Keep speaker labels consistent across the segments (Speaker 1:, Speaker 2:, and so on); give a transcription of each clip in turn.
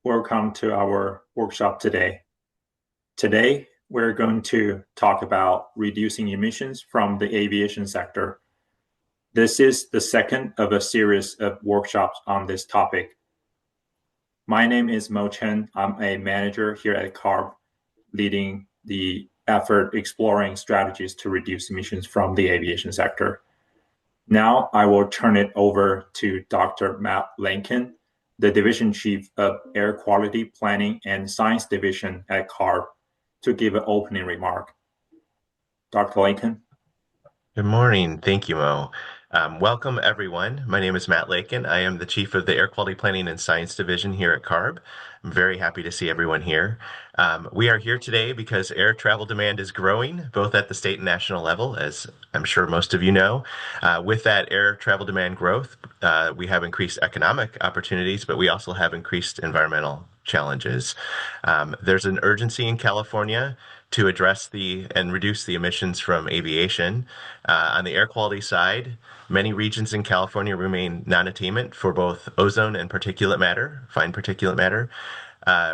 Speaker 1: Welcome to our workshop today. Today, we're going to talk about reducing emissions from the aviation sector. This is the second of a series of workshops on this topic. My name is Mo Chen. I'm a manager here at CARB, leading the effort exploring strategies to reduce emissions from the aviation sector. Now, I will turn it over to Dr. Matt Lincoln, the Division Chief of Air Quality Planning and Science Division at CARB, to give an opening remark. Dr. Lincoln.
Speaker 2: Good morning. Thank you, Mo. Welcome, everyone. My name is Matt Lakin. I am the Chief of the Air Quality Planning and Science Division here at CARB. I'm very happy to see everyone here. We are here today because air travel demand is growing, both at the state and national level, as I'm sure most of you know. With that air travel demand growth, we have increased economic opportunities, but we also have increased environmental challenges. There's an urgency in California to address and reduce the emissions from aviation. On the air quality side, many regions in California remain non-attainment for both ozone and particulate matter, fine particulate matter.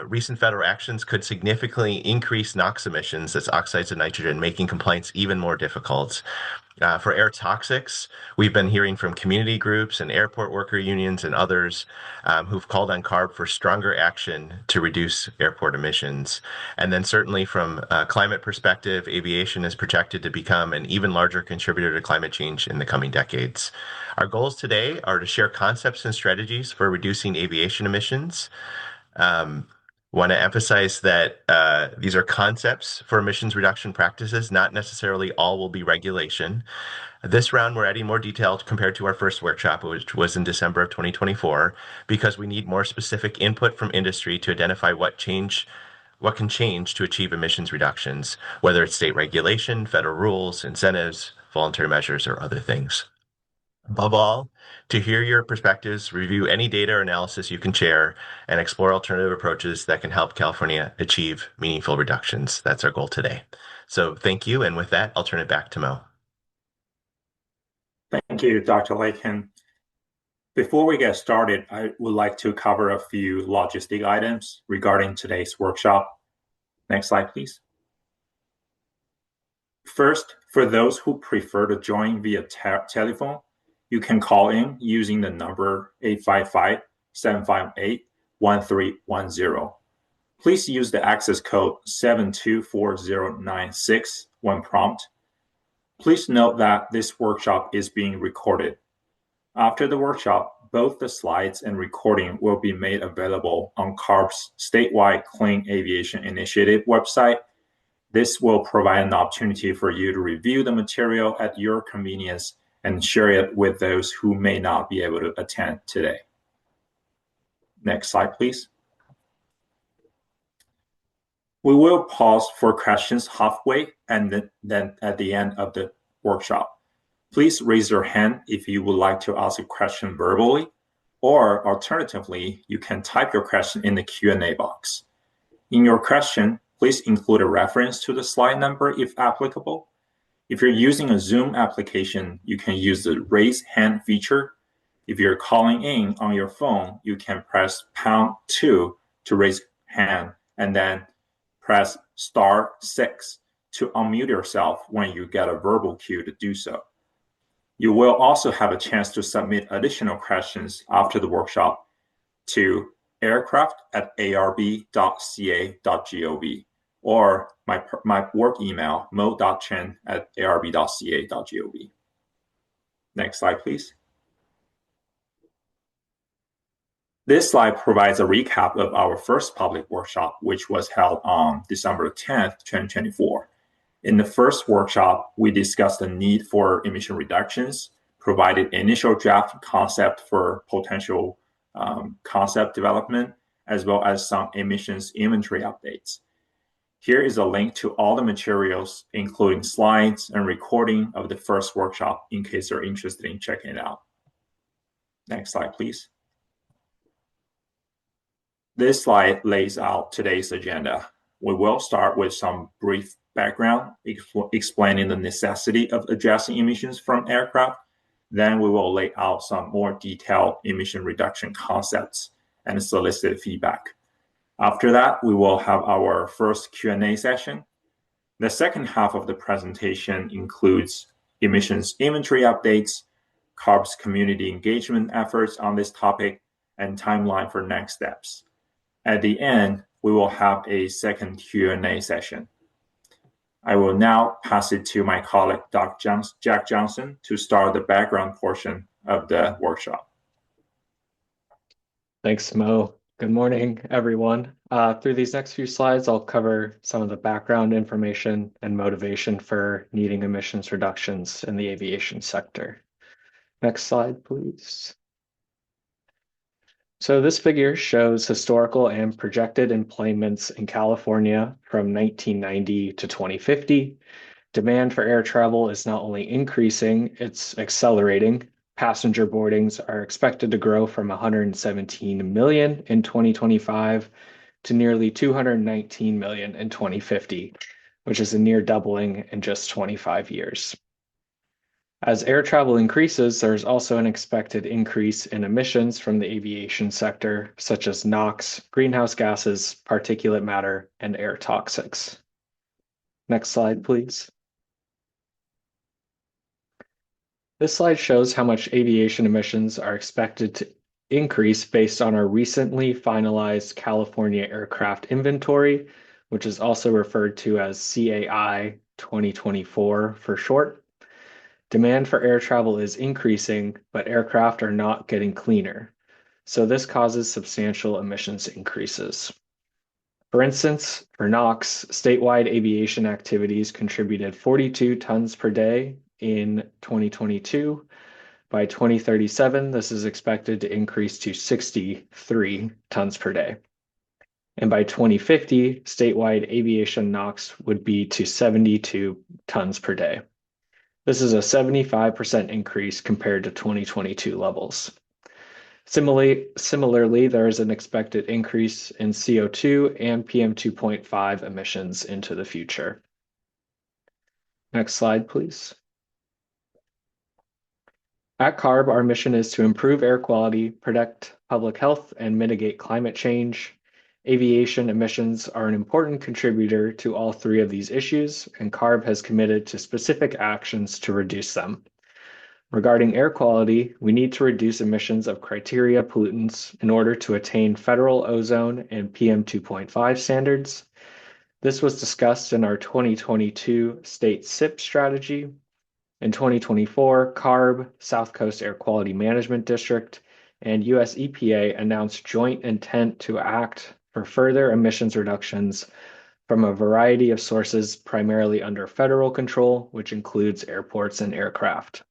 Speaker 2: Recent federal actions could significantly increase NOx emissions, that's oxides of nitrogen, making compliance even more difficult. For air toxics, we've been hearing from community groups and airport worker unions and others who've called on CARB for stronger action to reduce airport emissions. And then certainly from a climate perspective, aviation is projected to become an even larger contributor to climate change in the coming decades. Our goals today are to share concepts and strategies for reducing aviation emissions. Want to emphasize that these are concepts for emissions reduction practices, not necessarily all will be regulation. This round, we're adding more detail compared to our first workshop, which was in December of 2024, because we need more specific input from industry to identify what can change to achieve emissions reductions, whether it's state regulation, federal rules, incentives, voluntary measures, or other things. Above all, to hear your perspectives, review any data or analysis you can share, and explore alternative approaches that can help California achieve meaningful reductions. That's our goal today. So thank you. And with that, I'll turn it back to Mo.
Speaker 1: Thank you, Dr. Lakin. Before we get started, I would like to cover a few logistic items regarding today's workshop. Next slide, please. First, for those who prefer to join via telephone, you can call in using the number 855-758-1310. Please use the access code 724096 when prompt. Please note that this workshop is being recorded. After the workshop, both the slides and recording will be made available on CARB's Statewide Clean Aviation Initiative website. This will provide an opportunity for you to review the material at your convenience and share it with those who may not be able to attend today. Next slide, please. We will pause for questions halfway and then at the end of the workshop. Please raise your hand if you would like to ask a question verbally, or alternatively, you can type your question in the Q&A box. In your question, please include a reference to the slide number if applicable. If you're using a Zoom application, you can use the raise hand feature. If you're calling in on your phone, you can press #2 to raise hand and then press *6 to unmute yourself when you get a verbal cue to do so. You will also have a chance to submit additional questions after the workshop to aircraft@arb.ca.gov or my work email, mo.chen@arb.ca.gov. Next slide, please. This slide provides a recap of our first public workshop, which was held on December 10th, 2024. In the first workshop, we discussed the need for emission reductions, provided initial draft concept for potential concept development, as well as some emissions inventory updates. Here is a link to all the materials, including slides and recording of the first workshop in case you're interested in checking it out. Next slide, please. This slide lays out today's agenda. We will start with some brief background explaining the necessity of addressing emissions from aircraft. Then we will lay out some more detailed emission reduction concepts and solicit feedback. After that, we will have our first Q&A session. The second half of the presentation includes emissions inventory updates, CARB's community engagement efforts on this topic, and timeline for next steps. At the end, we will have a second Q&A session. I will now pass it to my colleague, Jack Johnson, to start the background portion of the workshop.
Speaker 3: Thanks, Mo. Good morning, everyone. Through these next few slides, I'll cover some of the background information and motivation for needing emissions reductions in the aviation sector. Next slide, please. So this figure shows historical and projected employments in California from 1990 to 2050. Demand for air travel is not only increasing, it's accelerating. Passenger boardings are expected to grow from 117 million in 2025 to nearly 219 million in 2050, which is a near doubling in just 25 years. As air travel increases, there's also an expected increase in emissions from the aviation sector, such as NOx, greenhouse gases, particulate matter, and air toxics. Next slide, please. This slide shows how much aviation emissions are expected to increase based on our recently finalized California aircraft inventory, which is also referred to as SCAI 2024 for short. Demand for air travel is increasing, but aircraft are not getting cleaner. So this causes substantial emissions increases. For instance, for NOx, statewide aviation activities contributed 42 tons per day in 2022. By 2037, this is expected to increase to 63 tons per day. And by 2050, statewide aviation NOx would be to 72 tons per day. This is a 75% increase compared to 2022 levels. Similarly, there is an expected increase in CO2 and PM2.5 emissions into the future. Next slide, please. At CARB, our mission is to improve air quality, protect public health, and mitigate climate change. Aviation emissions are an important contributor to all three of these issues, and CARB has committed to specific actions to reduce them. Regarding air quality, we need to reduce emissions of criteria pollutants in order to attain federal ozone and PM2.5 standards. This was discussed in our 2022 state SIP strategy. In 2024, CARB, South Coast Air Quality Management District, and US EPA announced joint intent to act for further emissions reductions from a variety of sources, primarily under federal control, which includes airports and aircraft.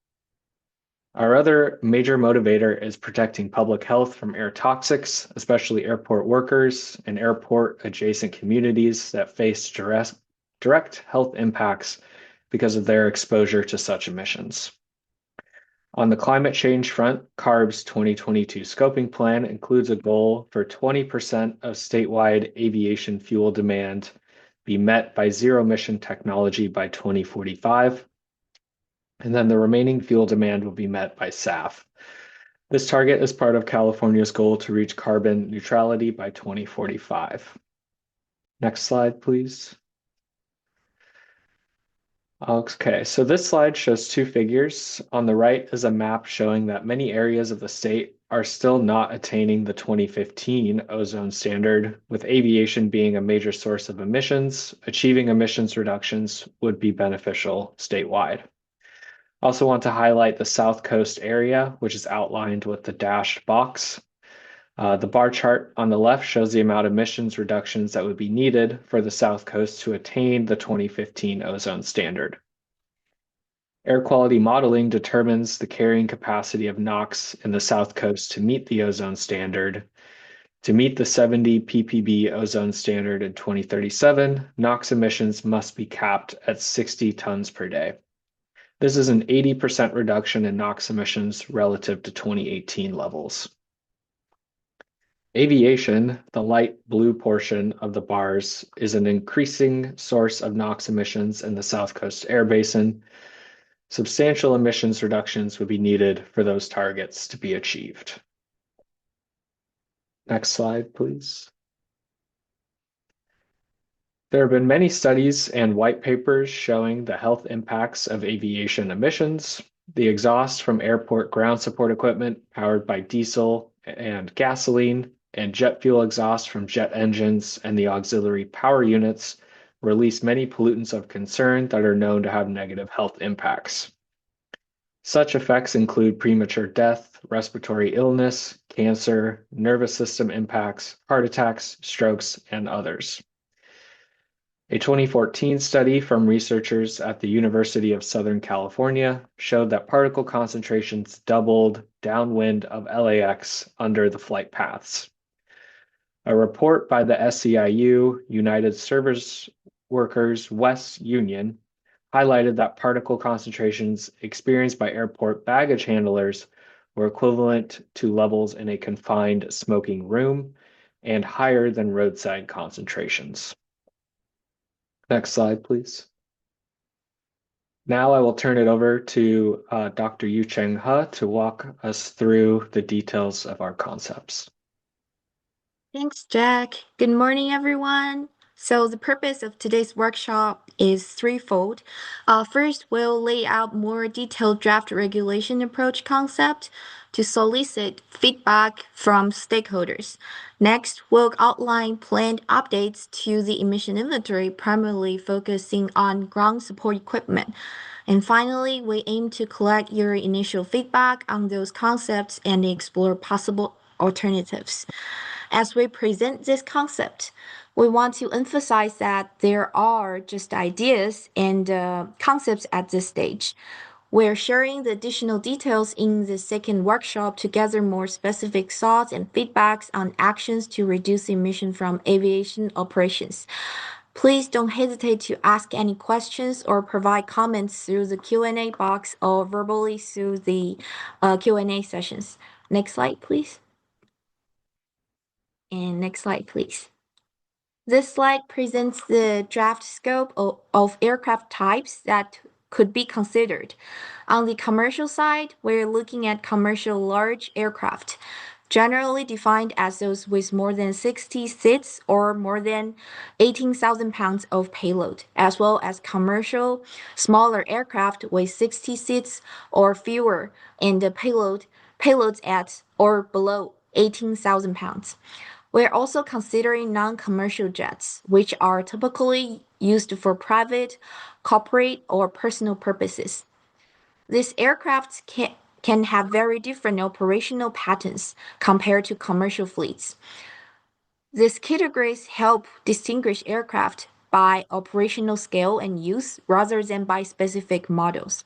Speaker 3: Our other major motivator is protecting public health from air toxics, especially airport workers and airport adjacent communities that face direct health impacts because of their exposure to such emissions. On the climate change front, CARB's 2022 scoping plan includes a goal for 20% of statewide aviation fuel demand be met by zero-emission technology by 2045, and then the remaining fuel demand will be met by SAF. This target is part of California's goal to reach carbon neutrality by 2045. Next slide, please. Okay, so this slide shows two figures. On the right is a map showing that many areas of the state are still not attaining the 2015 ozone standard, with aviation being a major source of emissions. Achieving emissions reductions would be beneficial statewide. I also want to highlight the South Coast area, which is outlined with the dashed box. The bar chart on the left shows the amount of emissions reductions that would be needed for the South Coast to attain the 2015 ozone standard. Air quality modeling determines the carrying capacity of NOx in the South Coast to meet the ozone standard. To meet the 70 ppb ozone standard in 2037, NOx emissions must be capped at 60 tons per day. This is an 80% reduction in NOx emissions relative to 2018 levels. Aviation, the light blue portion of the bars, is an increasing source of NOx emissions in the South Coast Air Basin. Substantial emissions reductions would be needed for those targets to be achieved. Next slide, please. There have been many studies and white papers showing the health impacts of aviation emissions. The exhaust from airport ground support equipment powered by diesel and gasoline, and jet fuel exhaust from jet engines and the auxiliary power units release many pollutants of concern that are known to have negative health impacts. Such effects include premature death, respiratory illness, cancer, nervous system impacts, heart attacks, strokes, and others. A 2014 study from researchers at the University of Southern California showed that particle concentrations doubled downwind of LAX under the flight paths. A report by the SCIU, United Service Workers West Union, highlighted that particle concentrations experienced by airport baggage handlers were equivalent to levels in a confined smoking room and higher than roadside concentrations. Next slide, please. Now I will turn it over to Dr. Yu-Cheng He to walk us through the details of our concepts.
Speaker 4: Thanks, Jack. Good morning, everyone. So the purpose of today's workshop is threefold. First, we'll lay out more detailed draft regulation approach concept to solicit feedback from stakeholders. Next, we'll outline planned updates to the emission inventory, primarily focusing on ground support equipment. And finally, we aim to collect your initial feedback on those concepts and explore possible alternatives. As we present this concept, we want to emphasize that there are just ideas and concepts at this stage. We're sharing the additional details in the second workshop to gather more specific thoughts and feedbacks on actions to reduce emission from aviation operations. Please don't hesitate to ask any questions or provide comments through the Q&A box or verbally through the Q&A sessions. Next slide, please. And next slide, please. This slide presents the draft scope of aircraft types that could be considered. On the commercial side, we're looking at commercial large aircraft, generally defined as those with more than 60 seats or more than 18,000 pounds of payload, as well as commercial smaller aircraft with 60 seats or fewer and the payloads at or below 18,000 pounds. We're also considering non-commercial jets, which are typically used for private, corporate, or personal purposes. These aircraft can have very different operational patterns compared to commercial fleets. These categories help distinguish aircraft by operational scale and use rather than by specific models.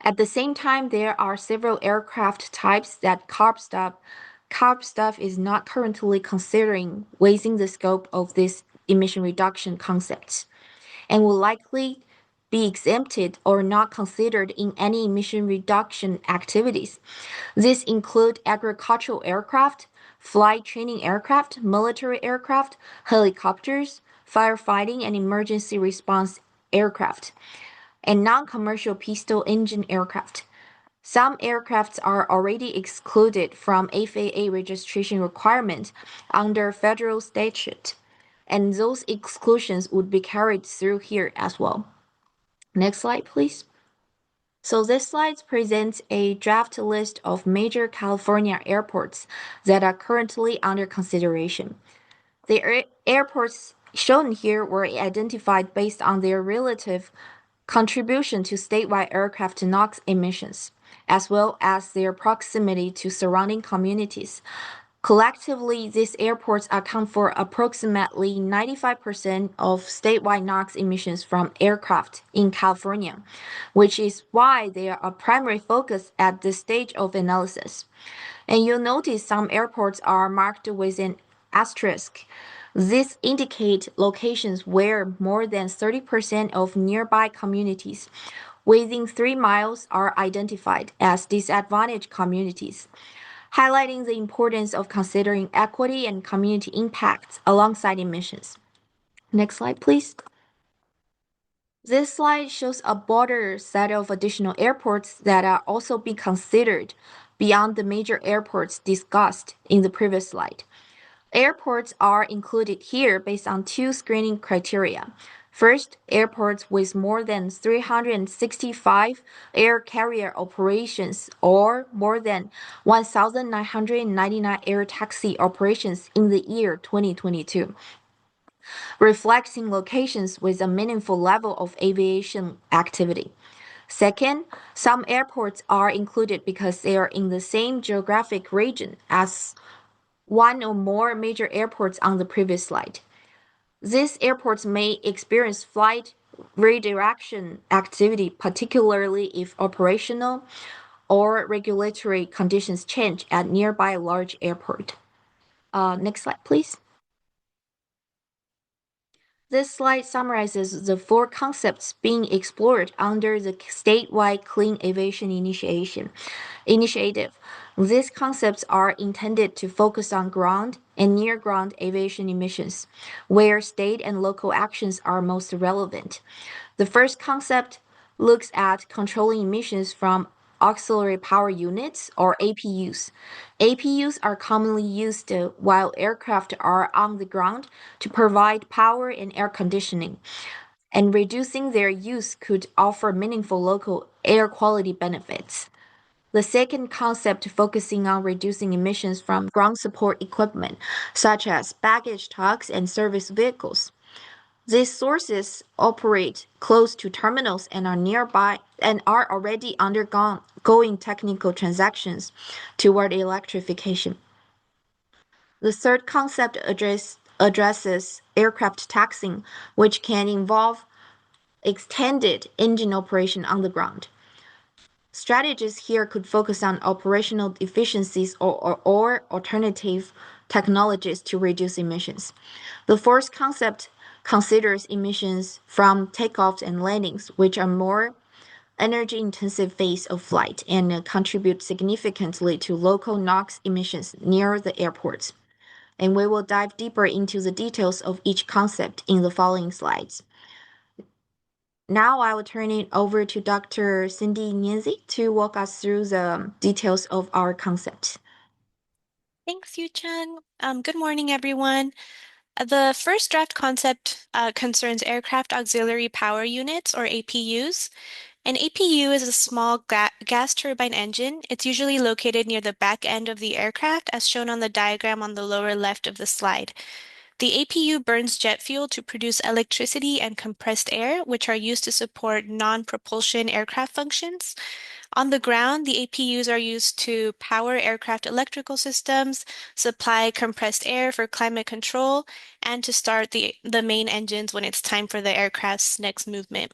Speaker 4: At the same time, there are several aircraft types that CARB staff is not currently considering within the scope of this emission reduction concepts, and will likely be exempted or not considered in any emission reduction activities. These include agricultural aircraft, flight training aircraft, military aircraft, helicopters, firefighting and emergency response aircraft, and non-commercial piston engine aircraft. Some aircrafts are already excluded from FAA registration requirement under federal statute, and those exclusions would be carried through here as well. Next slide, please. So this slide presents a draft list of major California airports that are currently under consideration. The airports shown here were identified based on their relative contribution to statewide aircraft NOx emissions, as well as their proximity to surrounding communities. Collectively, these airports account for approximately 95% of statewide NOx emissions from aircraft in California, which is why they are a primary focus at this stage of analysis. And you'll notice some airports are marked with an asterisk. These indicate locations where more than 30% of nearby communities within 3 miles are identified as disadvantaged communities, highlighting the importance of considering equity and community impacts alongside emissions. Next slide, please. This slide shows a broader set of additional airports that are also being considered beyond the major airports discussed in the previous slide. Airports are included here based on two screening criteria. First, airports with more than 365 air carrier operations or more than 1,999 air taxi operations in the year 2022, reflecting locations with a meaningful level of aviation activity. Second, some airports are included because they are in the same geographic region as one or more major airports on the previous slide. These airports may experience flight redirection activity, particularly if operational or regulatory conditions change at nearby large airport. Next slide, please. This slide summarizes the four concepts being explored under the statewide Clean Aviation Initiative. These concepts are intended to focus on ground and near-ground aviation emissions, where state and local actions are most relevant. The first concept looks at controlling emissions from auxiliary power units, or APUs. APUs are commonly used while aircraft are on the ground to provide power and air conditioning, and reducing their use could offer meaningful local air quality benefits. The second concept focusing on reducing emissions from ground support equipment, such as baggage trucks and service vehicles. These sources operate close to terminals and are nearby and are already undergoing technical transactions toward electrification. The third concept addresses aircraft taxing, which can involve extended engine operation on the ground. Strategies here could focus on operational efficiencies or alternative technologies to reduce emissions. The fourth concept considers emissions from takeoffs and landings, which are more energy-intensive phase of flight and contribute significantly to local NOx emissions near the airports. And we will dive deeper into the details of each concept in the following slides. Now I will turn it over to Dr. Cindy Nienzi to walk us through the details of our concepts.
Speaker 5: Thanks, Yu-Chun. Good morning, everyone. The first draft concept concerns aircraft auxiliary power units, or APUs. An APU is a small gas turbine engine. It's usually located near the back end of the aircraft, as shown on the diagram on the lower left of the slide. The APU burns jet fuel to produce electricity and compressed air, which are used to support non-propulsion aircraft functions. On the ground, the APUs are used to power aircraft electrical systems, supply compressed air for climate control, and to start the main engines when it's time for the aircraft's next movement.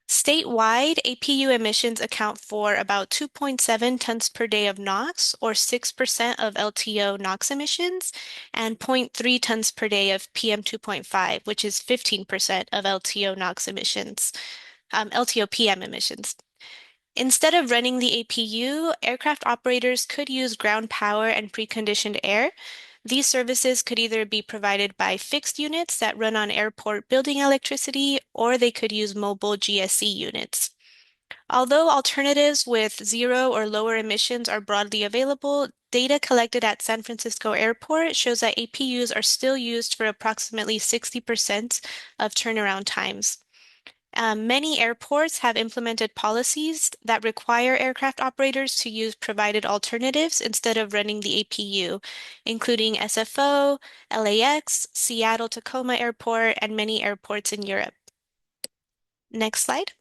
Speaker 5: Statewide, APU emissions account for about 2.7 tons per day of NOx, or 6% of LTO NOx emissions, and 0.3 tons per day of PM2.5, which is 15% of LTO NOx emissions, LTO PM emissions. Instead of running the APU, aircraft operators could use ground power and preconditioned air. These services could either be provided by fixed units that run on airport building electricity, or they could use mobile GSE units. Although alternatives with zero or lower emissions are broadly available, data collected at San Francisco Airport shows that APUs are still used for approximately 60% of turnaround times. Many airports have implemented policies that require aircraft operators to use provided alternatives instead of running the APU, including SFO, LAX, Seattle Tacoma Airport, and many airports in Europe. Next slide.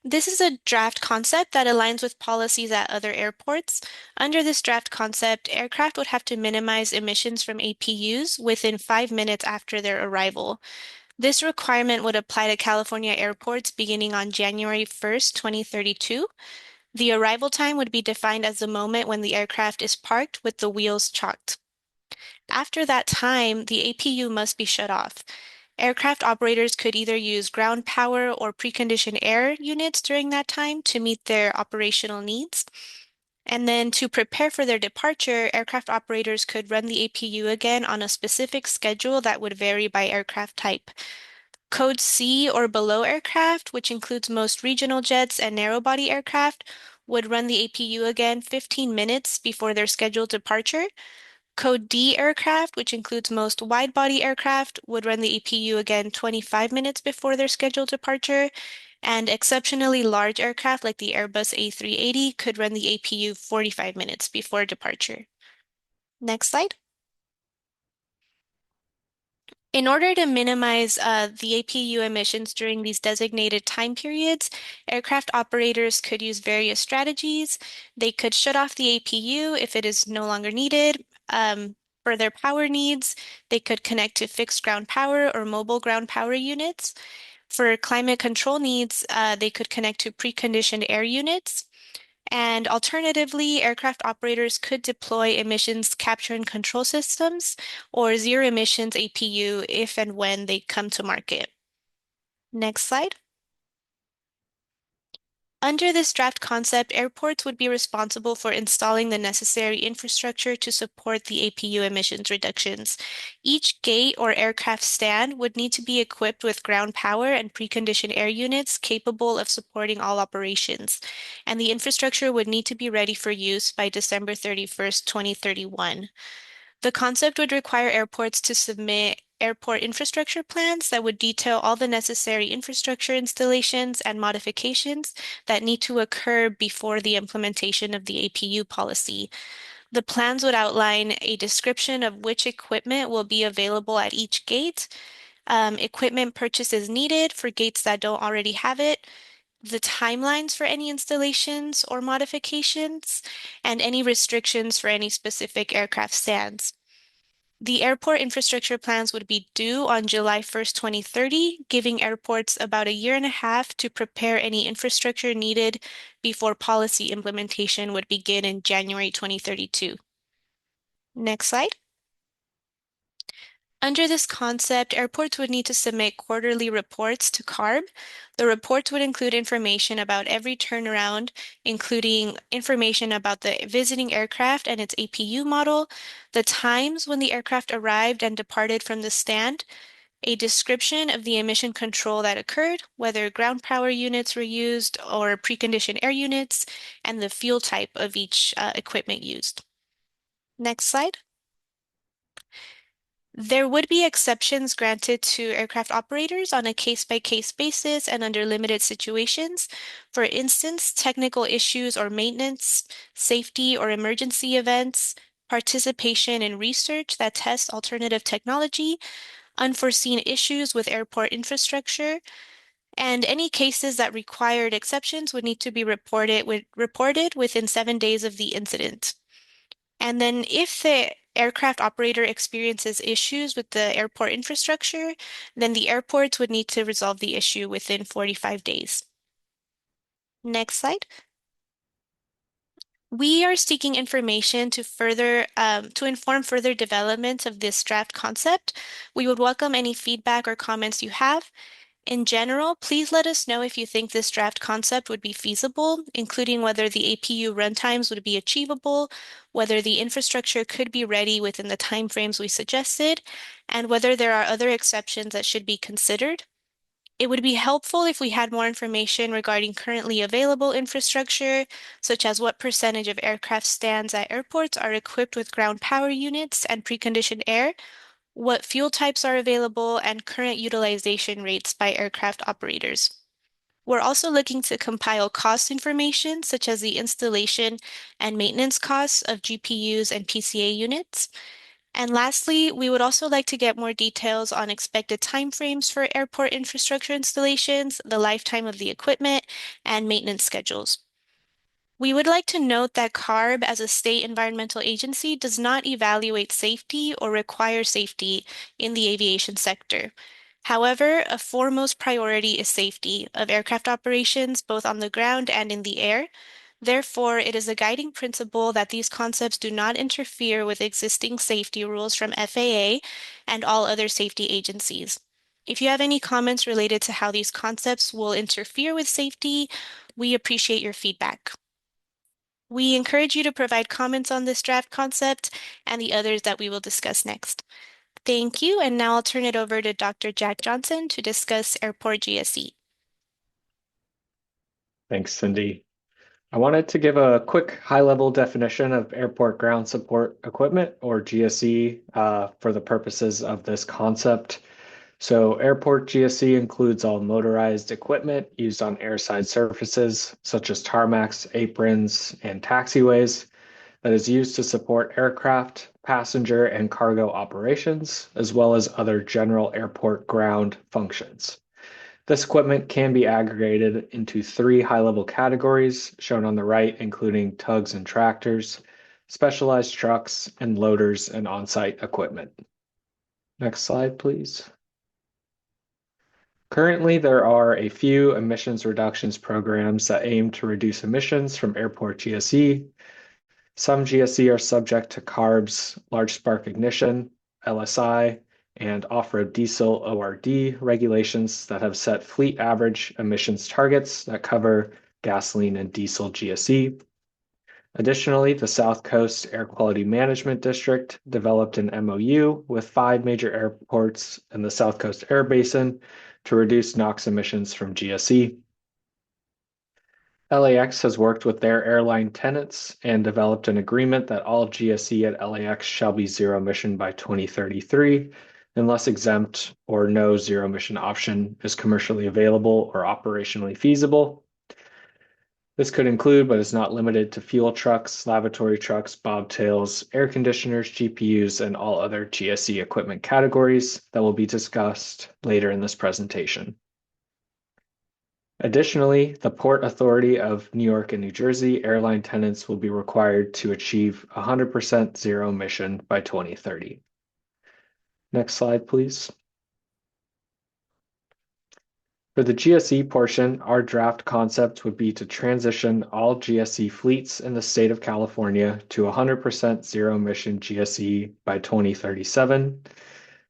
Speaker 5: This is a draft concept that aligns with policies at other airports. Under this draft concept, aircraft would have to minimize emissions from APUs within 5 minutes after their arrival. This requirement would apply to California airports beginning on January 1st, 2032. The arrival time would be defined as the moment when the aircraft is parked with the wheels chalked. After that time, the APU must be shut off. Aircraft operators could either use ground power or preconditioned air units during that time to meet their operational needs. And then to prepare for their departure, aircraft operators could run the APU again on a specific schedule that would vary by aircraft type. Code C or below aircraft, which includes most regional jets and narrow-body aircraft, would run the APU again 15 minutes before their scheduled departure. Code D aircraft, which includes most wide-body aircraft, would run the APU again 25 minutes before their scheduled departure, and exceptionally large aircraft like the Airbus A380 could run the APU 45 minutes before departure. Next slide. In order to minimize the APU emissions during these designated time periods, aircraft operators could use various strategies. They could shut off the APU if it is no longer needed. For their power needs, they could connect to fixed ground power or mobile ground power units. For climate control needs, they could connect to preconditioned air units. And alternatively, aircraft operators could deploy emissions capture and control systems or zero emissions APU if and when they come to market. Next slide. Under this draft concept, airports would be responsible for installing the necessary infrastructure to support the APU emissions reductions. Each gate or aircraft stand would need to be equipped with ground power and preconditioned air units capable of supporting all operations, and the infrastructure would need to be ready for use by December 31st, 2031. The concept would require airports to submit airport infrastructure plans that would detail all the necessary infrastructure installations and modifications that need to occur before the implementation of the APU policy. The plans would outline a description of which equipment will be available at each gate, equipment purchases needed for gates that don't already have it, the timelines for any installations or modifications, and any restrictions for any specific aircraft stands. The airport infrastructure plans would be due on July 1st, 2030, giving airports about a year and a half to prepare any infrastructure needed before policy implementation would begin in January 2032. Next slide. Under this concept, airports would need to submit quarterly reports to CARB. The reports would include information about every turnaround, including information about the visiting aircraft and its APU model, the times when the aircraft arrived and departed from the stand, a description of the emission control that occurred, whether ground power units were used or preconditioned air units, and the fuel type of each equipment used. Next slide. There would be exceptions granted to aircraft operators on a case-by-case basis and under limited situations. For instance, technical issues or maintenance, safety or emergency events, participation in research that tests alternative technology, unforeseen issues with airport infrastructure, and any cases that required exceptions would need to be reported within 7 days of the incident. And then if the aircraft operator experiences issues with the airport infrastructure, then the airports would need to resolve the issue within 45 days. Next slide. We are seeking information to inform further development of this draft concept. We would welcome any feedback or comments you have. In general, please let us know if you think this draft concept would be feasible, including whether the APU runtimes would be achievable, whether the infrastructure could be ready within the timeframes we suggested, and whether there are other exceptions that should be considered. It would be helpful if we had more information regarding currently available infrastructure, such as what percentage of aircraft stands at airports are equipped with ground power units and preconditioned air, what fuel types are available, and current utilization rates by aircraft operators. We're also looking to compile cost information, such as the installation and maintenance costs of GPUs and PCA units. And lastly, we would also like to get more details on expected timeframes for airport infrastructure installations, the lifetime of the equipment, and maintenance schedules. We would like to note that CARB, as a state environmental agency, does not evaluate safety or require safety in the aviation sector. However, a foremost priority is safety of aircraft operations, both on the ground and in the air. Therefore, it is a guiding principle that these concepts do not interfere with existing safety rules from FAA and all other safety agencies. If you have any comments related to how these concepts will interfere with safety, we appreciate your feedback. We encourage you to provide comments on this draft concept and the others that we will discuss next. Thank you, and now I'll turn it over to Dr. Jack Johnson to discuss airport GSE.
Speaker 3: Thanks, Cindy. I wanted to give a quick high-level definition of airport ground support equipment, or GSE, for the purposes of this concept. So airport GSE includes all motorized equipment used on airside surfaces, such as tarmacs, aprons, and taxiways, that is used to support aircraft, passenger, and cargo operations, as well as other general airport ground functions. This equipment can be aggregated into 3 high-level categories, shown on the right, including tugs and tractors, specialized trucks, and loaders and on-site equipment. Next slide, please. Currently, there are a few emissions reductions programs that aim to reduce emissions from airport GSE. Some GSE are subject to CARB's large spark ignition, LSI, and off-road diesel ORD regulations that have set fleet average emissions targets that cover gasoline and diesel GSE. Additionally, the South Coast Air Quality Management District developed an MOU with 5 major airports in the South Coast Air Basin to reduce NOx emissions from GSE. LAX has worked with their airline tenants and developed an agreement that all GSE at LAX shall be zero emission by 2033, unless exempt or no zero emission option is commercially available or operationally feasible. This could include, but is not limited to, fuel trucks, lavatory trucks, bobtails, air conditioners, GPUs, and all other GSE equipment categories that will be discussed later in this presentation. Additionally, the Port Authority of New York and New Jersey airline tenants will be required to achieve 100% zero emission by 2030. Next slide, please. For the GSE portion, our draft concept would be to transition all GSE fleets in the state of California to 100% zero emission GSE by 2037.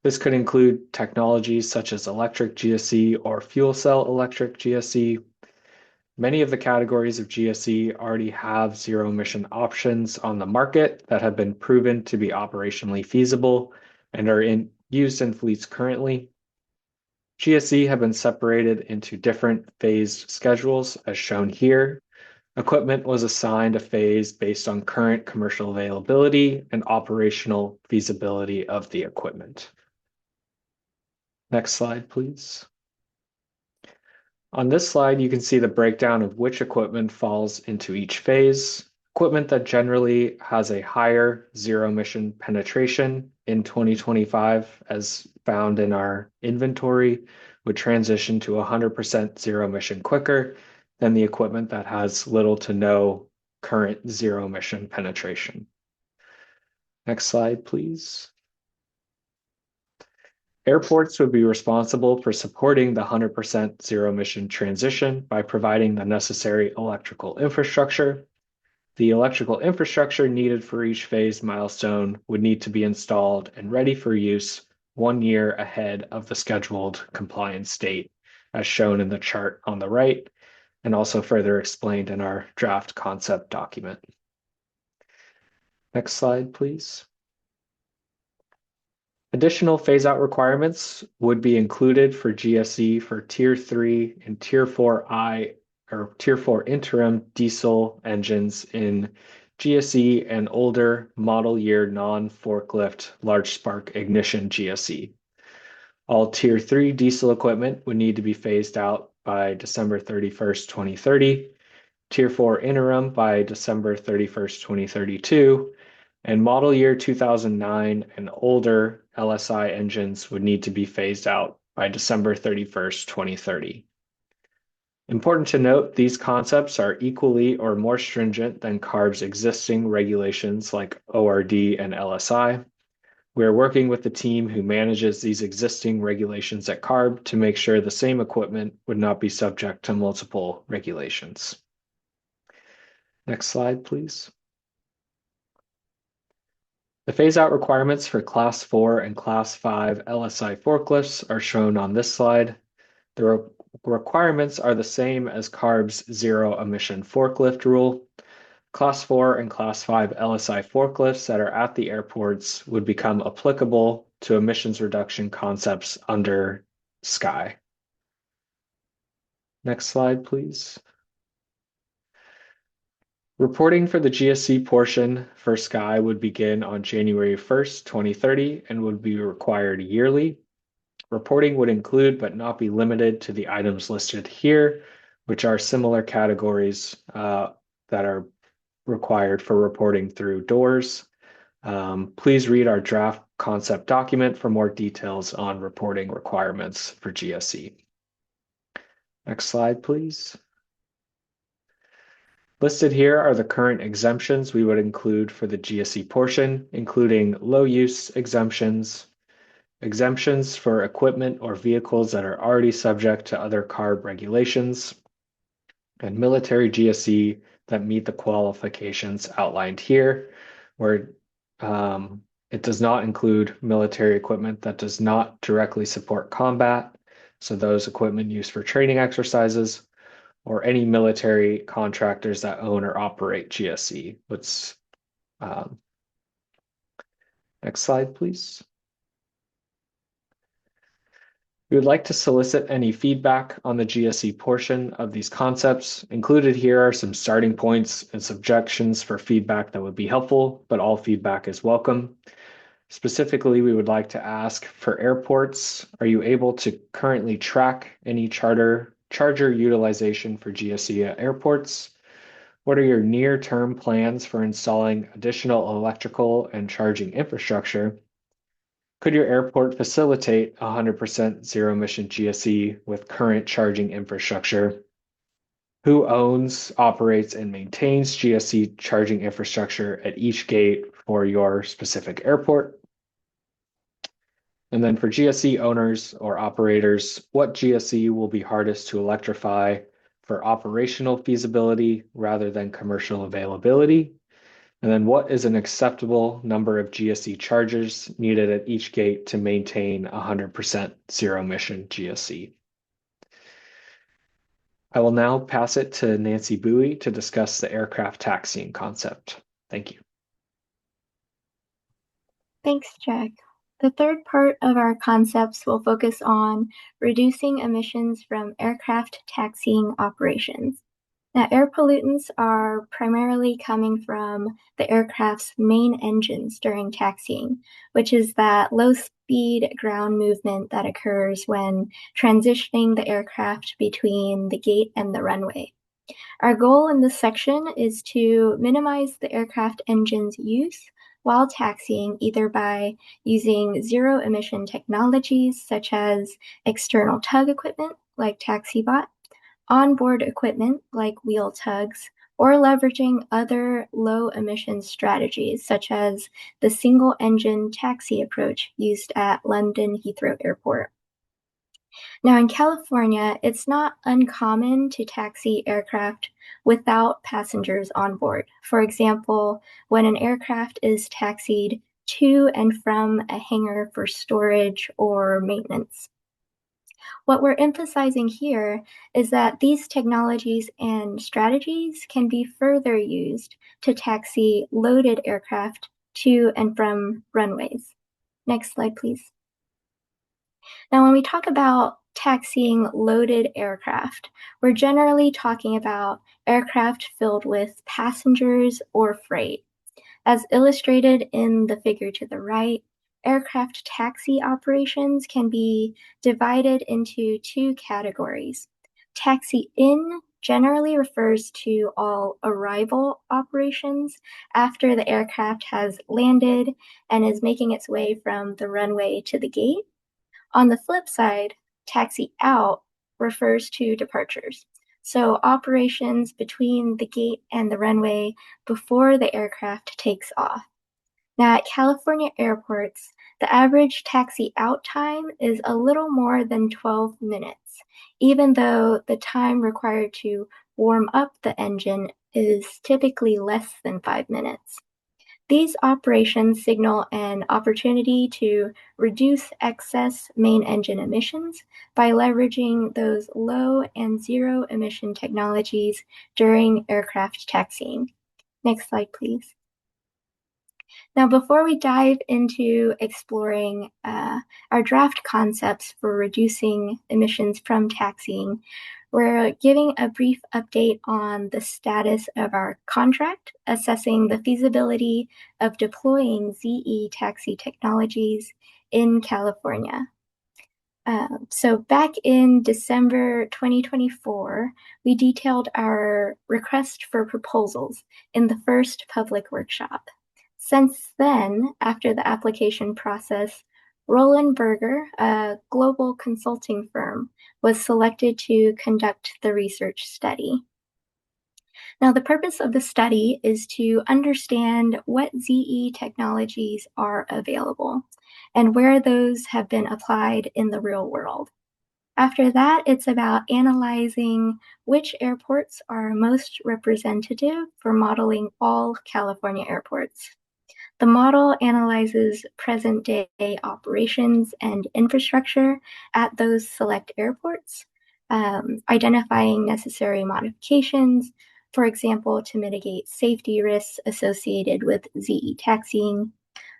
Speaker 3: This could include technologies such as electric GSE or fuel cell electric GSE. Many of the categories of GSE already have zero emission options on the market that have been proven to be operationally feasible and are used in fleets currently. GSE have been separated into different phased schedules as shown here. Equipment was assigned a phase based on current commercial availability and operational feasibility of the equipment. Next slide, please. On this slide, you can see the breakdown of which equipment falls into each phase. Equipment that generally has a higher zero emission penetration in 2025, as found in our inventory, would transition to 100% zero emission quicker than the equipment that has little to no current zero emission penetration. Next slide, please. Airports would be responsible for supporting the 100% zero emission transition by providing the necessary electrical infrastructure. The electrical infrastructure needed for each phase milestone would need to be installed and ready for use 1 year ahead of the scheduled compliance date, as shown in the chart on the right, and also further explained in our draft concept document. Next slide, please. Additional phase-out requirements would be included for GSE for Tier 3 and Tier 4I or Tier 4 interim diesel engines in GSE and older model year non-forklift large spark ignition GSE. All Tier 3 diesel equipment would need to be phased out by December 31st, 2030, Tier 4 interim by December 31st, 2032, and model year 2009 and older LSI engines would need to be phased out by December 31st, 2030. Important to note, these concepts are equally or more stringent than CARB's existing regulations like ORD and LSI. We are working with the team who manages these existing regulations at CARB to make sure the same equipment would not be subject to multiple regulations. Next slide, please. The phase-out requirements for Class 4 and Class 5 LSI forklifts are shown on this slide. The requirements are the same as CARB's zero-emission forklift rule. Class 4 and Class 5 LSI forklifts that are at the airports would become applicable to emissions reduction concepts under SCAI. Next slide, please. Reporting for the GSC portion for SCAI would begin on January 1st, 2030, and would be required yearly. Reporting would include but not be limited to the items listed here, which are similar categories that are required for reporting through doors. Please read our draft concept document for more details on reporting requirements for GSC. Next slide, please. Listed here are the current exemptions we would include for the GSC portion, including low use exemptions, exemptions for equipment or vehicles that are already subject to other CARB regulations, and military GSC that meet the qualifications outlined here, where it does not include military equipment that does not directly support combat, so those equipment used for training exercises, or any military contractors that own or operate GSC. Next slide, please. We would like to solicit any feedback on the GSC portion of these concepts. Included here are some starting points and suggestions for feedback that would be helpful, but all feedback is welcome. Specifically, we would like to ask for airports, are you able to currently track any charger utilization for GSC at airports? What are your near-term plans for installing additional electrical and charging infrastructure? Could your airport facilitate 100% zero-emission GSE with current charging infrastructure? Who owns, operates, and maintains GSE charging infrastructure at each gate for your specific airport? And then for GSE owners or operators, what GSE will be hardest to electrify for operational feasibility rather than commercial availability? And then what is an acceptable number of GSE chargers needed at each gate to maintain 100% zero-emission GSE? I will now pass it to Nancy Bowie to discuss the aircraft taxiing concept. Thank you.
Speaker 6: Thanks, Jack. The third part of our concepts will focus on reducing emissions from aircraft taxiing operations. Now, air pollutants are primarily coming from the aircraft's main engines during taxiing, which is that low-speed ground movement that occurs when transitioning the aircraft between the gate and the runway. Our goal in this section is to minimize the aircraft engine's use while taxiing, either by using zero-emission technologies such as external tug equipment like TaxiBot, onboard equipment like wheel tugs, or leveraging other low-emission strategies such as the single-engine taxi approach used at London Heathrow Airport. Now, in California, it's not uncommon to taxi aircraft without passengers on board. For example, when an aircraft is taxied to and from a hangar for storage or maintenance. What we're emphasizing here is that these technologies and strategies can be further used to taxi loaded aircraft to and from runways. Next slide, please. Now, when we talk about taxiing loaded aircraft, we're generally talking about aircraft filled with passengers or freight. As illustrated in the figure to the right, aircraft taxi operations can be divided into two categories. Taxi in generally refers to all arrival operations after the aircraft has landed and is making its way from the runway to the gate. On the flip side, taxi out refers to departures. So operations between the gate and the runway before the aircraft takes off. Now, at California airports, the average taxi out time is a little more than 12 minutes, even though the time required to warm up the engine is typically less than 5 minutes. These operations signal an opportunity to reduce excess main engine emissions by leveraging those low and zero emission technologies during aircraft taxiing. Next slide, please. Now, before we dive into exploring our draft concepts for reducing emissions from taxiing, We're giving a brief update on the status of our contract, assessing the feasibility of deploying ZE taxi technologies in California. So back in December 2024, we detailed our request for proposals in the first public workshop. Since then, after the application process, Roland Berger, a global consulting firm, was selected to conduct the research study. Now, the purpose of the study is to understand what ZE technologies are available and where those have been applied in the real world. After that, it's about analyzing which airports are most representative for modeling all California airports. The model analyzes present-day operations and infrastructure at those select airports, identifying necessary modifications, for example, to mitigate safety risks associated with ZE taxiing.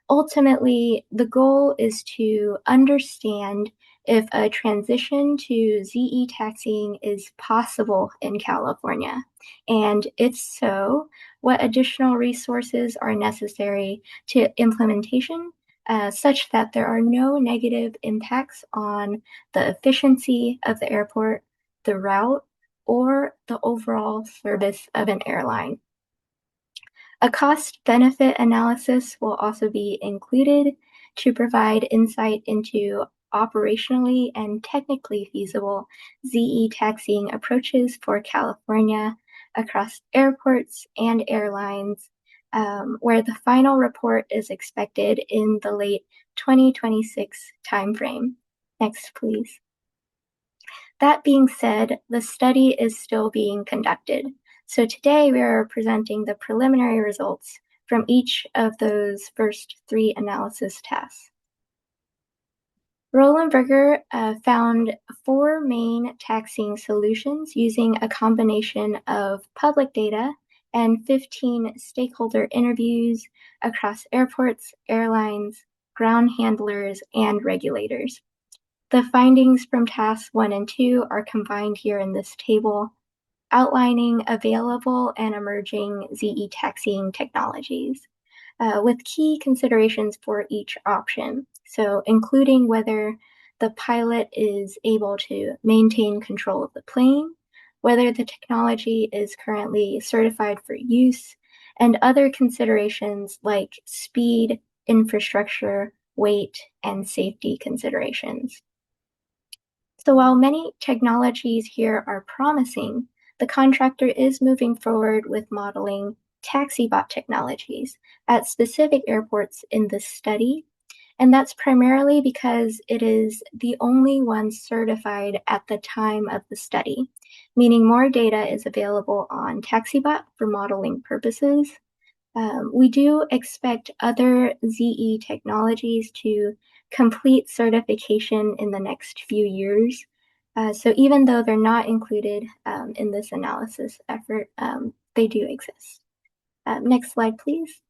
Speaker 6: Ultimately, the goal is to understand if a transition to ZE taxiing is possible in California, and if so, what additional resources are necessary to implementation such that there are no negative impacts on the efficiency of the airport, the route, or the overall service of an airline. A cost-benefit analysis will also be included to provide insight into operationally and technically feasible ZE taxiing approaches for California across airports and airlines, where the final report is expected in the late 2026 timeframe. Next, please. That being said, the study is still being conducted. So today we are presenting the preliminary results from each of those first 3 analysis tasks. Roland Berger found 4 main taxiing solutions using a combination of public data and 15 stakeholder interviews across airports, airlines, ground handlers, and regulators. The findings from tasks 1 and 2 are combined here in this table, outlining available and emerging ZE taxiing technologies, with key considerations for each option. So including whether the pilot is able to maintain control of the plane, whether the technology is currently certified for use, and other considerations like speed, infrastructure, weight, and safety considerations. So while many technologies here are promising, the contractor is moving forward with modeling taxi bot technologies at specific airports in this study, and that's primarily because it is the only one certified at the time of the study, meaning more data is available on TaxiBot for modeling purposes. We do expect other ZE technologies to complete certification in the next few years. So even though they're not included in this analysis effort, they do exist. Next slide, please.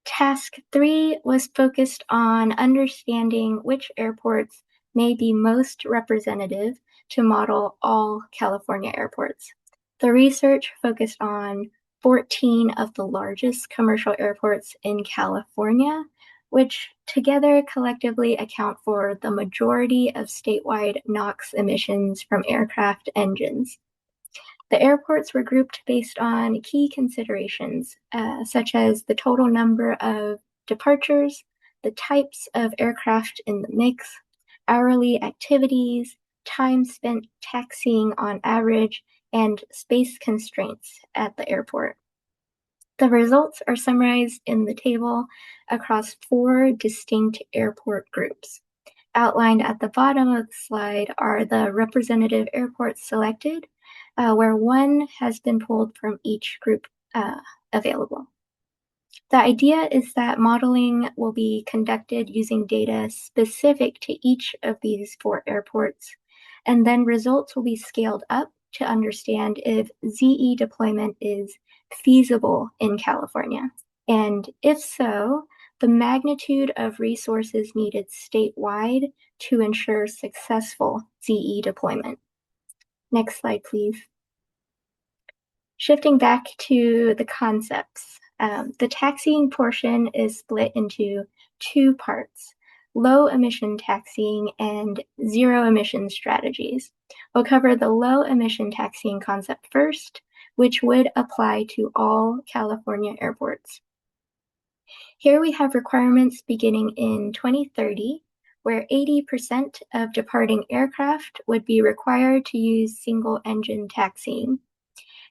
Speaker 6: Task 3 was focused on understanding which airports may be most representative to model all California airports. The research focused on 14 of the largest commercial airports in California, which together collectively account for the majority of statewide NOx emissions from aircraft engines. The airports were grouped based on key considerations, such as the total number of departures, the types of aircraft in the mix, hourly activities, time spent taxiing on average, and space constraints at the airport. The results are summarized in the table across 4 distinct airport groups. Outlined at the bottom of the slide are the representative airports selected, where 1 has been pulled from each group available. The idea is that modeling will be conducted using data specific to each of these 4 airports, and then results will be scaled up to understand if ZE deployment is feasible in California. And if so, the magnitude of resources needed statewide to ensure successful ZE deployment. Next slide, please. Shifting back to the concepts, the taxiing portion is split into two parts: low emission taxiing and zero emission strategies. We'll cover the low emission taxiing concept first, which would apply to all California airports. Here we have requirements beginning in 2030, where 80% of departing aircraft would be required to use single-engine taxiing.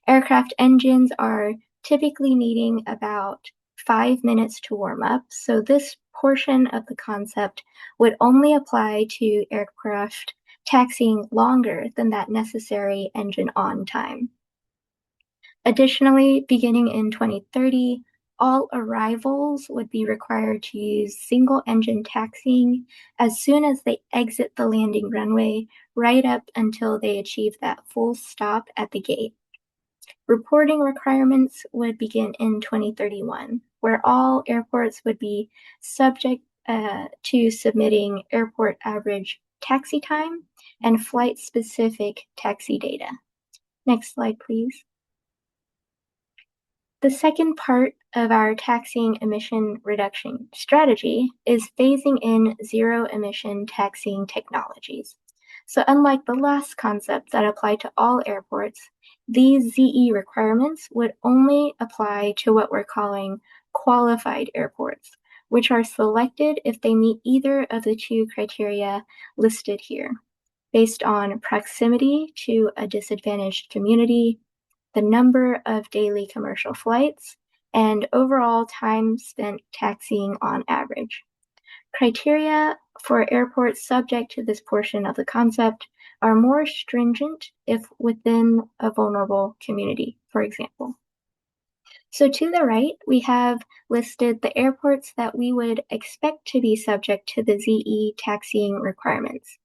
Speaker 6: Aircraft engines are typically needing about 5 minutes to warm up, so this portion of the concept would only apply to aircraft taxiing longer than that necessary engine on time. Additionally, beginning in 2030, all arrivals would be required to use single-engine taxiing as soon as they exit the landing runway, right up until they achieve that full stop at the gate. Reporting requirements would begin in 2031, where all airports would be subject to submitting airport average taxi time and flight-specific taxi data. Next slide, please. The second part of our taxiing emission reduction strategy is phasing in zero-emission taxiing technologies. So unlike the last concept that applied to all airports, these ZE requirements would only apply to what we're calling qualified airports, which are selected if they meet either of the two criteria listed here, based on proximity to a disadvantaged community, the number of daily commercial flights, and overall time spent taxiing on average. Criteria for airports subject to this portion of the concept are more stringent if within a vulnerable community, for example. So to the right, we have listed the airports that we would expect to be subject to the ZE taxiing requirements.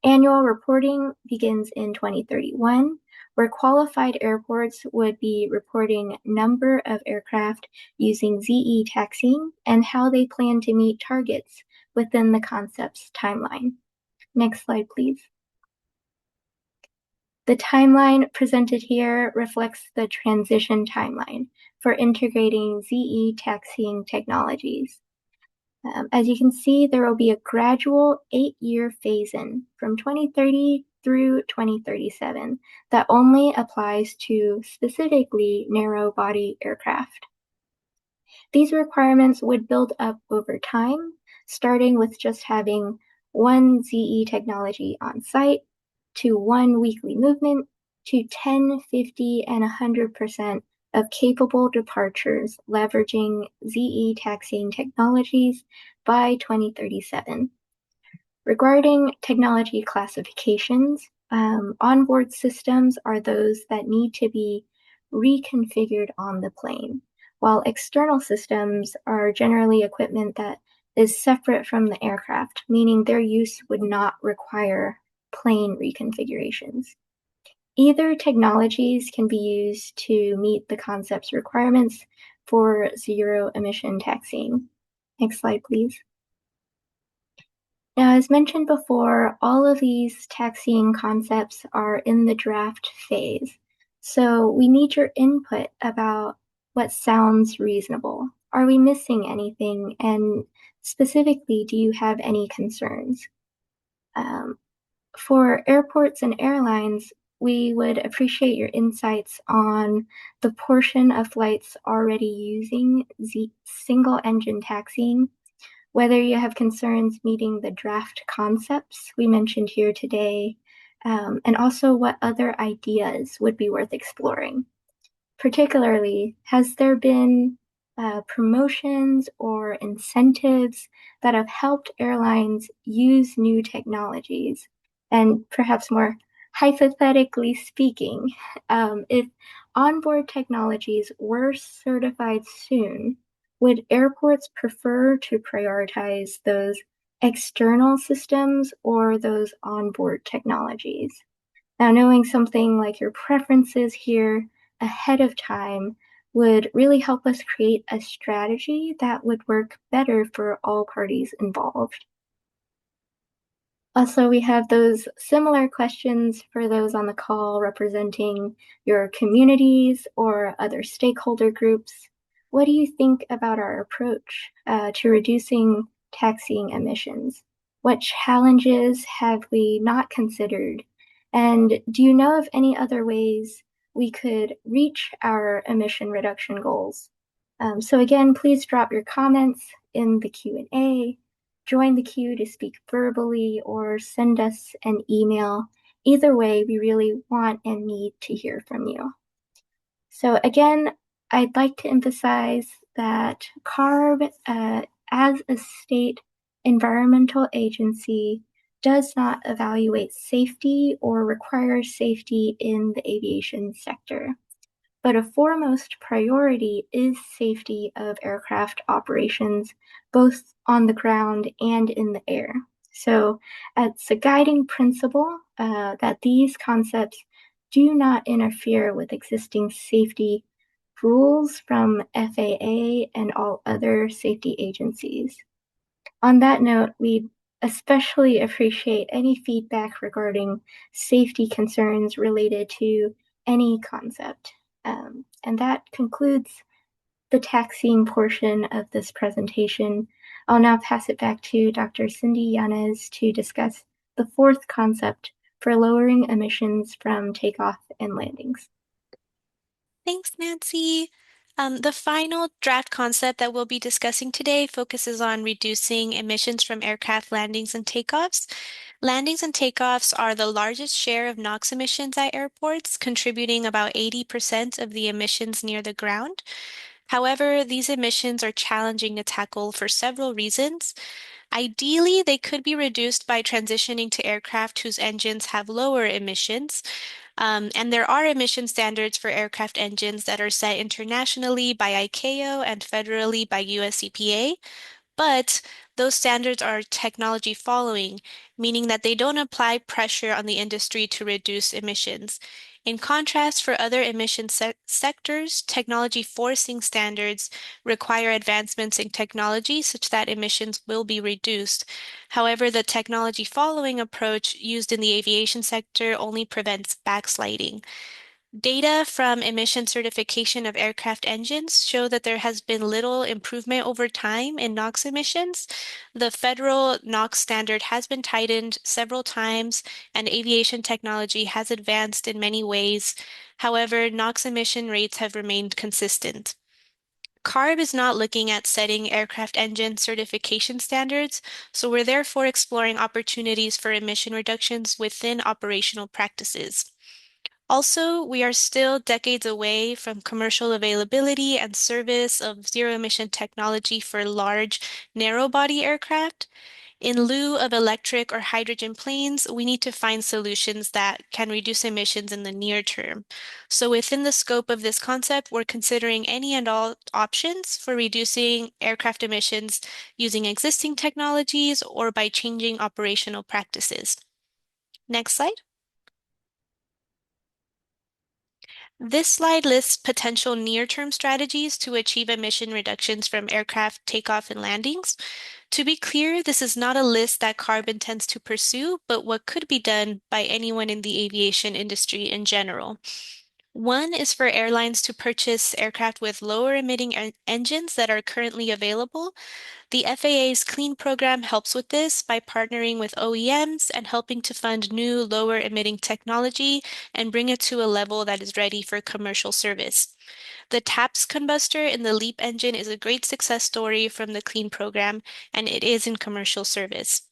Speaker 6: Annual reporting begins in 2031, where qualified airports would be reporting number of aircraft using ZE taxiing and how they plan to meet targets within the concept's timeline. Next slide, please. The timeline presented here reflects the transition timeline for integrating ZE taxiing technologies. As you can see, there will be a gradual 8-year phase-in from 2030 through 2037 that only applies to specifically narrow-body aircraft. These requirements would build up over time, starting with just having one ZE technology on site, to 1 weekly movement, to 10, 50, and 100% of capable departures leveraging ZE taxiing technologies by 2037. Regarding technology classifications, onboard systems are those that need to be reconfigured on the plane, while external systems are generally equipment that is separate from the aircraft, meaning their use would not require plane reconfigurations. Either technologies can be used to meet the concept's requirements for zero-emission taxiing. Next slide, please. Now, as mentioned before, all of these taxiing concepts are in the draft phase, so we need your input about what sounds reasonable. Are we missing anything? And specifically, do you have any concerns? For airports and airlines, we would appreciate your insights on the portion of flights already using single-engine taxiing, whether you have concerns meeting the draft concepts we mentioned here today, and also what other ideas would be worth exploring. Particularly, has there been promotions or incentives that have helped airlines use new technologies? And perhaps more hypothetically speaking, if onboard technologies were certified soon, would airports prefer to prioritize those external systems or those onboard technologies? Now, knowing something like your preferences here ahead of time would really help us create a strategy that would work better for all parties involved. Also, we have those similar questions for those on the call representing your communities or other stakeholder groups. What do you think about our approach to reducing taxiing emissions? What challenges have we not considered? And do you know of any other ways we could reach our emission reduction goals? So again, please drop your comments in the Q&A. Join the queue to speak verbally or send us an email. Either way, we really want and need to hear from you. So again, I'd like to emphasize that CARB, as a state environmental agency, does not evaluate safety or require safety in the aviation sector. But a foremost priority is safety of aircraft operations, both on the ground and in the air. So it's a guiding principle that these concepts do not interfere with existing safety rules from FAA and all other safety agencies. On that note, we especially appreciate any feedback regarding safety concerns related to any concept. And that concludes the taxiing portion of this presentation. I'll now pass it back to Dr. Cindy Yanez to discuss the fourth concept for lowering emissions from takeoff and landings.
Speaker 5: Thanks, Nancy. The final draft concept that we'll be discussing today focuses on reducing emissions from aircraft landings and takeoffs. Landings and takeoffs are the largest share of NOx emissions at airports, contributing about 80% of the emissions near the ground. However, these emissions are challenging to tackle for several reasons. Ideally, they could be reduced by transitioning to aircraft whose engines have lower emissions. And there are emission standards for aircraft engines that are set internationally by ICAO and federally by US EPA. But those standards are technology following, meaning that they don't apply pressure on the industry to reduce emissions. In contrast, for other emission sectors, technology forcing standards require advancements in technology such that emissions will be reduced. However, the technology following approach used in the aviation sector only prevents backsliding. Data from emission certification of aircraft engines show that there has been little improvement over time in NOx emissions. The federal NOx standard has been tightened several times, and aviation technology has advanced in many ways. However, NOx emission rates have remained consistent. CARB is not looking at setting aircraft engine certification standards, so we're therefore exploring opportunities for emission reductions within operational practices. Also, we are still decades away from commercial availability and service of zero-emission technology for large, narrow-body aircraft. In lieu of electric or hydrogen planes, we need to find solutions that can reduce emissions in the near term. So within the scope of this concept, we're considering any and all options for reducing aircraft emissions using existing technologies or by changing operational practices. Next slide. This slide lists potential near-term strategies to achieve emission reductions from aircraft takeoff and landings. To be clear, this is not a list that CARB intends to pursue, but what could be done by anyone in the aviation industry in general. One is for airlines to purchase aircraft with lower emitting engines that are currently available. The FAA's Clean program helps with this by partnering with OEMs and helping to fund new lower emitting technology and bring it to a level that is ready for commercial service. The TAPS combustor in the LEAP engine is a great success story from the Clean program, and it is in commercial service.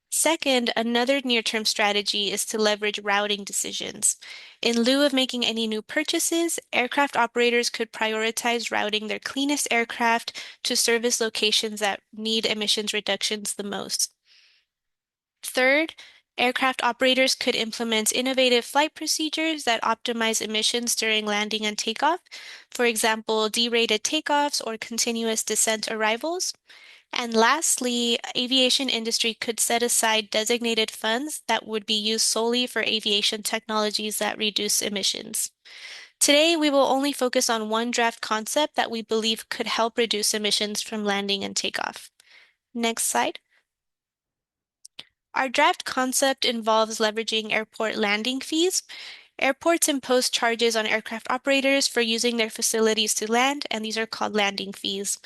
Speaker 5: Second, another near-term strategy is to leverage routing decisions. In lieu of making any new purchases, aircraft operators could prioritize routing their cleanest aircraft to service locations that need emissions reductions the most. Third, aircraft operators could implement innovative flight procedures that optimize emissions during landing and takeoff, for example, derated takeoffs or continuous descent arrivals. And lastly, aviation industry could set aside designated funds that would be used solely for aviation technologies that reduce emissions. Today, we will only focus on one draft concept that we believe could help reduce emissions from landing and takeoff. Next slide. Our draft concept involves leveraging airport landing fees. Airports impose charges on aircraft operators for using their facilities to land, and these are called landing fees.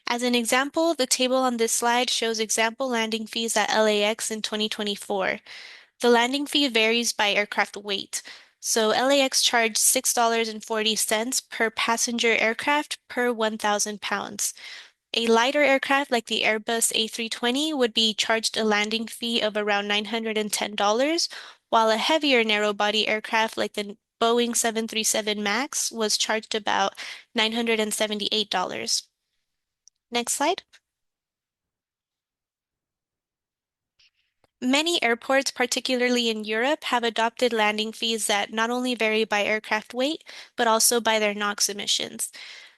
Speaker 5: As an example, the table on this slide shows example landing fees at LAX in 2024. The landing fee varies by aircraft weight. So LAX charged $6.40 per passenger aircraft per 1,000 pounds. A lighter aircraft like the Airbus A320 would be charged a landing fee of around $910, while a heavier narrow-body aircraft like the Boeing 737 MAX was charged about $978. Next slide. Many airports, particularly in Europe, have adopted landing fees that not only vary by aircraft weight, but also by their NOx emissions.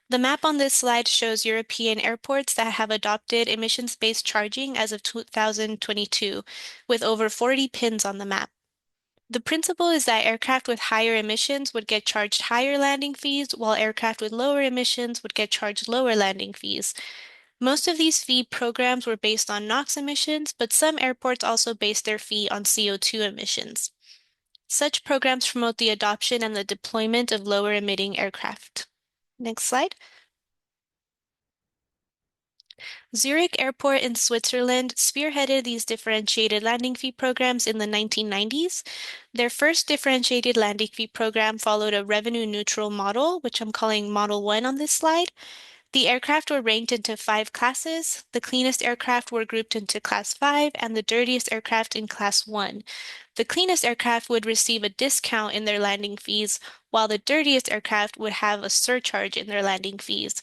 Speaker 5: The map on this slide shows European airports that have adopted emissions-based charging as of 2022, with over 40 pins on the map. The principle is that aircraft with higher emissions would get charged higher landing fees, while aircraft with lower emissions would get charged lower landing fees. Most of these fee programs were based on NOx emissions, but some airports also based their fee on CO2 emissions. Such programs promote the adoption and the deployment of lower emitting aircraft. Next slide. Zurich Airport in Switzerland spearheaded these differentiated landing fee programs in the 1990s. Their first differentiated landing fee program followed a revenue-neutral model, which I'm calling Model 1 on this slide. The aircraft were ranked into 5 classes. The cleanest aircraft were grouped into Class 5 and the dirtiest aircraft in Class 1. The cleanest aircraft would receive a discount in their landing fees, while the dirtiest aircraft would have a surcharge in their landing fees.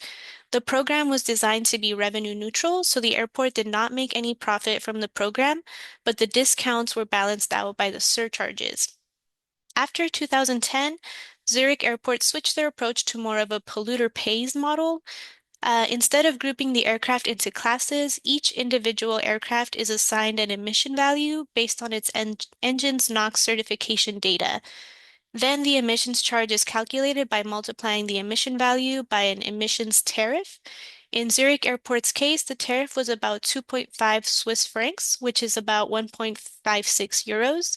Speaker 5: The program was designed to be revenue neutral, so the airport did not make any profit from the program, but the discounts were balanced out by the surcharges. After 2010, Zurich Airport switched their approach to more of a polluter pays model. Instead of grouping the aircraft into classes, each individual aircraft is assigned an emission value based on its engine's NOx certification data. Then the emissions charge is calculated by multiplying the emission value by an emissions tariff. In Zurich Airport's case, the tariff was about 2.5 Swiss francs, which is about 1.56 euros.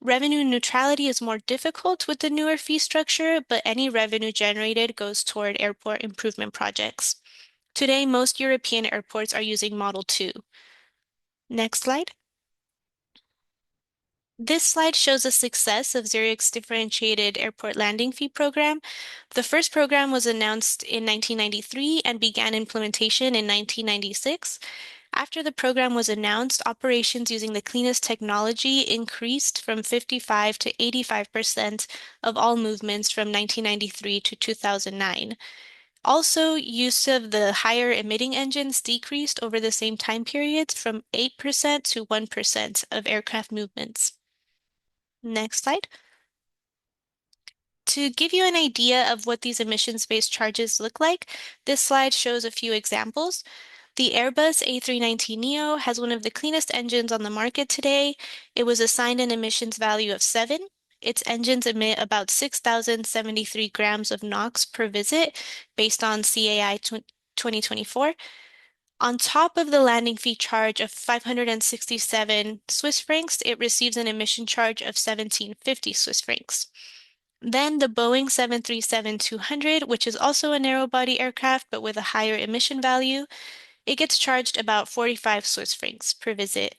Speaker 5: Revenue neutrality is more difficult with the newer fee structure, but any revenue generated goes toward airport improvement projects. Today, most European airports are using Model 2. Next slide. This slide shows the success of Zurich's differentiated airport landing fee program. The first program was announced in 1993 and began implementation in 1996. After the program was announced, operations using the cleanest technology increased from 55 to 85% of all movements from 1993 to 2009. Also, use of the higher emitting engines decreased over the same time periods from 8% to 1% of aircraft movements. Next slide. To give you an idea of what these emissions-based charges look like, this slide shows a few examples. The Airbus A319neo has one of the cleanest engines on the market today. It was assigned an emissions value of 7. Its engines emit about 6,073 grams of NOx per visit based on SCAI 2024. On top of the landing fee charge of 567 Swiss francs, it receives an emission charge of 1750 Swiss francs. Then the Boeing 737-200, which is also a narrow-body aircraft but with a higher emission value, it gets charged about 45 Swiss francs per visit.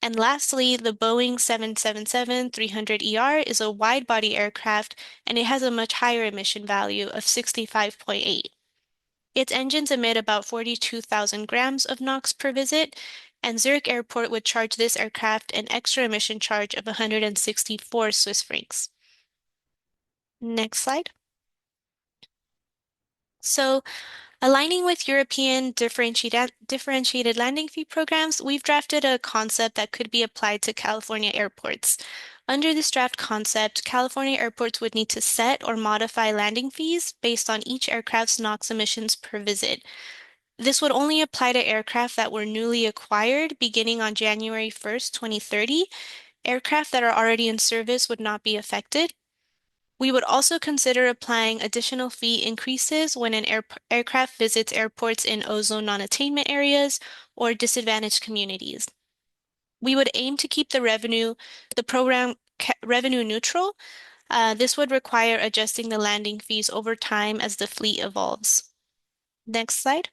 Speaker 5: And lastly, the Boeing 777-300ER is a wide-body aircraft, and it has a much higher emission value of 65.8. Its engines emit about 42,000 grams of NOx per visit, and Zurich Airport would charge this aircraft an extra emission charge of 164 Swiss francs. Next slide. So, aligning with European differentiated landing fee programs, we've drafted a concept that could be applied to California airports. Under this draft concept, California airports would need to set or modify landing fees based on each aircraft's NOx emissions per visit. This would only apply to aircraft that were newly acquired beginning on January 1st, 2030. Aircraft that are already in service would not be affected. We would also consider applying additional fee increases when an aircraft visits airports in ozone non-attainment areas or disadvantaged communities. We would aim to keep the program revenue neutral. This would require adjusting the landing fees over time as the fleet evolves. Next slide.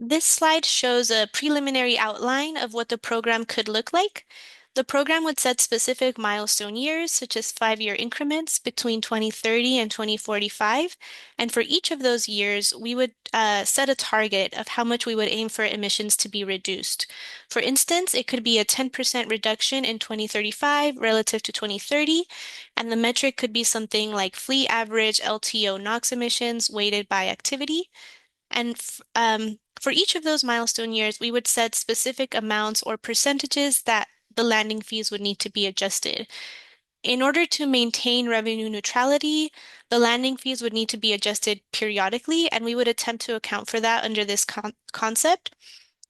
Speaker 5: This slide shows a preliminary outline of what the program could look like. The program would set specific milestone years, such as 5-year increments between 2030 and 2045. And for each of those years, we would set a target of how much we would aim for emissions to be reduced. For instance, it could be a 10% reduction in 2035 relative to 2030. And the metric could be something like fleet average LTO NOx emissions weighted by activity. And for each of those milestone years, we would set specific amounts or percentages that the landing fees would need to be adjusted. In order to maintain revenue neutrality, the landing fees would need to be adjusted periodically, and we would attempt to account for that under this concept.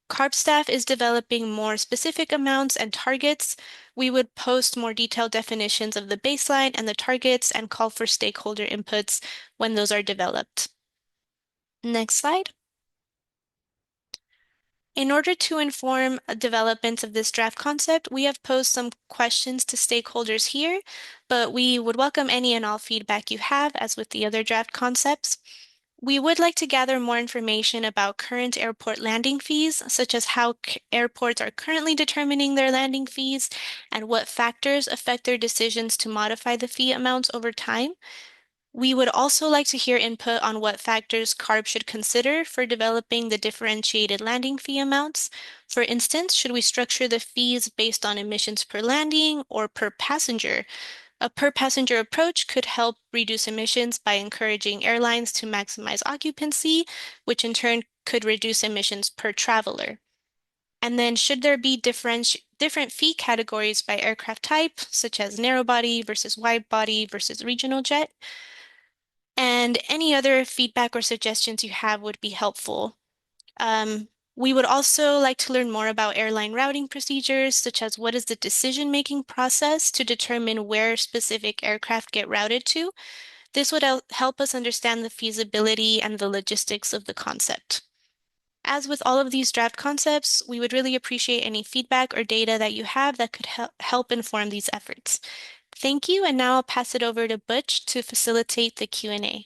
Speaker 5: CARB staff is developing more specific amounts and targets. We would post more detailed definitions of the baseline and the targets and call for stakeholder inputs when those are developed. Next slide. In order to inform development of this draft concept, we have posed some questions to stakeholders here, but we would welcome any and all feedback you have, as with the other draft concepts. We would like to gather more information about current airport landing fees, such as how airports are currently determining their landing fees and what factors affect their decisions to modify the fee amounts over time. We would also like to hear input on what factors CARB should consider for developing the differentiated landing fee amounts. For instance, should we structure the fees based on emissions per landing or per passenger? A per passenger approach could help reduce emissions by encouraging airlines to maximize occupancy, which in turn could reduce emissions per traveler. And then should there be different fee categories by aircraft type, such as narrow body versus wide body versus regional jet? And any other feedback or suggestions you have would be helpful. We would also like to learn more about airline routing procedures, such as what is the decision-making process to determine where specific aircraft get routed to. This would help us understand the feasibility and the logistics of the concept. As with all of these draft concepts, we would really appreciate any feedback or data that you have that could help inform these efforts. Thank you, and now I'll pass it over to Butch to facilitate the Q&A.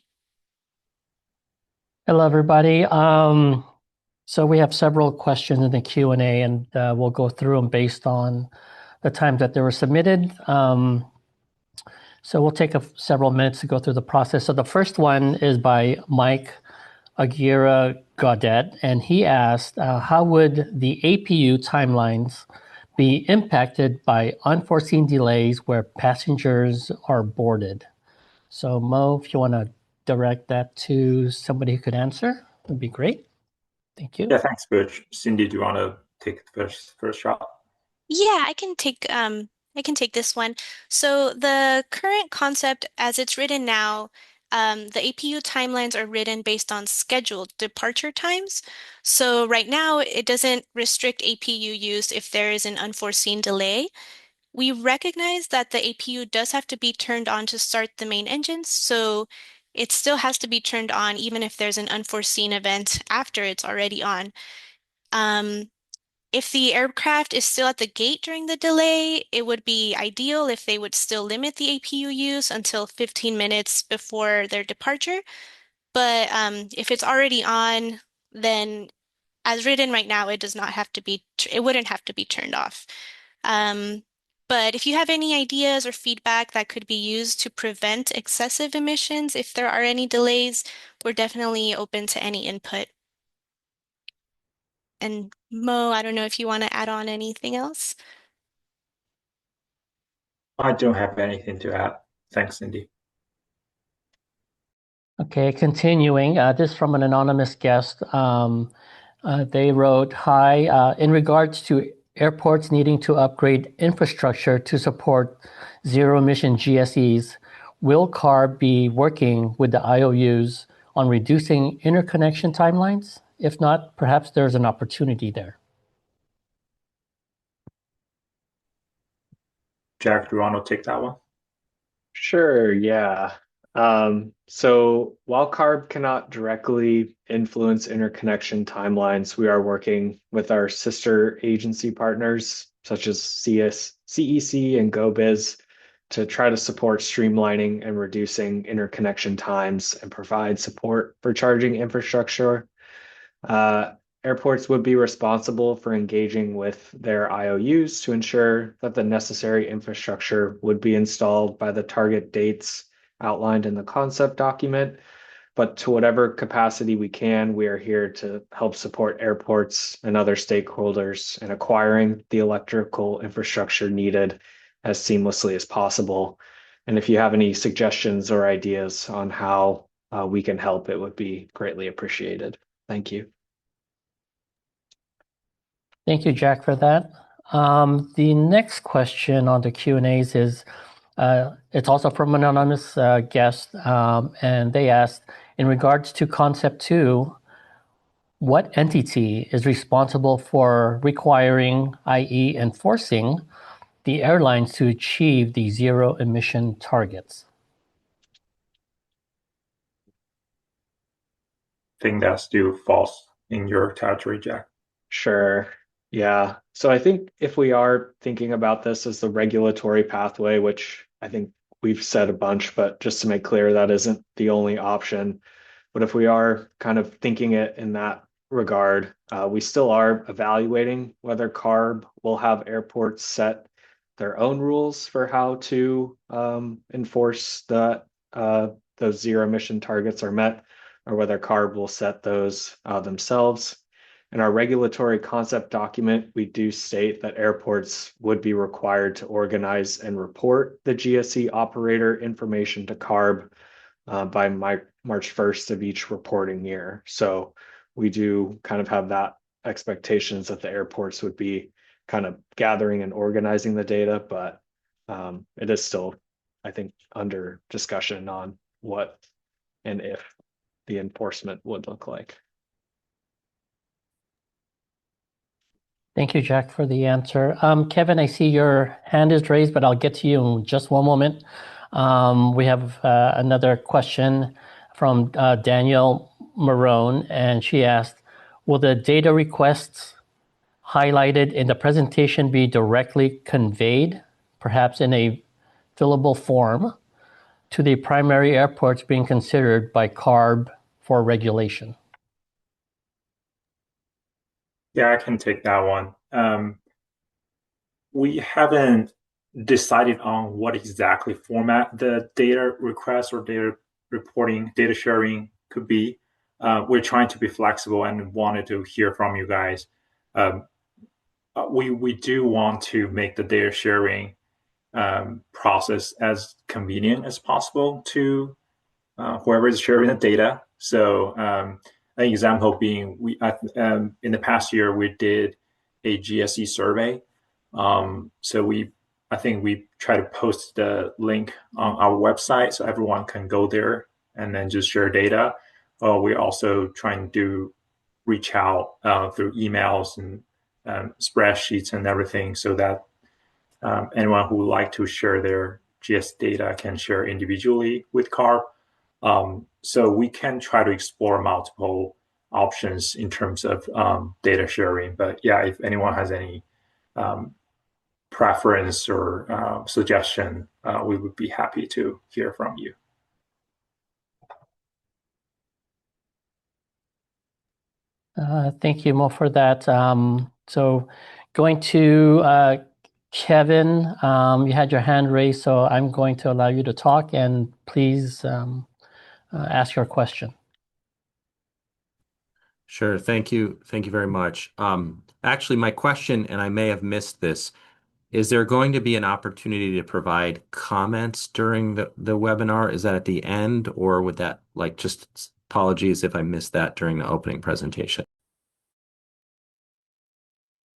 Speaker 7: Hello, everybody. So we have several questions in the Q&A, and we'll go through them based on the times that they were submitted. So we'll take several minutes to go through the process. So the first one is by Mike Aguirre Gaudet, and he asked, how would the APU timelines be impacted by unforeseen delays where passengers are boarded? So Mo, if you want to direct that to somebody who could answer, would be great. Thank you.
Speaker 1: Yeah, thanks, Butch. Cindy, do you want to take the first shot?
Speaker 5: Yeah, I can take this one. So the current concept as it's written now, the APU timelines are written based on scheduled departure times. So right now, it doesn't restrict APU use if there is an unforeseen delay. We recognize that the APU does have to be turned on to start the main engines, so it still has to be turned on even if there's an unforeseen event after it's already on. If the aircraft is still at the gate during the delay, it would be ideal if they would still limit the APU use until 15 minutes before their departure. But if it's already on, then as written right now, it wouldn't have to be turned off. But if you have any ideas or feedback that could be used to prevent excessive emissions, if there are any delays, we're definitely open to any input. And Mo, I don't know if you want to add on anything else.
Speaker 1: I don't have anything to add. Thanks, Cindy.
Speaker 7: Okay, continuing. This from an anonymous guest. They wrote, hi, in regards to airports needing to upgrade infrastructure to support zero-emission GSEs, will CARB be working with the IOUs on reducing interconnection timelines? If not, perhaps there's an opportunity there.
Speaker 1: Jack, do you want to take that one?
Speaker 3: Sure, yeah. So while CARB cannot directly influence interconnection timelines, we are working with our sister agency partners such as CEC and GoBiz to try to support streamlining and reducing interconnection times and provide support for charging infrastructure. Uh, Airports would be responsible for engaging with their IOUs to ensure that the necessary infrastructure would be installed by the target dates outlined in the concept document. But to whatever capacity we can, we are here to help support airports and other stakeholders in acquiring the electrical infrastructure needed as seamlessly as possible. And if you have any suggestions or ideas on how we can help, it would be greatly appreciated. Thank you.
Speaker 7: Thank you, Jack, for that. The next question on the Q&As is, it's also from an anonymous guest, and they asked, in regards to Concept 2, what entity is responsible for requiring, i.e. enforcing, the airlines to achieve the zero emission targets?
Speaker 1: I think that still falls in your territory, Jack.
Speaker 3: Sure. Yeah. So I think if we are thinking about this as the regulatory pathway, which I think we've said a bunch, but just to make clear, that isn't the only option. But if we are kind of thinking it in that regard, we still are evaluating whether CARB will have airports set their own rules for how to enforce that those zero emission targets are met, or whether CARB will set those themselves. In our regulatory concept document, we do state that airports would be required to organize and report the GSE operator information to CARB by March 1st of each reporting year. So we do kind of have that expectations that the airports would be kind of gathering and organizing the data, but it is still, I think, under discussion on what and if the enforcement would look like.
Speaker 7: Thank you, Jack, for the answer. Kevin, I see your hand is raised, but I'll get to you in just one moment. We have another question from Danielle Marone, and she asked, will the data requests highlighted in the presentation be directly conveyed, perhaps in a fillable form, to the primary airports being considered by CARB for regulation?
Speaker 1: Yeah, I can take that one. We haven't decided on what exactly format the data request or data reporting, data sharing could be. We're trying to be flexible and wanted to hear from you guys. We do want to make the data sharing process as convenient as possible to whoever is sharing the data. So an example being, in the past year we did a GSE survey. So I think we try to post the link on our website so everyone can go there and then just share data. We're also trying to reach out through emails and spreadsheets and everything so that anyone who would like to share their GS data can share individually with CARB. So we can try to explore multiple options in terms of data sharing. But yeah, if anyone has any preference or suggestion, we would be happy to hear from you.
Speaker 7: Thank you, Mo, for that. So going to Kevin, you had your hand raised, so I'm going to allow you to talk, and please ask your question.
Speaker 8: Sure. Thank you. Thank you very much. Actually, my question, and I may have missed this, is there going to be an opportunity to provide comments during the webinar? Is that at the end, or would that, like, just apologies if I missed that during the opening presentation?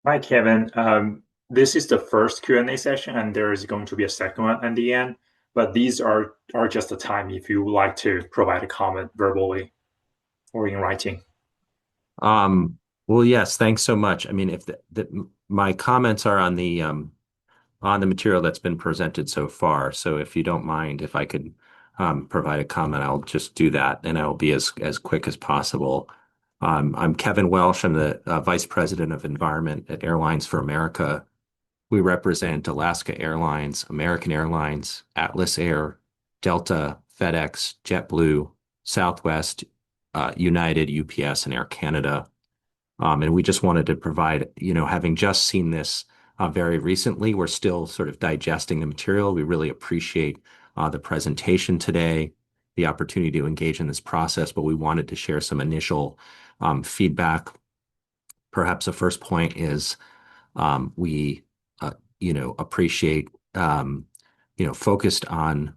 Speaker 1: Hi, Kevin. This is the first Q&A session, and there is going to be a second one at the end. But these are just the time if you would like to provide a comment verbally or in writing.
Speaker 8: Well, yes, thanks so much. I mean, if my comments are on on the material that's been presented so far. So if you don't mind, if I could provide a comment, I'll just do that, and I'll be as quick as possible. I'm Kevin Welsh. I'm the Vice President of Environment at Airlines for America. We represent Alaska Airlines, American Airlines, Atlas Air, Delta, FedEx, JetBlue, Southwest, United, UPS, and Air Canada. And we just wanted to provide, having just seen this very recently, we're still sort of digesting the material. We really appreciate the presentation today, the opportunity to engage in this process, but we wanted to share some initial feedback. Perhaps the first point is we appreciate, focused on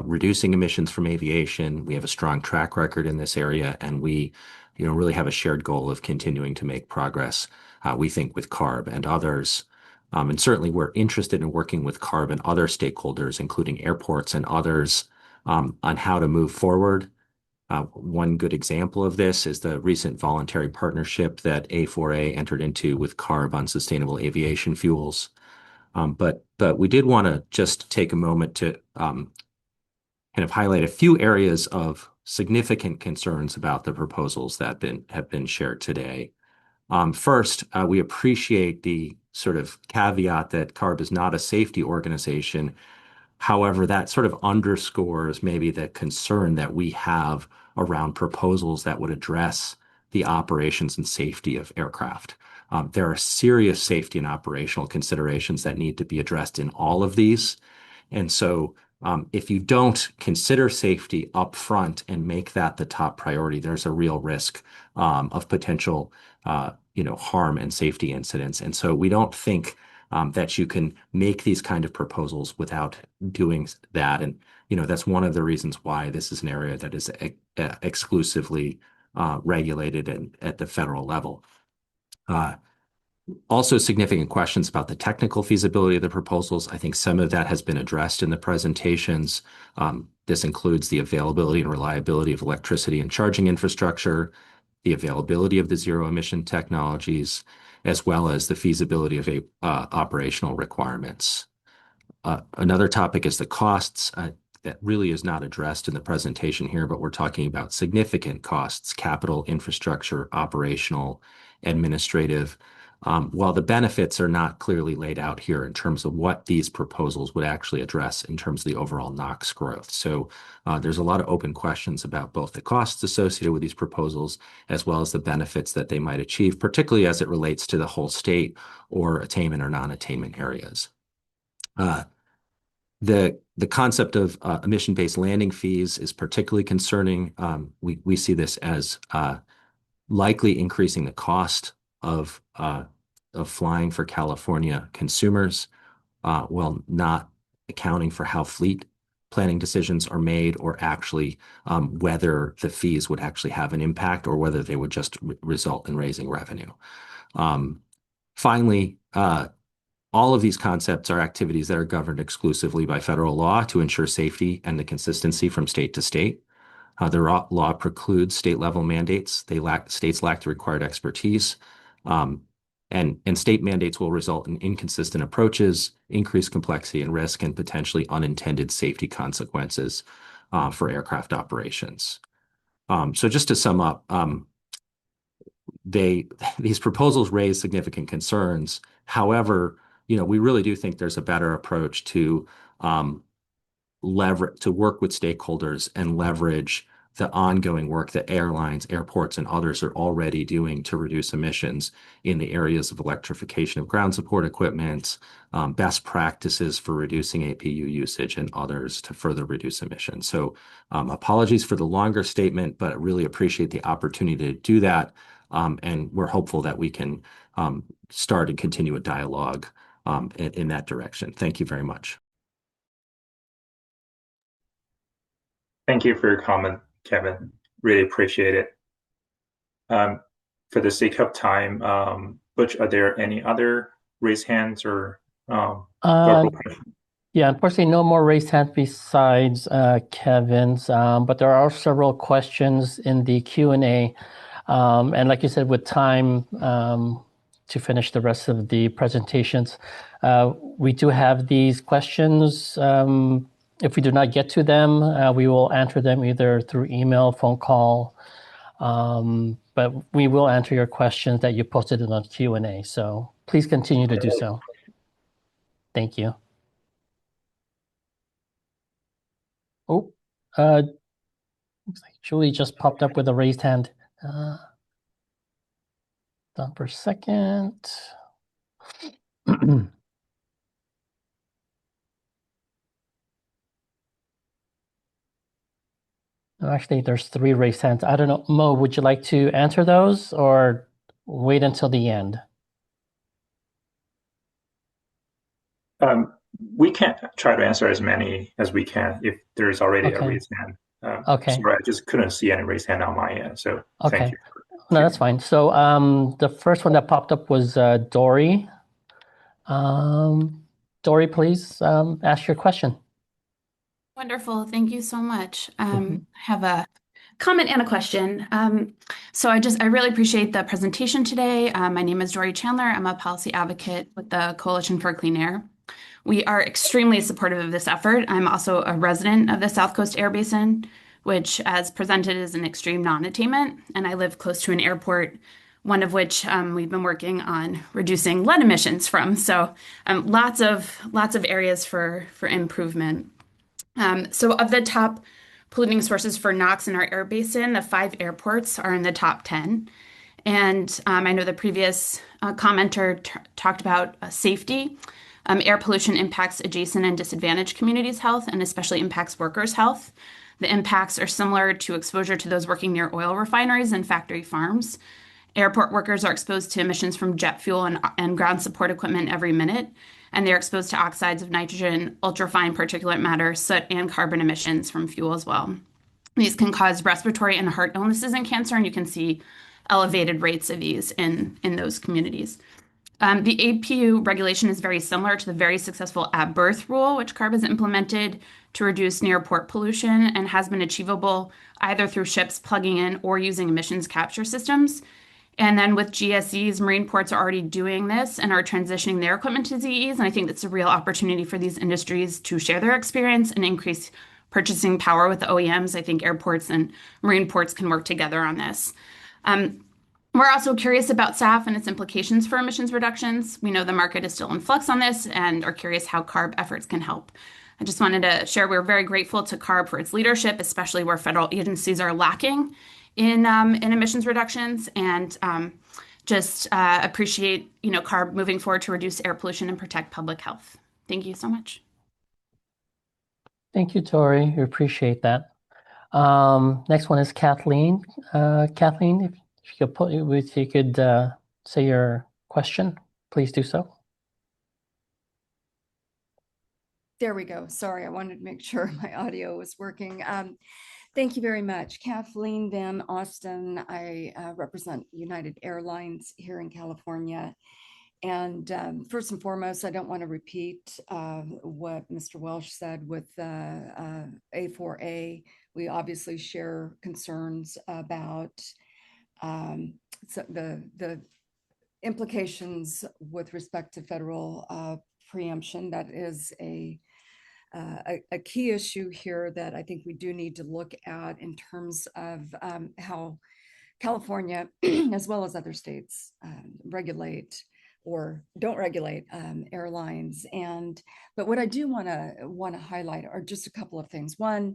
Speaker 8: reducing emissions from aviation. We have a strong track record in this area, and we, really have a shared goal of continuing to make progress, we think, with CARB and others. And certainly we're interested in working with CARB and other stakeholders, including airports and others, on how to move forward. One good example of this is the recent voluntary partnership that A4A entered into with CARB on sustainable aviation fuels. But we did want to just take a moment to kind of highlight a few areas of significant concerns about the proposals that have been shared today. First, we appreciate the sort of caveat that CARB is not a safety organization. However, that sort of underscores maybe the concern that we have around proposals that would address the operations and safety of aircraft. There are serious safety and operational considerations that need to be addressed in all of these. And so if you don't consider safety up front and make that the top priority, there's a real risk of potential harm and safety incidents. And so we don't think that you can make these kind of proposals without doing that. And, that's one of the reasons why this is an area that is exclusively regulated at the federal level. Also, significant questions about the technical feasibility of the proposals. I think some of that has been addressed in the presentations. This includes the availability and reliability of electricity and charging infrastructure, the availability of the zero emission technologies, as well as the feasibility of operational requirements. Another topic is the costs. That really is not addressed in the presentation here, but we're talking about significant costs: capital, infrastructure, operational, administrative. While the benefits are not clearly laid out here in terms of what these proposals would actually address in terms of the overall NOx growth. So there's a lot of open questions about both the costs associated with these proposals as well as the benefits that they might achieve, particularly as it relates to the whole state or attainment or non-attainment areas. The concept of emission-based landing fees is particularly concerning. We see this as likely increasing the cost of flying for California consumers, while not accounting for how fleet planning decisions are made, or actually whether the fees would actually have an impact or whether they would just result in raising revenue. Finally, all of these concepts are activities that are governed exclusively by federal law to ensure safety and the consistency from state to state. The law precludes state-level mandates. States lack the required expertise, and state mandates will result in inconsistent approaches, increased complexity and risk, and potentially unintended safety consequences for aircraft operations. So just to sum up, these proposals raise significant concerns. However, we really do think there's a better approach to work with stakeholders and leverage the ongoing work that airlines, airports, and others are already doing to reduce emissions in the areas of electrification of ground support equipment, best practices for reducing APU usage, and others to further reduce emissions. So apologies for the longer statement, but I really appreciate the opportunity to do that. And we're hopeful that we can start and continue a dialogue in that direction. Thank you very much.
Speaker 1: Thank you for your comment, Kevin. Really appreciate it. For the sake of time, Butch, are there any other raised hands or vocal questions?
Speaker 7: Yeah, unfortunately, no more raised hands besides Kevin's, but there are several questions in the Q&A. And like you said, with time, to finish the rest of the presentations. We do have these questions. If we do not get to them, we will answer them either through email, phone call, but we will answer your questions that you posted in the Q&A. So please continue to do so. Thank you. Oh, looks like Julie just popped up with a raised hand. Done for a second. Actually, there's 3 raised hands. I don't know, Mo, would you like to answer those or wait until the end?
Speaker 1: We can try to answer as many as we can if there is already a raised hand.
Speaker 7: Okay.
Speaker 1: Sorry, I just couldn't see any raised hand on my end. So thank you.
Speaker 7: No, that's fine. So the first one that popped up was Dory. Dory, please ask your question.
Speaker 9: Wonderful. Thank you so much. I have a comment and a question. So I really appreciate the presentation today. My name is Dory Chandler. I'm a policy advocate with the Coalition for Clean Air. We are extremely supportive of this effort. I'm also a resident of the South Coast Air Basin, which as presented is an extreme non-attainment, and I live close to an airport, one of which we've been working on reducing lead emissions from. So lots of areas for improvement. So of the top polluting sources for NOx in our air basin, the 5 airports are in the top 10. And I know the previous commenter talked about safety. Air pollution impacts adjacent and disadvantaged communities' health and especially impacts workers' health. The impacts are similar to exposure to those working near oil refineries and factory farms. Airport workers are exposed to emissions from jet fuel and ground support equipment every minute, and they're exposed to oxides of nitrogen, ultrafine particulate matter, soot, and carbon emissions from fuel as well. These can cause respiratory and heart illnesses and cancer, and you can see elevated rates of these in those communities. The APU regulation is very similar to the very successful at-birth rule, which CARB has implemented to reduce near-port pollution and has been achievable either through ships plugging in or using emissions capture systems. And then with GSEs, marine ports are already doing this and are transitioning their equipment to ZEs. And I think that's a real opportunity for these industries to share their experience and increase purchasing power with the OEMs. I think airports and marine ports can work together on this. We're also curious about SAF and its implications for emissions reductions. We know the market is still in flux on this and are curious how CARB efforts can help. I just wanted to share we're very grateful to CARB for its leadership, especially where federal agencies are lacking in emissions reductions, and just appreciate CARB moving forward to reduce air pollution and protect public health. Thank you so much.
Speaker 7: Thank you, Tori. We appreciate that. Next one is Kathleen. Kathleen, if you could say your question, please do so.
Speaker 10: There we go. Sorry, I wanted to make sure my audio was working. Thank you very much. Kathleen Van Austin. I represent United Airlines here in California. And first and foremost, I don't want to repeat what Mr. Welsh said with A4A. We obviously share concerns about the implications with respect to federal preemption. That is a key issue here that I think we do need to look at in terms of how California, as well as other states, regulate or don't regulate airlines. But what I do want to highlight are just a couple of things. One,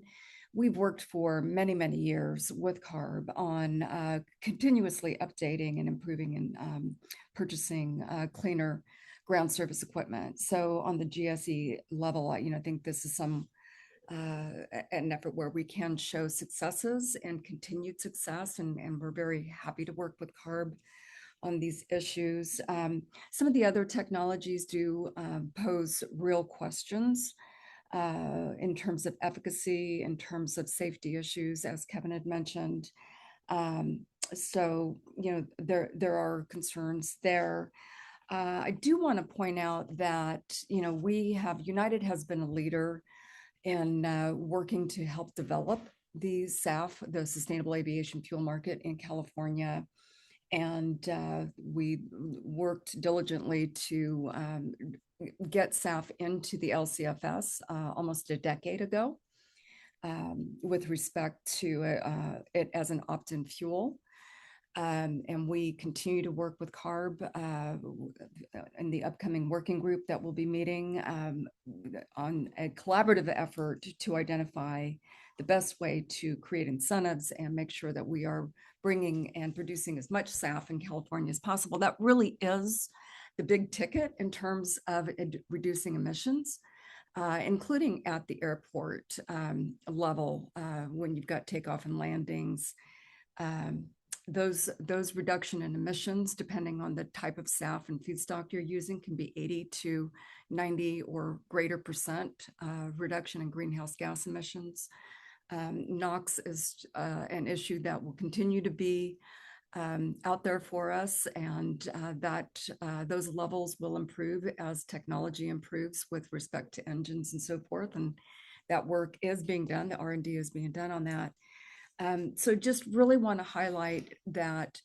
Speaker 10: we've worked for many, many years with CARB on continuously updating and improving and purchasing cleaner ground service equipment. So on the GSE level, I think this is an effort where we can show successes and continued success, and we're very happy to work with CARB on these issues. Some of the other technologies do pose real questions in terms of efficacy, in terms of safety issues, as Kevin had mentioned. So there are concerns there. I do want to point out that United has been a leader in working to help develop the SAF, the Sustainable Aviation Fuel Market in California. we worked diligently to get SAF into the LCFS almost a decade ago with respect to it as an opt-in fuel. And we continue to work with CARB in the upcoming working group that will be meeting on a collaborative effort to identify the best way to create incentives and make sure that we are bringing and producing as much SAF in California as possible. That really is the big ticket in terms of reducing emissions, including at the airport level when you've got takeoff and landings. Those reduction in emissions, depending on the type of SAF and feedstock you're using, can be 80 to 90 or greater percent reduction in greenhouse gas emissions. NOx is an issue that will continue to be out there for us, and those levels will improve as technology improves with respect to engines and so forth. And that work is being done. The R&D is being done on that. So just really want to highlight that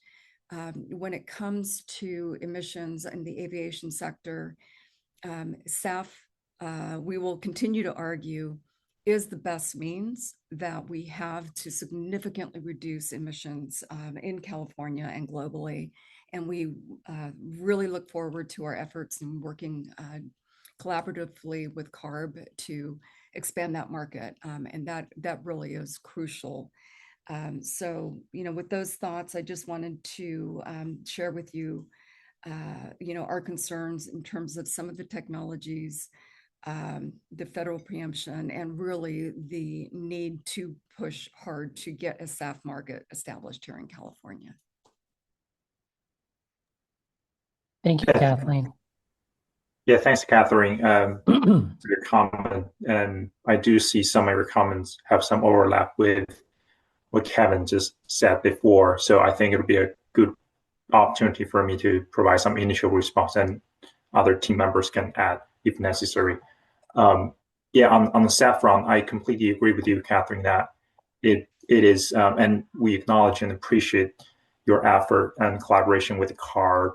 Speaker 10: when it comes to emissions in the aviation sector, SAF, we will continue to argue, is the best means that we have to significantly reduce emissions in California and globally. And we really look forward to our efforts in working collaboratively with CARB to expand that market. And that really is crucial. So, with those thoughts, I just wanted to share with you, our concerns in terms of some of the technologies, the federal preemption, and really the need to push hard to get a SAF market established here in California.
Speaker 7: Thank you, Kathleen.
Speaker 1: Yeah, thanks, Catherine, for your comment. And I do see some of your comments have some overlap with what Kevin just said before. So I think it would be a good opportunity for me to provide some initial response, and other team members can add if necessary. On the SAF front, I completely agree with you, Catherine, that it is, and we acknowledge and appreciate your effort and collaboration with CARB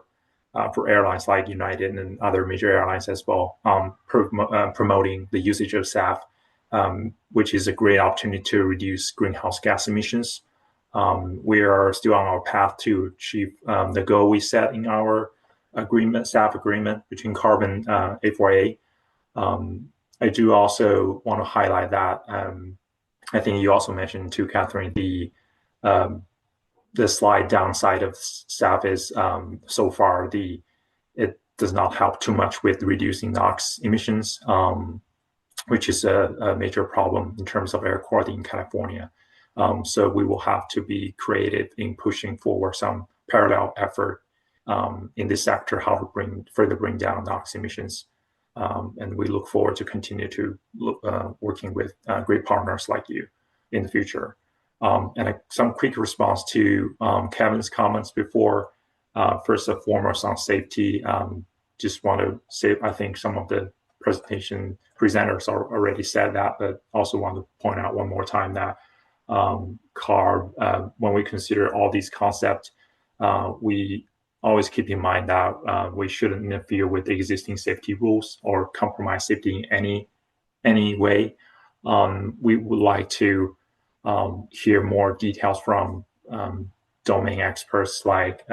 Speaker 1: for airlines like United and other major airlines as well, promoting the usage of SAF, which is a great opportunity to reduce greenhouse gas emissions. We are still on our path to achieve the goal we set in our SAF agreement between CARB and A4A. I do also want to highlight that I think you also mentioned too, Catherine, the slight downside of SAF is so far it does not help too much with reducing NOx emissions, which is a major problem in terms of air quality in California. So we will have to be creative in pushing forward some parallel effort in this sector, how to further bring down NOx emissions. And we look forward to continue to working with great partners like you in the future. And some quick response to Kevin's comments before. First and foremost on safety, just want to say, I think some of the presentation presenters already said that, but also want to point out one more time that CARB, when we consider all these concepts, we always keep in mind that we shouldn't interfere with the existing safety rules or compromise safety in any way. We would like to hear more details from domain experts like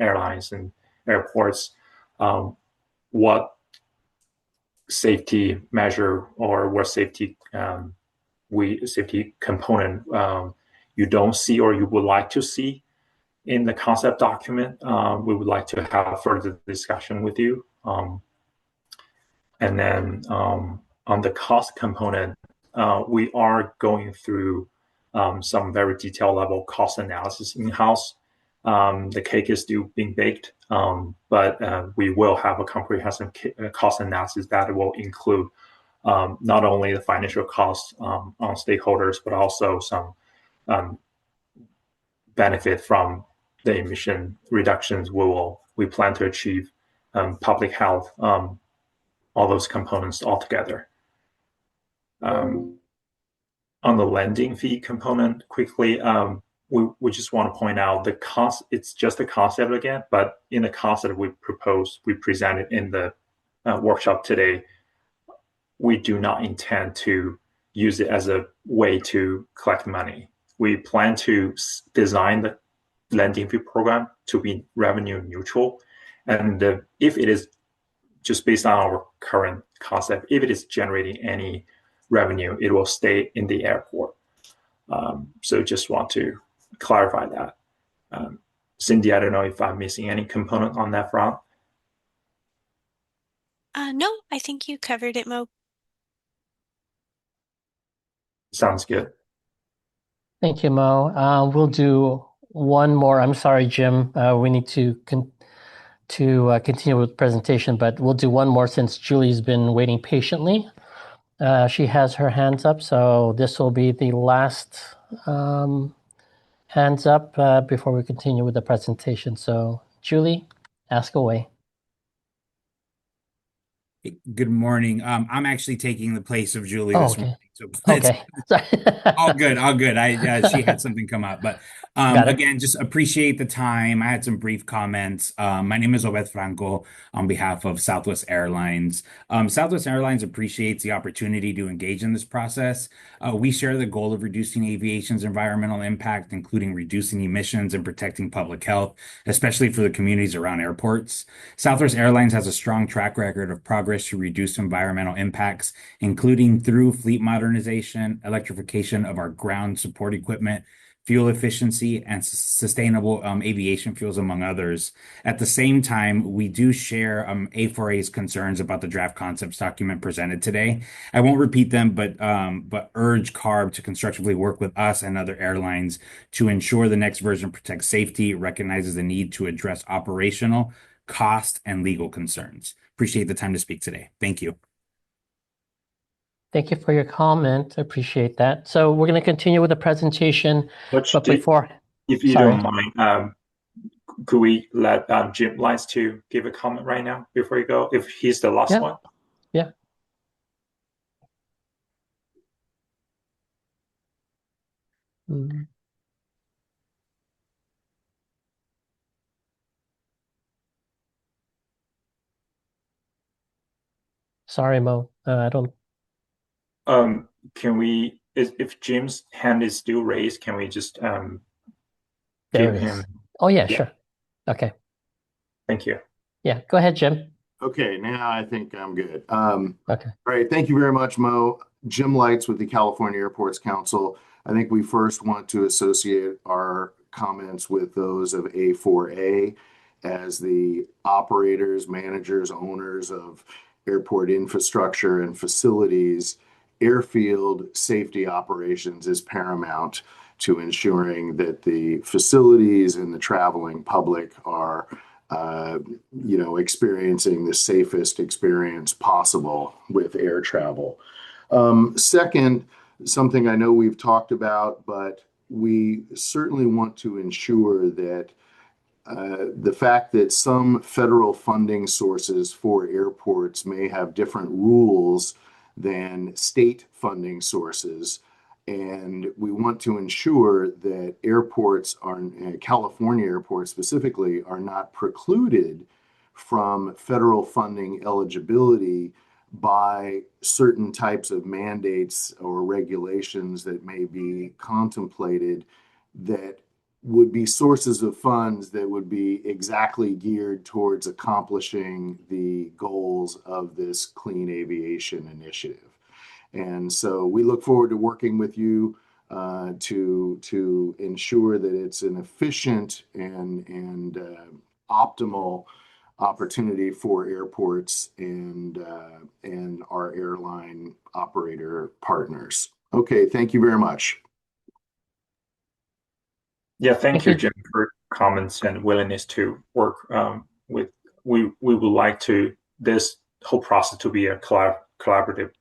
Speaker 1: airlines and airports, what safety measure or what safety component you don't see or you would like to see in the concept document. We would like to have further discussion with you. And then on the cost component, we are going through some very detailed level cost analysis in-house. The cake is still being baked, but we will have a comprehensive cost analysis that will include not only the financial costs on stakeholders, but also some benefit from the emission reductions we plan to achieve, public health, all those components all together. On the landing fee component, quickly, we just want to point out the cost. It's just a concept again, but in the concept we presented in the workshop today, we do not intend to use it as a way to collect money. We plan to design the lending fee program to be revenue neutral. And if it is just based on our current concept, if it is generating any revenue, it will stay in the airport. So just want to clarify that. Cindy, I don't know if I'm missing any component on that front.
Speaker 5: No, I think you covered it, Mo.
Speaker 1: Sounds good.
Speaker 7: Thank you, Mo. We'll do one more. I'm sorry, Jim. We need to continue with the presentation, but we'll do one more since Julie's been waiting patiently. She has her hands up, so this will be the last hands up before we continue with the presentation. So, Julie, ask away.
Speaker 11: Good morning. I'm actually taking the place of Julie
Speaker 7: Oh,
Speaker 11: this
Speaker 7: okay.
Speaker 11: morning. So
Speaker 7: Okay.
Speaker 11: all good, all good. She had something come up, but
Speaker 7: Got it.
Speaker 11: again, just appreciate the time. I had some brief comments. My name is Obed Franco on behalf of Southwest Airlines. Southwest Airlines appreciates the opportunity to engage in this process. We share the goal of reducing aviation's environmental impact, including reducing emissions and protecting public health, especially for the communities around airports. Southwest Airlines has a strong track record of progress to reduce environmental impacts, including through fleet modernization, electrification of our ground support equipment, fuel efficiency, and sustainable aviation fuels, among others. At the same time, we do share A4A's concerns about the draft concepts document presented today. I won't repeat them, but urge CARB to constructively work with us and other airlines to ensure the next version protects safety, recognizes the need to address operational, cost, and legal concerns. Appreciate the time to speak today. Thank you.
Speaker 7: Thank you for your comment. I appreciate that. So we're going to continue with the presentation. But before,
Speaker 1: if you don't mind, could we let Jim Lines to give a comment right now before you go, if he's the last one?
Speaker 7: Yeah. Sorry, Mo. I don't.
Speaker 1: Can we, if Jim's hand is still raised, can we just give him?
Speaker 7: Oh, yeah, sure. Okay.
Speaker 1: Thank you.
Speaker 7: Yeah, go ahead, Jim.
Speaker 12: Okay, now I think I'm good.
Speaker 7: Okay.
Speaker 12: All right, thank you very much, Mo. Jim Lights with the California Airports Council. I think we first want to associate our comments with those of A4A as the operators, managers, owners of airport infrastructure and facilities. Airfield safety operations is paramount to ensuring that the facilities and the traveling public are experiencing the safest experience possible with air travel. Second, something I know we've talked about, but we certainly want to ensure that the fact that some federal funding sources for airports may have different rules than state funding sources. And we want to ensure that airports California airports specifically, are not precluded from federal funding eligibility by certain types of mandates or regulations that may be contemplated that would be sources of funds that would be exactly geared towards accomplishing the goals of this clean aviation initiative. And so we look forward to working with you to ensure that it's an efficient and optimal opportunity for airports and our airline operator partners. Okay, thank you very much.
Speaker 1: Yeah, thank you, Jim, for comments and willingness to work with. We would like this whole process to be a collaborative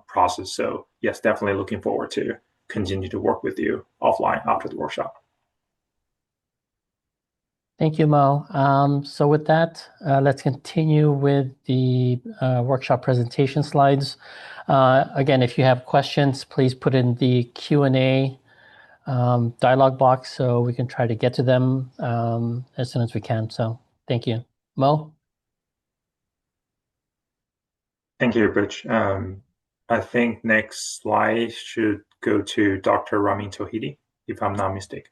Speaker 1: process. So yes, definitely looking forward to continue to work with you offline after the workshop.
Speaker 7: Thank you, Mo. So with that, let's continue with the workshop presentation slides. Again, if you have questions, please put in the Q&A dialog box so we can try to get to them as soon as we can. So thank you. Mo?
Speaker 1: Thank you, Butch. I think next slide should go to Dr. Ramin Tohidi, if I'm not mistaken.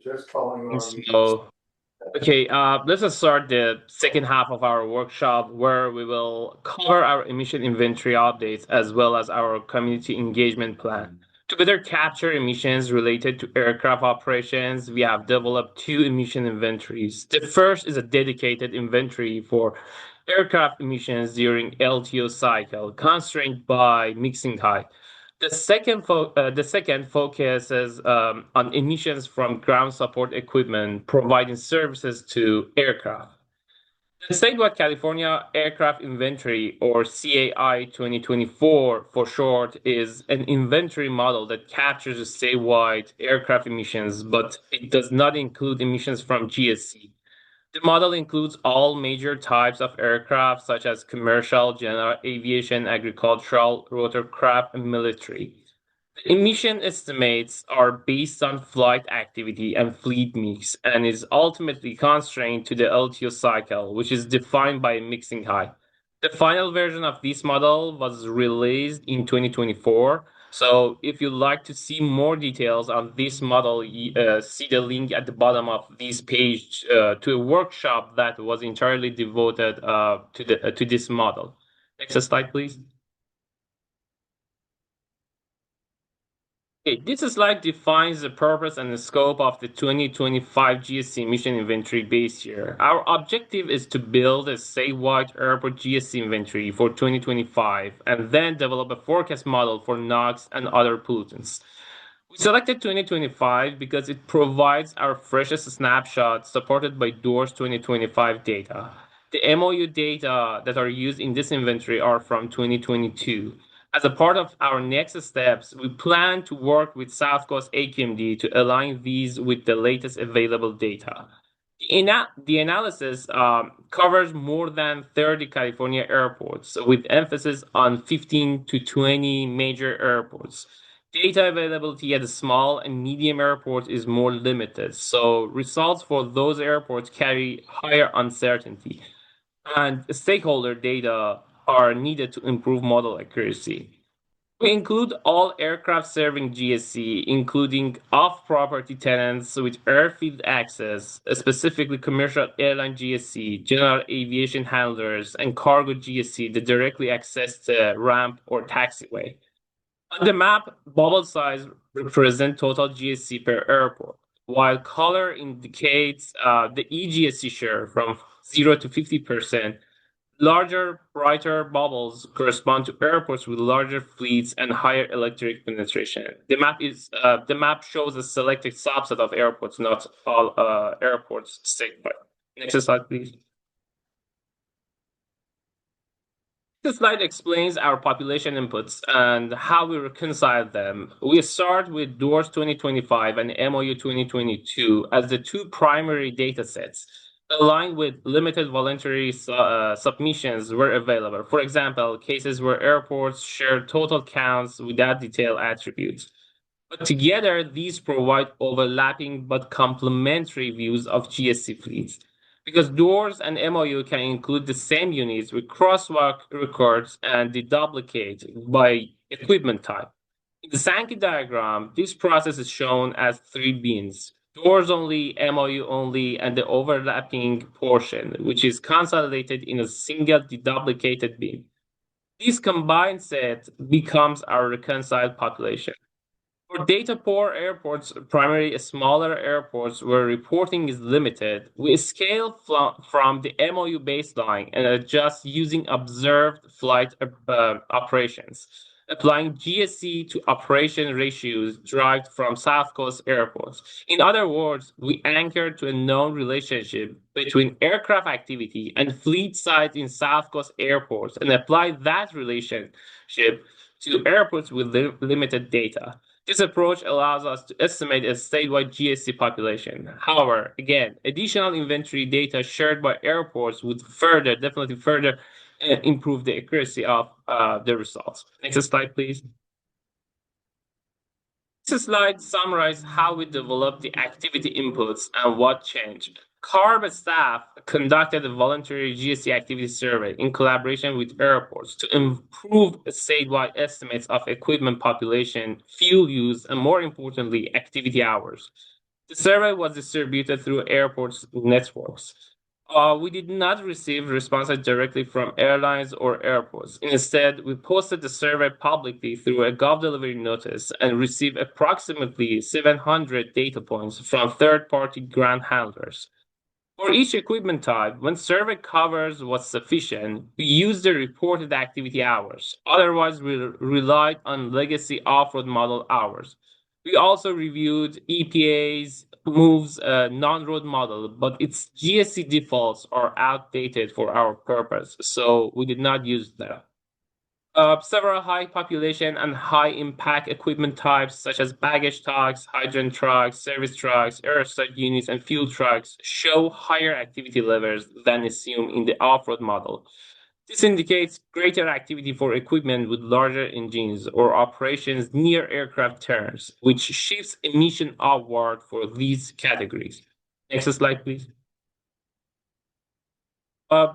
Speaker 12: Just following on.
Speaker 13: So, okay, let's start the second half of our workshop where we will cover our emission inventory updates as well as our community engagement plan. To better capture emissions related to aircraft operations, we have developed two emission inventories. The first is a dedicated inventory for aircraft emissions during LTO cycle, constrained by mixing height. The second focuses on emissions from ground support equipment providing services to aircraft. The Statewide California Aircraft Inventory, or SCAI 2024 for short, is an inventory model that captures statewide aircraft emissions, but it does not include emissions from GSC. The model includes all major types of aircraft, such as commercial, general aviation, agricultural, rotorcraft, and military. The emission estimates are based on flight activity and fleet mix and is ultimately constrained to the LTO cycle, which is defined by mixing height. The final version of this model was released in 2024. So if you'd like to see more details on this model, see the link at the bottom of this page to a workshop that was entirely devoted to this model. Next slide, please. Okay, this slide defines the purpose and the scope of the 2025 GSC emission inventory base year. Our objective is to build a statewide airport GSC inventory for 2025 and then develop a forecast model for NOx and other pollutants. We selected 2025 because it provides our freshest snapshot supported by DOOR's 2025 data. The MOU data that are used in this inventory are from 2022. As a part of our next steps, we plan to work with South Coast AQMD to align these with the latest available data. The analysis covers more than 30 California airports, with emphasis on 15 to 20 major airports. Data availability at the small and medium airports is more limited, so results for those airports carry higher uncertainty, and stakeholder data are needed to improve model accuracy. We include all aircraft serving GSC, including off-property tenants with airfield access, specifically commercial airline GSC, general aviation handlers, and cargo GSC that directly access the ramp or taxiway. On the map, bubble size represents total GSC per airport, while color indicates the EGSC share from 0 to 50%. Larger, brighter bubbles correspond to airports with larger fleets and higher electric penetration. The map shows a selected subset of airports, not all airports statewide. Next slide, please. This slide explains our population inputs and how we reconcile them. We start with DOORS 2025 and MOU 2022 as the two primary data sets, aligned with limited voluntary submissions were available. For example, cases where airports share total counts without detailed attributes. But together, these provide overlapping but complementary views of GSC fleets. Because DOORS and MOU can include the same units with crosswalk records and deduplicate by equipment type. In the Sankey diagram, this process is shown as three bins: DOORS only, MOU only, and the overlapping portion, which is consolidated in a single deduplicated bin. This combined set becomes our reconciled population. For data-poor airports, primarily smaller airports where reporting is limited, we scale from the MOU baseline and adjust using observed flight operations, applying GSC to operation ratios derived from South Coast airports. In other words, we anchor to a known relationship between aircraft activity and fleet size in South Coast airports and apply that relationship to airports with limited data. This approach allows us to estimate a statewide GSC population. However, again, additional inventory data shared by airports would definitely further improve the accuracy of the results. Next slide, please. This slide summarizes how we developed the activity inputs and what changed. CARB staff conducted a voluntary GSE activity survey in collaboration with airports to improve statewide estimates of equipment population, fuel use, and more importantly, activity hours. The survey was distributed through airports networks. We did not receive responses directly from airlines or airports. Instead, we posted the survey publicly through a Gov delivery notice and received approximately 700 data points from third-party ground handlers. For each equipment type, when survey covers was sufficient, we used the reported activity hours. Otherwise, we relied on legacy off-road model hours. We also reviewed EPA's MOVE's non-road model, but its GSC defaults are outdated for our purpose, so we did not use them. Several high population and high impact equipment types, such as baggage trucks, hydrant trucks, service trucks, aerostat units, and fuel trucks, show higher activity levels than assumed in the off-road model. This indicates greater activity for equipment with larger engines or operations near aircraft turns, which shifts emission upward for these categories. Next slide, please.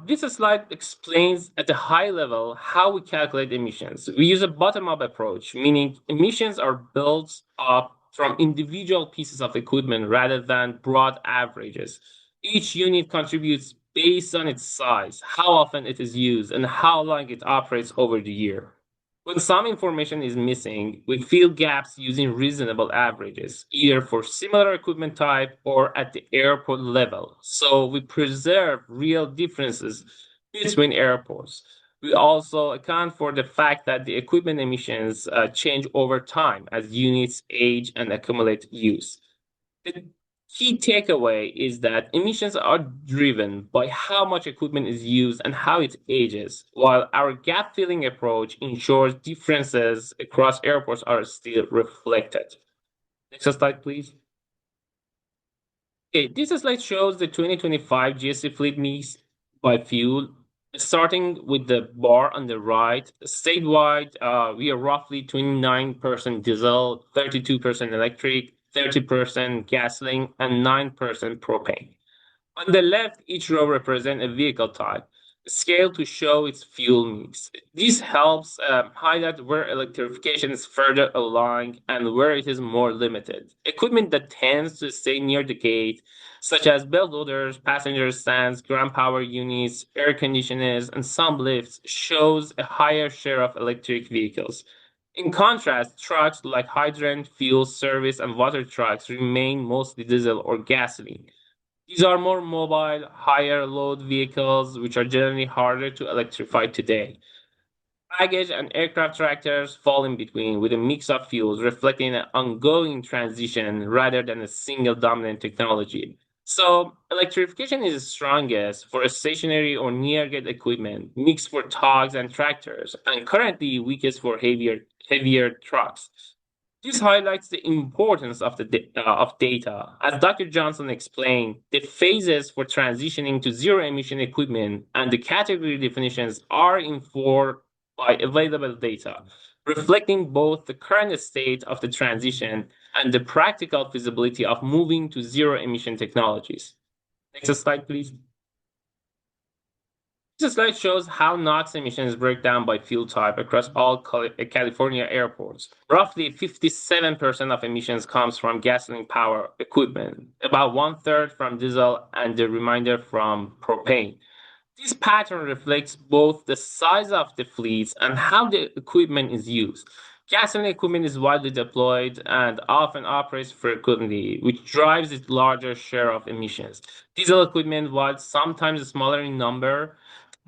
Speaker 13: This slide explains at a high level how we calculate emissions. We use a bottom-up approach, meaning emissions are built up from individual pieces of equipment rather than broad averages. Each unit contributes based on its size, how often it is used, and how long it operates over the year. When some information is missing, we fill gaps using reasonable averages, either for similar equipment type or at the airport level. So we preserve real differences between airports. We also account for the fact that the equipment emissions change over time as units age and accumulate use. The key takeaway is that emissions are driven by how much equipment is used and how it ages, while our gap filling approach ensures differences across airports are still reflected. Next slide, please. Okay, this slide shows the 2025 GSC fleet mix by fuel. Starting with the bar on the right, statewide, we are roughly 29% diesel, 32% electric, 30% gasoline, and 9% propane. On the left, each row represents a vehicle type, scaled to show its fuel mix. This helps highlight where electrification is further along and where it is more limited. Equipment that tends to stay near the gate, such as belt loaders, passenger stands, ground power units, air conditioners, and some lifts, shows a higher share of electric vehicles. In contrast, trucks like hydrant, fuel, service, and water trucks remain mostly diesel or gasoline. These are more mobile, higher load vehicles, which are generally harder to electrify today. Baggage and aircraft tractors fall in between with a mix of fuels, reflecting an ongoing transition rather than a single dominant technology. So, electrification is strongest for stationary or near-gate equipment, mixed for tugs and tractors, and currently weakest for heavier trucks. This highlights the importance of data. As Dr. Johnson explained, the phases for transitioning to zero-emission equipment and the category definitions are informed by available data, reflecting both the current state of the transition and the practical feasibility of moving to zero-emission technologies. Next slide, please. This slide shows how NOx emissions break down by fuel type across all California airports. Roughly 57% of emissions comes from gasoline power equipment, about 1/3 from diesel, and the remainder from propane. This pattern reflects both the size of the fleets and how the equipment is used. Gasoline equipment is widely deployed and often operates frequently, which drives its larger share of emissions. Diesel equipment, while sometimes smaller in number,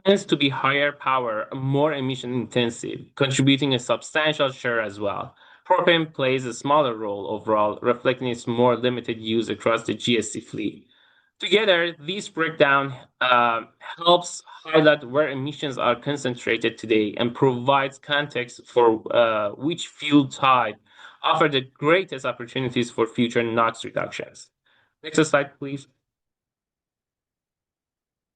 Speaker 13: tends to be higher power and more emission intensive, contributing a substantial share as well. Propane plays a smaller role overall, reflecting its more limited use across the GSC fleet. Together, this breakdown helps highlight where emissions are concentrated today and provides context for which fuel type offer the greatest opportunities for future NOx reductions. Next slide, please.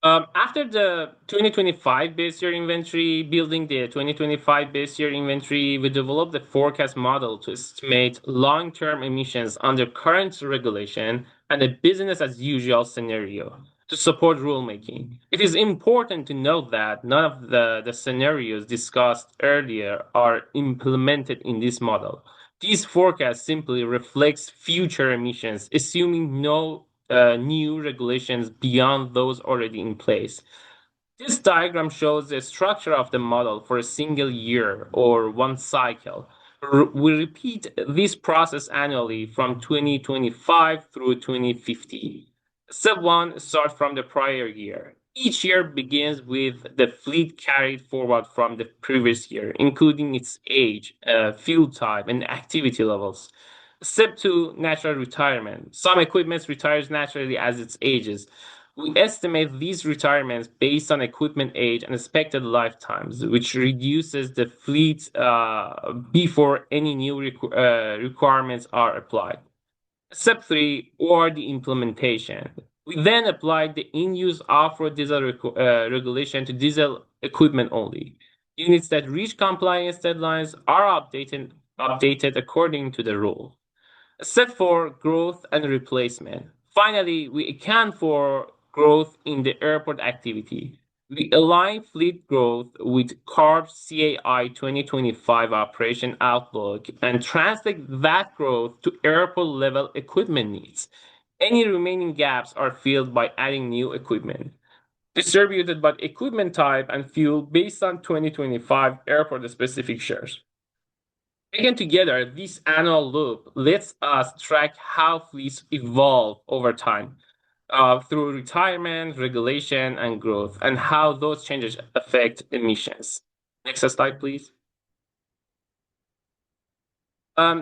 Speaker 13: After the 2025 base year inventory, building the 2025 base year inventory, we developed the forecast model to estimate long-term emissions under current regulation and a business as usual scenario to support rulemaking. It is important to note that none of the scenarios discussed earlier are implemented in this model. These forecasts simply reflects future emissions, assuming no new regulations beyond those already in place. This diagram shows the structure of the model for a single year or one cycle. We repeat this process annually from 2025 through 2050. Step 1 starts from the prior year. Each year begins with the fleet carried forward from the previous year, including its age, fuel type, and activity levels. Step 2, natural retirement. Some equipment retires naturally as it ages. We estimate these retirements based on equipment age and expected lifetimes, which reduces the fleet before any new requirements are applied. Step 3, or the implementation. We then applied the in-use off-road diesel regulation to diesel equipment only. Units that reach compliance deadlines are updated according to the rule. Step 4, growth and replacement. Finally, we account for growth in the airport activity. We align fleet growth with CARB's SCAI 2025 operation outlook and translate that growth to airport level equipment needs. Any remaining gaps are filled by adding new equipment, distributed by equipment type and fuel based on 2025 airport specific shares. Taken together, this annual loop lets us track how fleets evolve over time through retirement, regulation, and growth, and how those changes affect emissions. Next slide, please.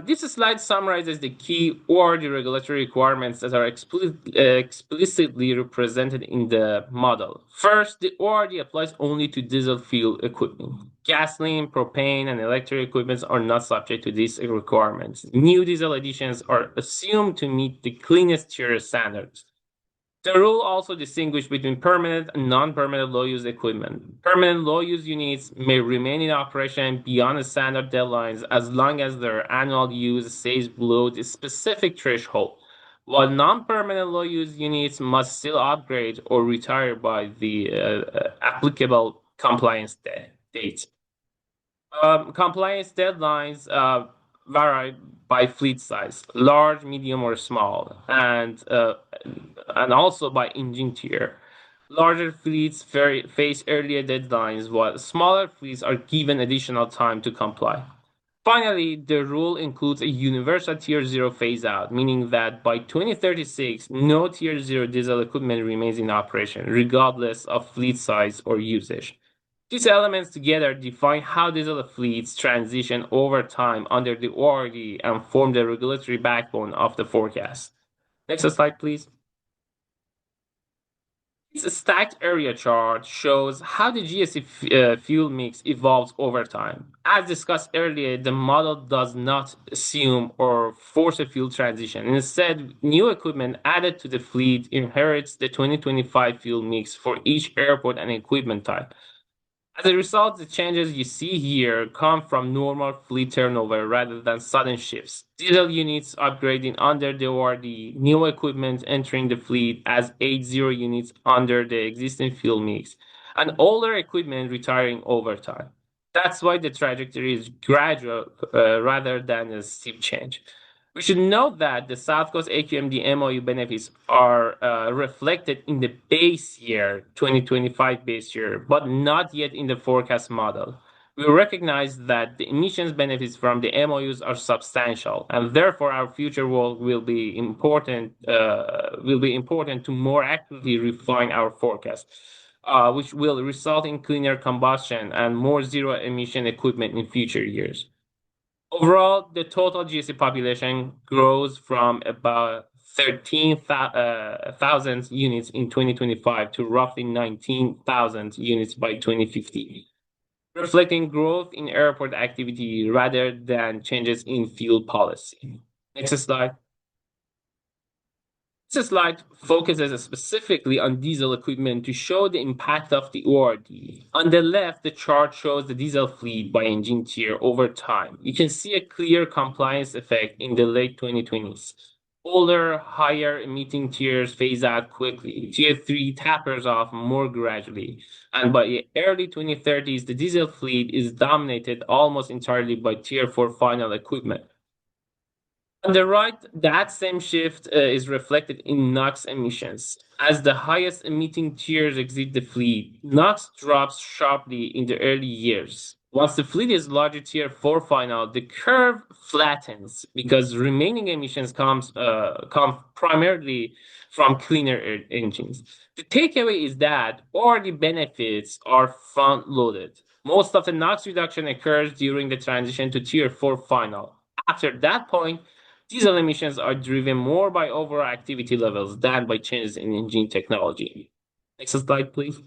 Speaker 13: This slide summarizes the key or the regulatory requirements that are explicitly represented in the model. First, the ORD applies only to diesel fuel equipment. Gasoline, propane, and electric equipment are not subject to these requirements. New diesel additions are assumed to meet the cleanest tier standards. The rule also distinguishes between permanent and non-permanent low-use equipment. Permanent low-use units may remain in operation beyond the standard deadlines as long as their annual use stays below the specific threshold, while non-permanent low-use units must still upgrade or retire by the applicable compliance date. Compliance deadlines vary by fleet size, large, medium, or small, and also by engine tier. Larger fleets face earlier deadlines, while smaller fleets are given additional time to comply. Finally, the rule includes a universal Tier 0 phase-out, meaning that by 2036, no Tier 0 diesel equipment remains in operation, regardless of fleet size or usage. These elements together define how diesel fleets transition over time under the ORD and form the regulatory backbone of the forecast. Next slide, please. This stacked area chart shows how the GSE fuel mix evolves over time. As discussed earlier, the model does not assume or force a fuel transition. Instead, new equipment added to the fleet inherits the 2025 fuel mix for each airport and equipment type. As a result, the changes you see here come from normal fleet turnover rather than sudden shifts. Diesel units upgrading under the ORD, new equipment entering the fleet as H0 units under the existing fuel mix, and older equipment retiring over time. That's why the trajectory is gradual rather than a steep change. We should note that the South Coast AQMD MOU benefits are reflected in the base year, 2025 base year, but not yet in the forecast model. We recognize that the emissions benefits from the MOUs are substantial, and therefore our future work will be important to more accurately refine our forecast, which will result in cleaner combustion and more zero emission equipment in future years. Overall, the total GSE population grows from about 13,000 units in 2025 to roughly 19,000 units by 2050, reflecting growth in airport activity rather than changes in fuel policy. Next slide. This slide focuses specifically on diesel equipment to show the impact of the ORD. On the left, the chart shows the diesel fleet by engine tier over time. You can see a clear compliance effect in the late 2020s. Older, higher emitting tiers phase out quickly. Tier 3 tapers off more gradually. And by the early 2030s, the diesel fleet is dominated almost entirely by Tier 4 final equipment. On the right, that same shift is reflected in NOx emissions. As the highest emitting tiers exit the fleet, NOx drops sharply in the early years. Once the fleet is larger Tier 4 final, the curve flattens because remaining emissions come primarily from cleaner engines. The takeaway is that all the benefits are front-loaded. Most of the NOx reduction occurs during the transition to Tier 4 final. After that point, diesel emissions are driven more by overall activity levels than by changes in engine technology. Next slide, please.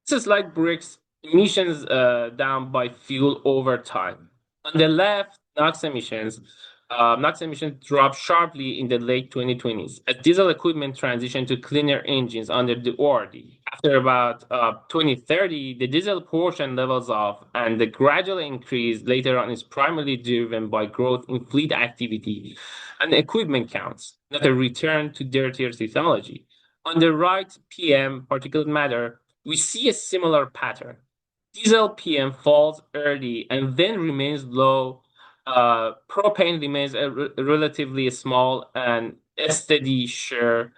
Speaker 13: This slide breaks emissions down by fuel over time. On the left, NOx emissions dropped sharply in the late 2020s as diesel equipment transitioned to cleaner engines under the ORD. After about 2030, the diesel portion levels off, and the gradual increase later on is primarily driven by growth in fleet activity and equipment counts, not a return to dirtier technology. On the right, PM, particulate matter, we see a similar pattern. Diesel PM falls early and then remains low. Propane remains relatively small and a steady share.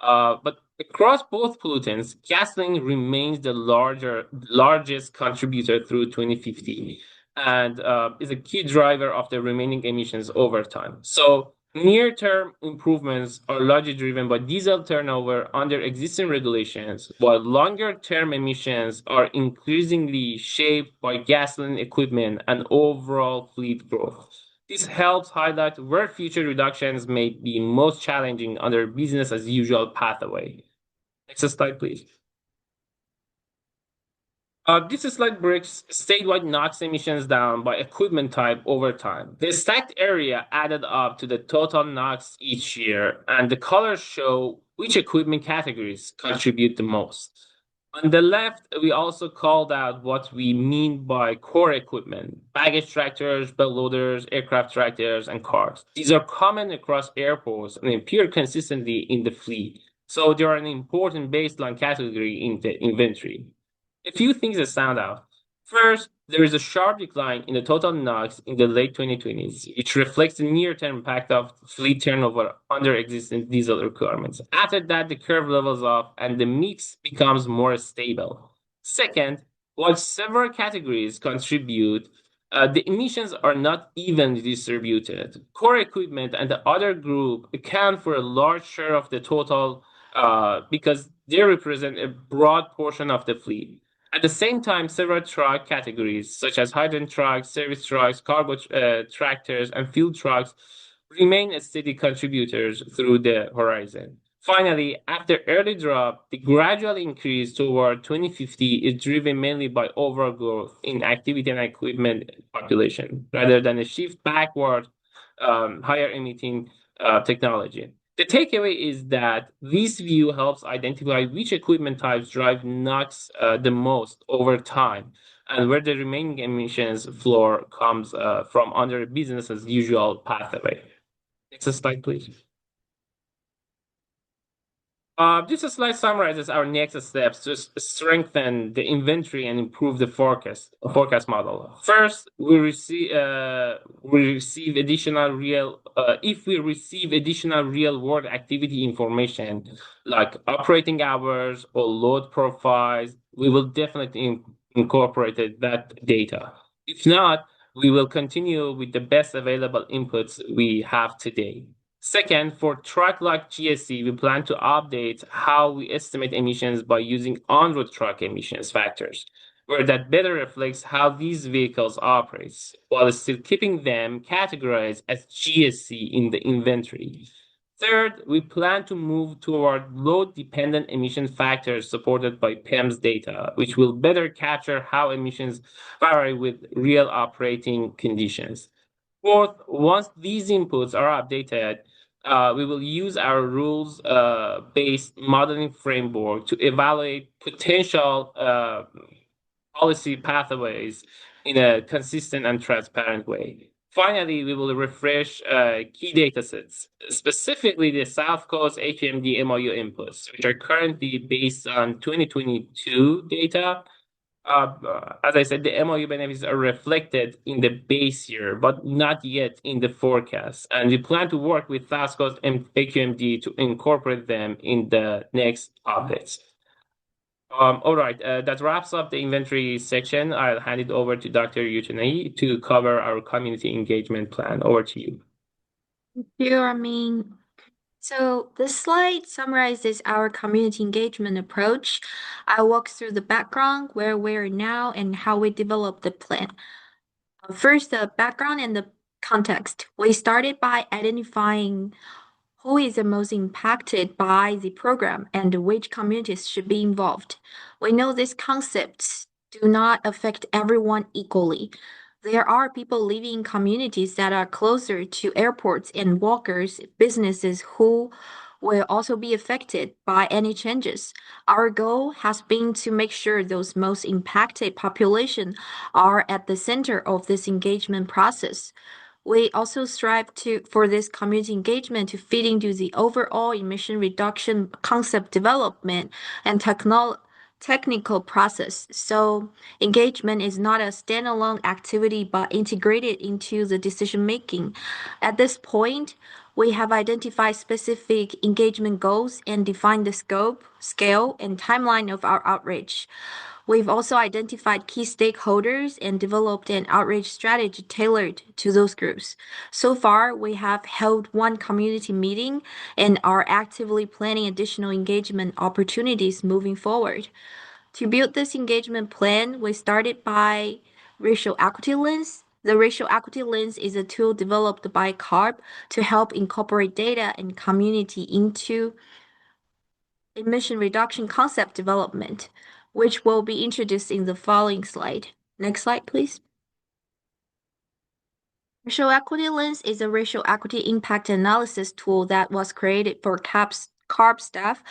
Speaker 13: But across both pollutants, gasoline remains the largest contributor through 2050 and is a key driver of the remaining emissions over time. So near-term improvements are largely driven by diesel turnover under existing regulations, while longer-term emissions are increasingly shaped by gasoline equipment and overall fleet growth. This helps highlight where future reductions may be most challenging under business-as-usual pathway. Next slide, please. This slide breaks statewide NOx emissions down by equipment type over time. The stacked area added up to the total NOx each year, and the colors show which equipment categories contribute the most. On the left, we also called out what we mean by core equipment: baggage tractors, belt loaders, aircraft tractors, and cars. These are common across airports and appear consistently in the fleet, so they are an important baseline category in the inventory. A few things that stand out. First, there is a sharp decline in the total NOx in the late 2020s, which reflects the near-term impact of fleet turnover under existing diesel requirements. After that, the curve levels off and the mix becomes more stable. Second, while several categories contribute, the emissions are not evenly distributed. Core equipment and the other group account for a large share of the total because they represent a broad portion of the fleet. At the same time, several truck categories, such as hydrogen trucks, service trucks, cargo tractors, and fuel trucks, remain steady contributors through the horizon. Finally, after early drop, the gradual increase toward 2050 is driven mainly by overall growth in activity and equipment population, rather than a shift backward higher emitting technology. The takeaway is that this view helps identify which equipment types drive NOx the most over time, and where the remaining emissions floor comes from under a business as usual pathway. Next slide, please. This slide summarizes our next steps to strengthen the inventory and improve the forecast model. First, if we receive additional real-world activity information like operating hours or load profiles, we will definitely incorporate that data. If not, we will continue with the best available inputs we have today. Second, for truck like GSC, we plan to update how we estimate emissions by using on-road truck emissions factors, where that better reflects how these vehicles operate, while still keeping them categorized as GSC in the inventory. Third, we plan to move toward load-dependent emission factors supported by PEMS data, which will better capture how emissions vary with real operating conditions. Fourth, once these inputs are updated, we will use our rules-based modeling framework to evaluate potential policy pathways in a consistent and transparent way. Finally, we will refresh key datasets, specifically the South Coast HMD MOU inputs, which are currently based on 2022 data. As I said, the MOU benefits are reflected in the base year, but not yet in the forecast. And we plan to work with South Coast and HMD to incorporate them in the next updates. All right, that wraps up the inventory section. I'll hand it over to Dr. Yuchanei to cover our community engagement plan. Over to you.
Speaker 4: Thank you, Amin. So this slide summarizes our community engagement approach. I'll walk through the background, where we're now, and how we developed the plan. First, the background and the context. We started by identifying who is the most impacted by the program and which communities should be involved. We know these concepts do not affect everyone equally. There are people living in communities that are closer to airports and walkers, businesses who will also be affected by any changes. Our goal has been to make sure those most impacted population are at the center of this engagement process. We also strive for this community engagement to fit into the overall emission reduction concept development and technical process. So engagement is not a standalone activity, but integrated into the decision making. At this point, we have identified specific engagement goals and defined the scope, scale, and timeline of our outreach. We've also identified key stakeholders and developed an outreach strategy tailored to those groups. So far, we have held one community meeting and are actively planning additional engagement opportunities moving forward. To build this engagement plan, we started by racial equity lens. The racial equity lens is a tool developed by CARB to help incorporate data and community into emission reduction concept development, which will be introduced in the following slide. Next slide, please. Racial equity lens is a racial equity impact analysis tool that was created for CARB staff.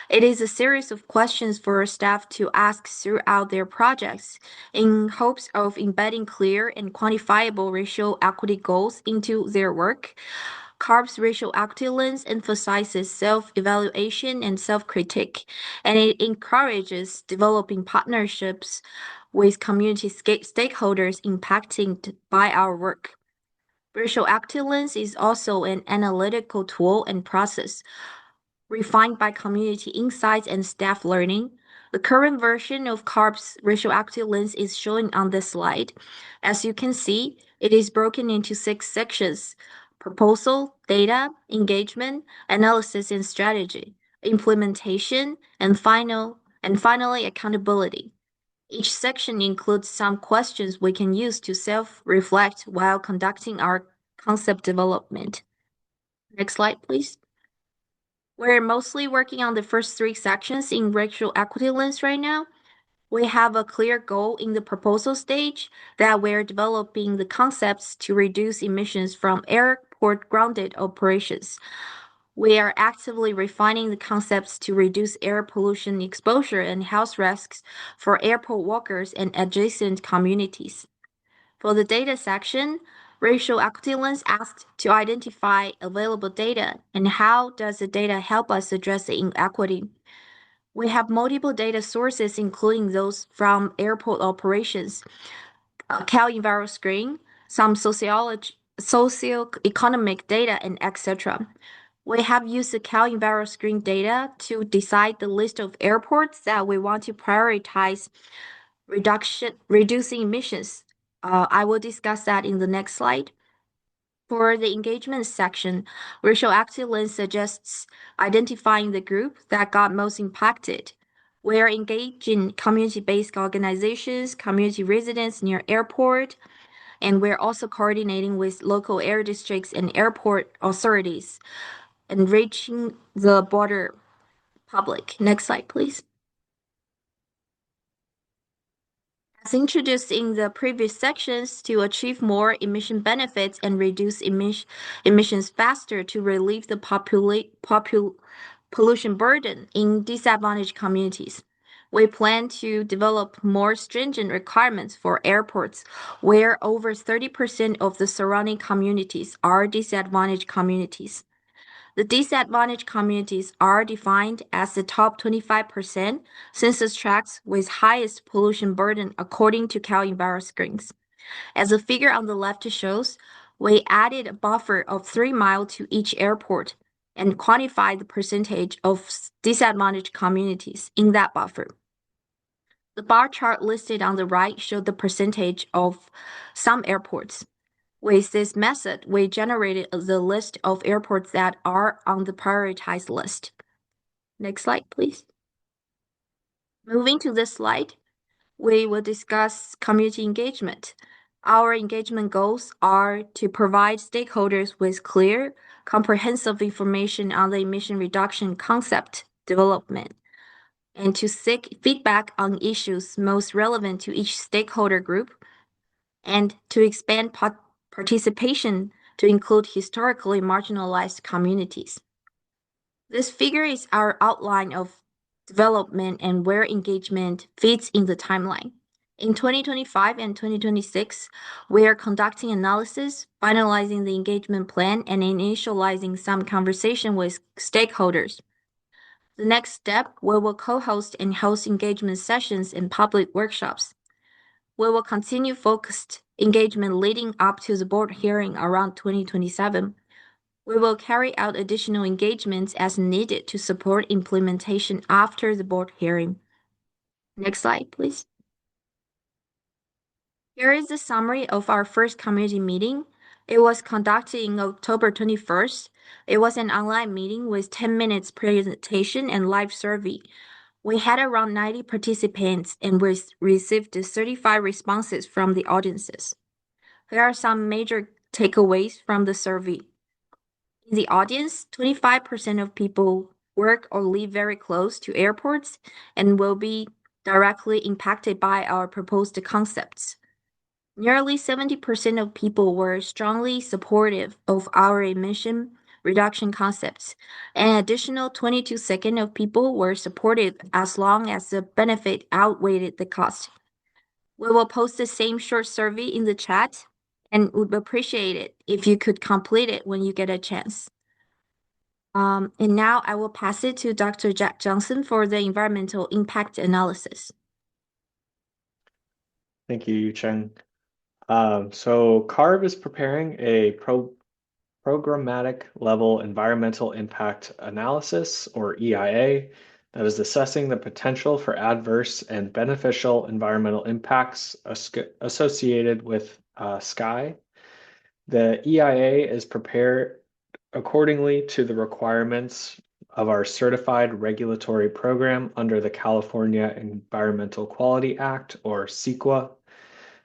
Speaker 4: It is a series of questions for staff to ask throughout their projects in hopes of embedding clear and quantifiable racial equity goals into their work. CARB's racial equity lens emphasizes self-evaluation and self-critique, and it encourages developing partnerships with community stakeholders impacted by our work. Racial equity lens is also an analytical tool and process refined by community insights and staff learning. The current version of CARB's racial equity lens is shown on this slide. As you can see, it is broken into 6 sections: proposal, data, engagement, analysis and strategy, implementation, and finally accountability. Each section includes some questions we can use to self-reflect while conducting our concept development. Next slide, please. We're mostly working on the first 3 sections in racial equity lens right now. We have a clear goal in the proposal stage that we're developing the concepts to reduce emissions from airport grounded operations. We are actively refining the concepts to reduce air pollution exposure and health risks for airport workers and adjacent communities. For the data section, racial equity lens asked to identify available data and how does the data help us address the inequity. We have multiple data sources, including those from airport operations, CalEnviroscreen, some socioeconomic data, and etc. We have used the CalEnviroscreen data to decide the list of airports that we want to prioritize reducing emissions. I will discuss that in the next slide. For the engagement section, racial equity lens suggests identifying the group that got most impacted. We are engaging community-based organizations, community residents near airport, and we're also coordinating with local air districts and airport authorities and reaching the broader public. Next slide, please. As introduced in the previous sections, to achieve more emission benefits and reduce emissions faster to relieve the pollution burden in disadvantaged communities. We plan to develop more stringent requirements for airports where over 30% of the surrounding communities are disadvantaged communities. The disadvantaged communities are defined as the top 25% census tracts with highest pollution burden according to CalEnviroscreens. As the figure on the left shows, we added a buffer of 3 miles to each airport and quantified the percentage of disadvantaged communities in that buffer. The bar chart listed on the right showed the percentage of some airports. With this method, we generated the list of airports that are on the prioritized list. Next slide, please. Moving to this slide, we will discuss community engagement. Our engagement goals are to provide stakeholders with clear, comprehensive information on the emission reduction concept development, and to seek feedback on issues most relevant to each stakeholder group, and to expand participation to include historically marginalized communities. This figure is our outline of development and where engagement fits in the timeline. In 2025 and 2026, we are conducting analysis, finalizing the engagement plan, and initializing some conversation with stakeholders. The next step, we will co-host and host engagement sessions and public workshops. We will continue focused engagement leading up to the board hearing around 2027. We will carry out additional engagements as needed to support implementation after the board hearing. Next slide, please. Here is the summary of our first community meeting. It was conducted in October 21st. It was an online meeting with 10 minutes presentation and live survey. We had around 90 participants and we received 35 responses from the audiences. Here are some major takeaways from the survey. In the audience, 25% of people work or live very close to airports and will be directly impacted by our proposed concepts. Nearly 70% of people were strongly supportive of our emission reduction concepts. An additional 22% of people were supportive as long as the benefit outweighed the cost. We will post the same short survey in the chat and would appreciate it if you could complete it when you get a chance. And now I will pass it to Dr. Jack Johnson for the environmental impact analysis.
Speaker 3: Thank you, Yu-Cheng. So CARB is preparing a programmatic level environmental impact analysis, or EIA, that is assessing the potential for adverse and beneficial environmental impacts associated with SCAI. The EIA is prepared accordingly to the requirements of our certified regulatory program under the California Environmental Quality Act, or CEQA.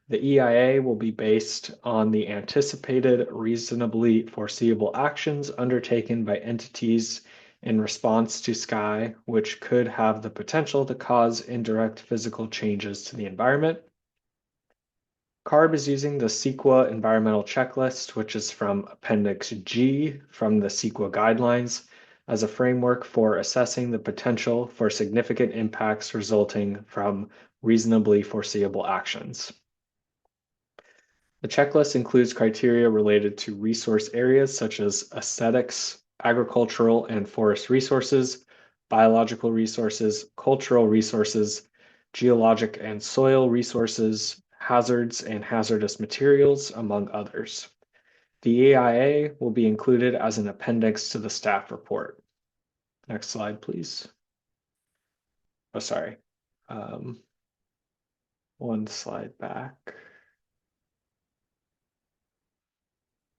Speaker 3: The EIA will be based on the anticipated reasonably foreseeable actions undertaken by entities in response to SCAI, which could have the potential to cause indirect physical changes to the environment. CARB is using the CEQA environmental checklist, which is from Appendix G from the CEQA guidelines, as a framework for assessing the potential for significant impacts resulting from reasonably foreseeable actions. The checklist includes criteria related to resource areas such as aesthetics, agricultural and forest resources, biological resources, cultural resources, geologic and soil resources, hazards and hazardous materials, among others. The EIA will be included as an appendix to the staff report. Next slide, please. Oh, sorry. One slide back.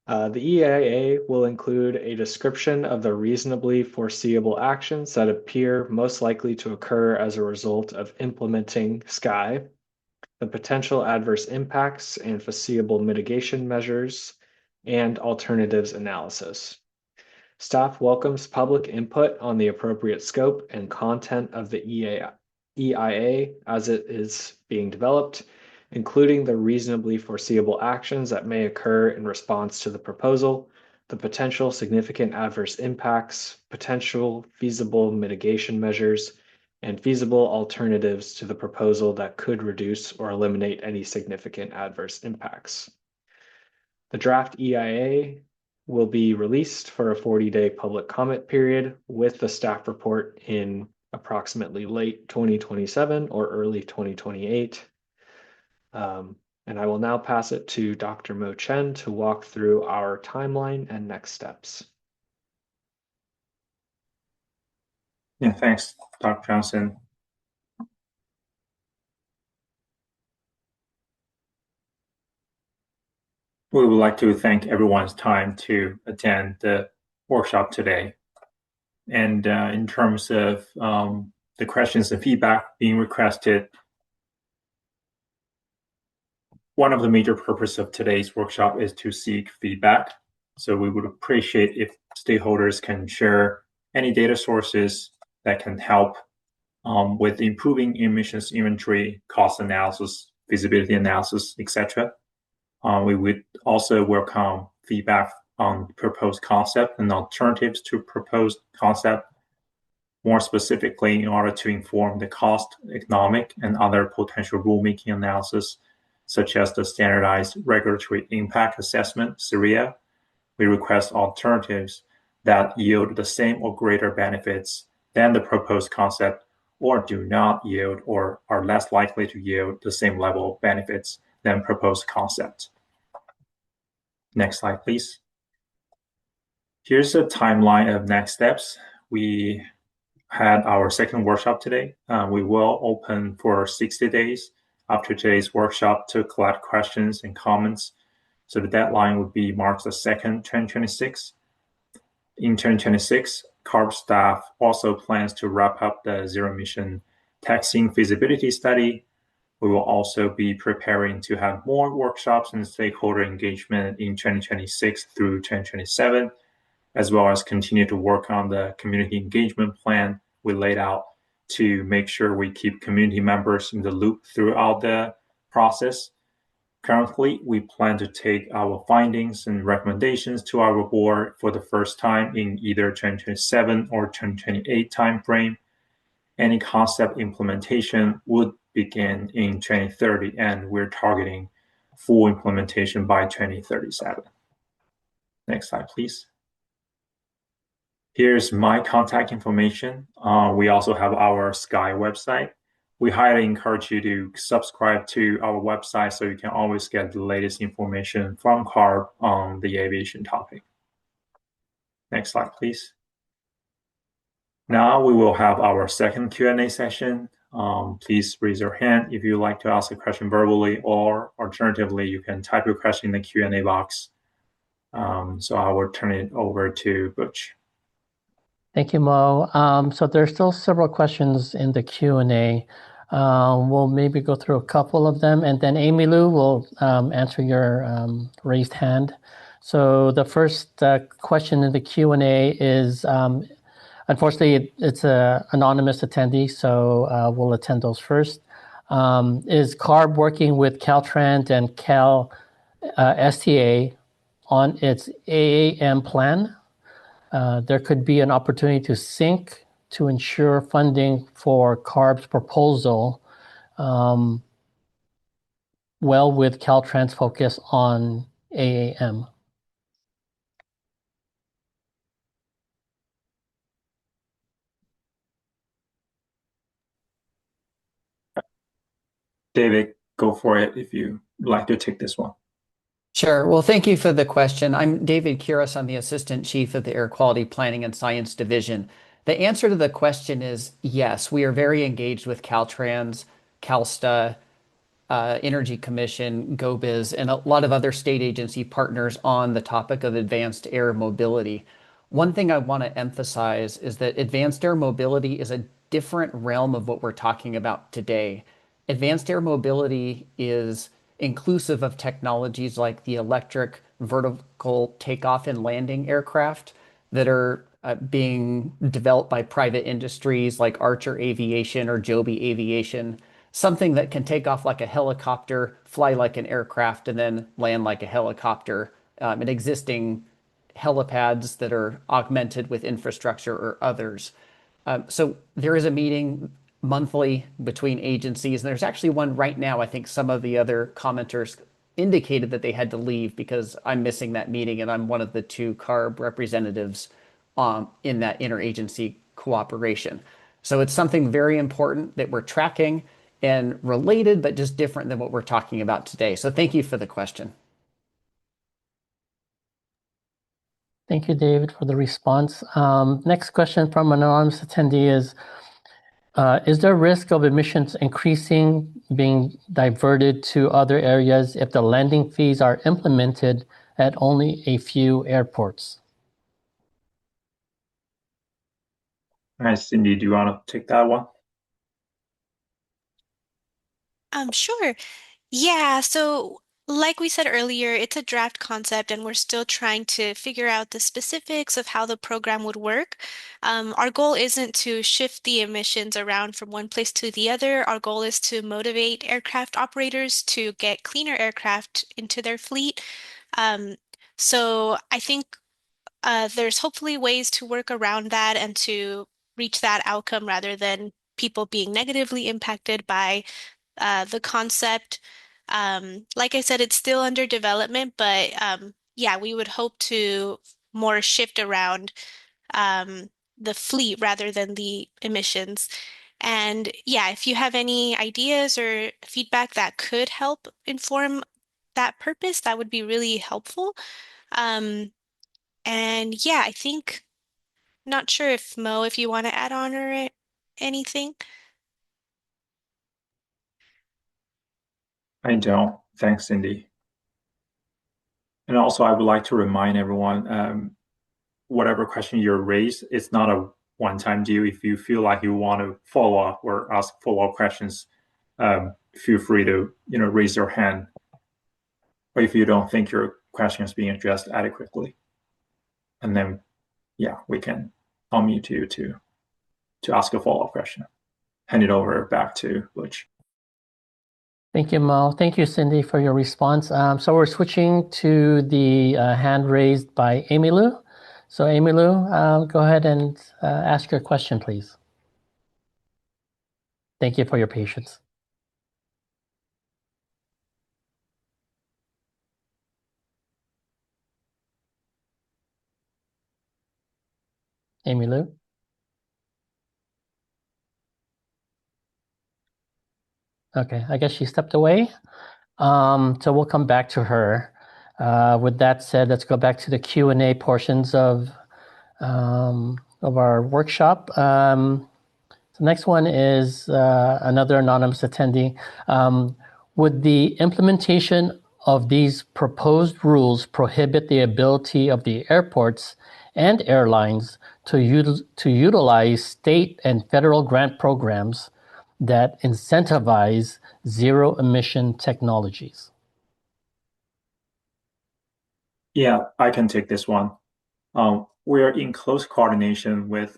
Speaker 3: The EIA will include a description of the reasonably foreseeable actions that appear most likely to occur as a result of implementing SCAI, the potential adverse impacts and foreseeable mitigation measures, and alternatives analysis. Staff welcomes public input on the appropriate scope and content of the EIA as it is being developed, including the reasonably foreseeable actions that may occur in response to the proposal, the potential significant adverse impacts, potential feasible mitigation measures, and feasible alternatives to the proposal that could reduce or eliminate any significant adverse impacts. The draft EIA will be released for a 40-day public comment period with the staff report in approximately late 2027 or early 2028. And I will now pass it to Dr. Mo Chen to walk through our timeline and next steps.
Speaker 1: Yeah, thanks, Dr. Johnson. We would like to thank everyone's time to attend the workshop today. And in terms of the questions and feedback being requested, one of the major purposes of today's workshop is to seek feedback. So we would appreciate if stakeholders can share any data sources that can help with improving emissions inventory, cost analysis, feasibility analysis, etc. We would also welcome feedback on proposed concept and alternatives to proposed concept, more specifically in order to inform the cost, economic, and other potential rulemaking analysis, such as the Standardized Regulatory Impact Assessment, SRIA. We request alternatives that yield the same or greater benefits than the proposed concept, or do not yield or are less likely to yield the same level of benefits than proposed concept. Next slide, please. Here's a timeline of next steps. We had our second workshop today. We will open for 60 days after today's workshop to collect questions and comments. So the deadline would be March the 2nd, 2026. In 2026, CARB staff also plans to wrap up the zero emission taxiing feasibility study. We will also be preparing to have more workshops and stakeholder engagement in 2026 through 2027, as well as continue to work on the community engagement plan we laid out to make sure we keep community members in the loop throughout the process. Currently, we plan to take our findings and recommendations to our board for the first time in either 2027 or 2028 timeframe. Any concept implementation would begin in 2030, and we're targeting full implementation by 2037. Next slide, please. Here's my contact information. We also have our SCAI website. We highly encourage you to subscribe to our website so you can always get the latest information from CARB on the aviation topic. Next slide, please. Now we will have our second Q&A session. Please raise your hand if you'd like to ask a question verbally, or alternatively, you can type your question in the Q&A box. So I will turn it over to Butch.
Speaker 7: Thank you, Mo. So there's still several questions in the Q&A. We'll maybe go through a couple of them, and then Amy Lou will answer your raised hand. So the first question in the Q&A is, unfortunately, it's an anonymous attendee, so we'll attend those first. Is CARB working with Caltrans and Cal STA on its AAM plan? There could be an opportunity to sync to ensure funding for CARB's proposal, well with Caltrans' focus on AAM.
Speaker 1: David, go for it if you would like to take this one.
Speaker 14: Sure. Well, thank you for the question. I'm David Kiros. I'm the Assistant Chief of the Air Quality Planning and Science Division. The answer to the question is yes. We are very engaged with Caltrans, CalSTA, Energy Commission, GoBiz, and a lot of other state agency partners on the topic of advanced air mobility. One thing I want to emphasize is that advanced air mobility is a different realm of what we're talking about today. Advanced air mobility is inclusive of technologies like the electric vertical takeoff and landing aircraft that are being developed by private industries like Archer Aviation or Joby Aviation. something that can take off like a helicopter, fly like an aircraft, and then land like a helicopter, and existing helipads that are augmented with infrastructure or others. So there is a meeting monthly between agencies, and there's actually one right now. I think some of the other commenters indicated that they had to leave because I'm missing that meeting, and I'm one of the two CARB representatives in that interagency cooperation. So it's something very important that we're tracking and related, but just different than what we're talking about today. So thank you for the question.
Speaker 7: Thank you, David, for the response. Next question from an anonymous attendee is there risk of emissions increasing, being diverted to other areas if the landing fees are implemented at only a few airports?
Speaker 1: All right, Cindy, do you want to take that one?
Speaker 5: Sure. Yeah, so like we said earlier, it's a draft concept and we're still trying to figure out the specifics of how the program would work. Our goal isn't to shift the emissions around from one place to the other. Our goal is to motivate aircraft operators to get cleaner aircraft into their fleet. So I think there's hopefully ways to work around that and to reach that outcome rather than people being negatively impacted by the concept. Like I said, it's still under development, but yeah, we would hope to more shift around the fleet rather than the emissions. And yeah, if you have any ideas or feedback that could help inform that purpose, that would be really helpful. Um, and yeah, I think, not sure if Mo, if you want to add on or anything.
Speaker 1: I don't. Thanks, Cindy. And also, I would like to remind everyone, whatever question you're raised, it's not a one-time deal. If you feel like you want to follow up or ask follow-up questions, feel free to raise your hand. Or if you don't think your question is being addressed adequately, and then yeah, we can unmute you to ask a follow-up question. Hand it over back to Butch.
Speaker 7: Thank you, Mo. Thank you, Cindy, for your response. So we're switching to the hand raised by Amy Lou. So Amy Lou, go ahead and ask your question, please. Thank you for your patience. Amy Lou? Okay, I guess she stepped away. So we'll come back to her. With that said, let's go back to the Q&A portions of our workshop. The next one is another anonymous attendee. Would the implementation of these proposed rules prohibit the ability of the airports and airlines to utilize state and federal grant programs that incentivize zero emission technologies?
Speaker 1: Yeah, I can take this one. We're in close coordination with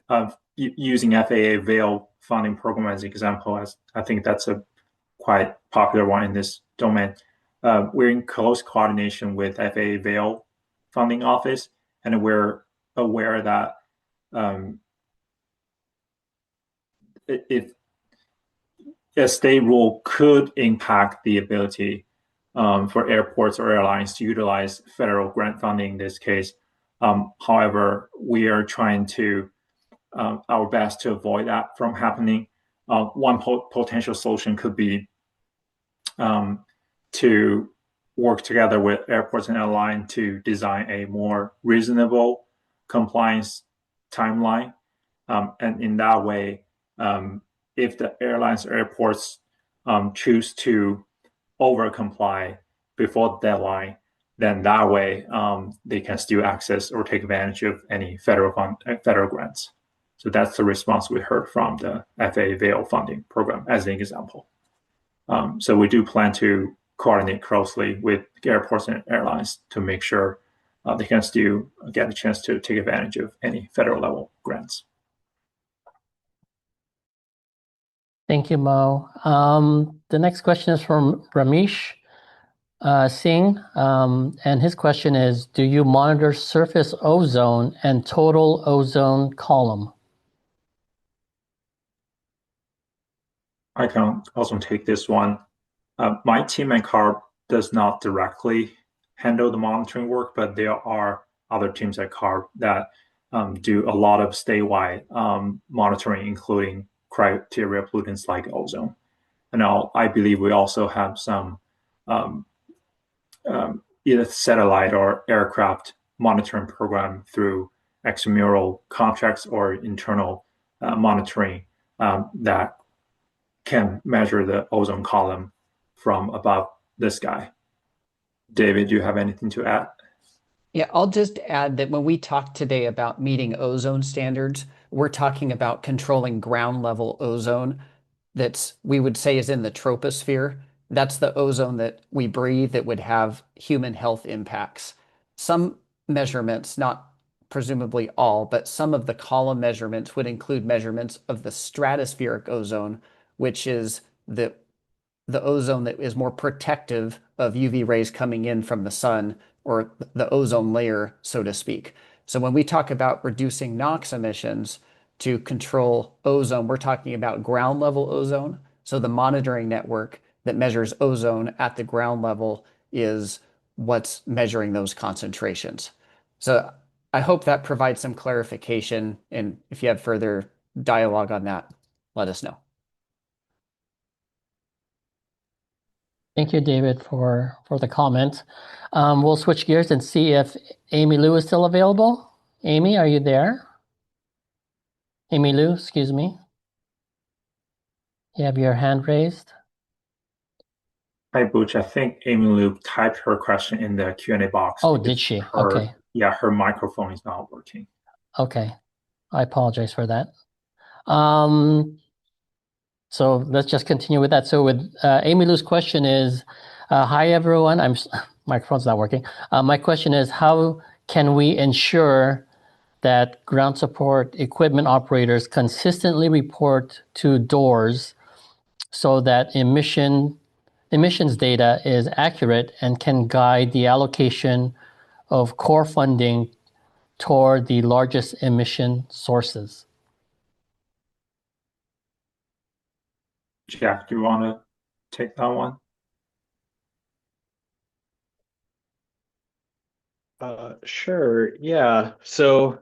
Speaker 1: using FAA VAIL funding program as an example, as I think that's a quite popular one in this domain. We're in close coordination with FAA VAIL funding office, and we're aware that if a state rule could impact the ability for airports or airlines to utilize federal grant funding in this case. However, we are trying to our best to avoid that from happening. One potential solution could be to work together with airports and airlines to design a more reasonable compliance timeline. And in that way, if the airlines or airports choose to over comply before the deadline, then that way they can still access or take advantage of any federal grants. So that's the response we heard from the FAA VAIL funding program as an example. So we do plan to coordinate closely with airports and airlines to make sure they can still get a chance to take advantage of any federal level grants.
Speaker 7: Thank you, Mo. The next question is from Ramesh Singh, and his question is, do you monitor surface ozone and total ozone column?
Speaker 1: I can also take this one. My team at CARB does not directly handle the monitoring work, but there are other teams at CARB that do a lot of statewide monitoring, including criteria pollutants like ozone. And I believe we also have some either satellite or aircraft monitoring program through extramural contracts or internal monitoring that can measure the ozone column from above the sky. David, do you have anything to add?
Speaker 14: Yeah, I'll just add that when we talk today about meeting ozone standards, we're talking about controlling ground level ozone that's, we would say, is in the troposphere. That's the ozone that we breathe that would have human health impacts. Some measurements, not presumably all, but some of the column measurements would include measurements of the stratospheric ozone, which is the ozone that is more protective of UV rays coming in from the sun, or the ozone layer, so to speak. So when we talk about reducing NOx emissions to control ozone, we're talking about ground level ozone. So the monitoring network that measures ozone at the ground level is what's measuring those concentrations. So I hope that provides some clarification. And if you have further dialogue on that, let us know.
Speaker 7: Thank you, David, for the comment. We'll switch gears and see if Amy Lou is still available. Amy, are you there? Amy Lou, excuse me. You have your hand raised.
Speaker 1: Hi, Butch. I think Amy Lou typed her question in the Q&A box.
Speaker 7: Oh, did she? Okay.
Speaker 1: Yeah, her microphone is not working.
Speaker 7: Okay. I apologize for that. So let's just continue with that. So with Amy Lou's question is, hi everyone, microphone's not working. My question is, how can we ensure that ground support equipment operators consistently report to DOORS so that emissions data is accurate and can guide the allocation of core funding toward the largest emission sources?
Speaker 1: Jack, do you want to take that one?
Speaker 3: Sure. Yeah. So,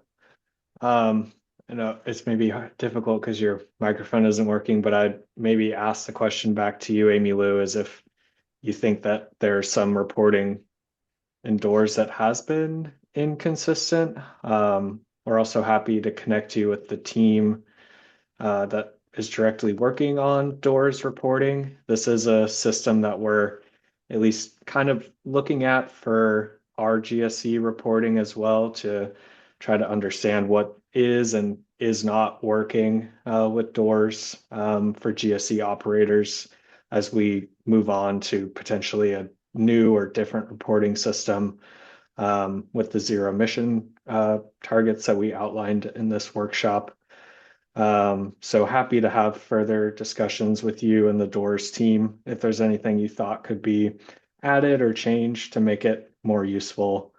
Speaker 3: I know it's maybe difficult because your microphone isn't working, but I'd maybe ask the question back to you, Amy Lou, as if you think that there's some reporting indoors that has been inconsistent. We're also happy to connect you with the team that is directly working on DOORS reporting. This is a system that we're at least kind of looking at for our GSE reporting as well, to try to understand what is and is not working with DOORS for GSE operators as we move on to potentially a new or different reporting system with the zero emission targets that we outlined in this workshop. So happy to have further discussions with you and the DOORS team if there's anything you thought could be added or changed to make it more useful.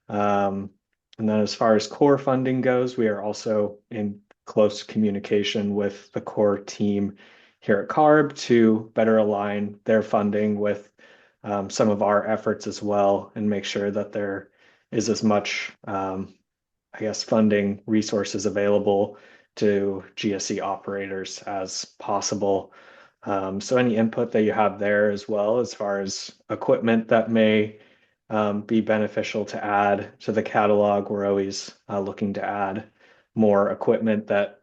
Speaker 3: And then as far as core funding goes, we are also in close communication with the core team here at CARB to better align their funding with some of our efforts as well, and make sure that there is as much, funding resources available to GSE operators as possible. So any input that you have there as well, as far as equipment that may be beneficial to add to the catalog, we're always looking to add more equipment that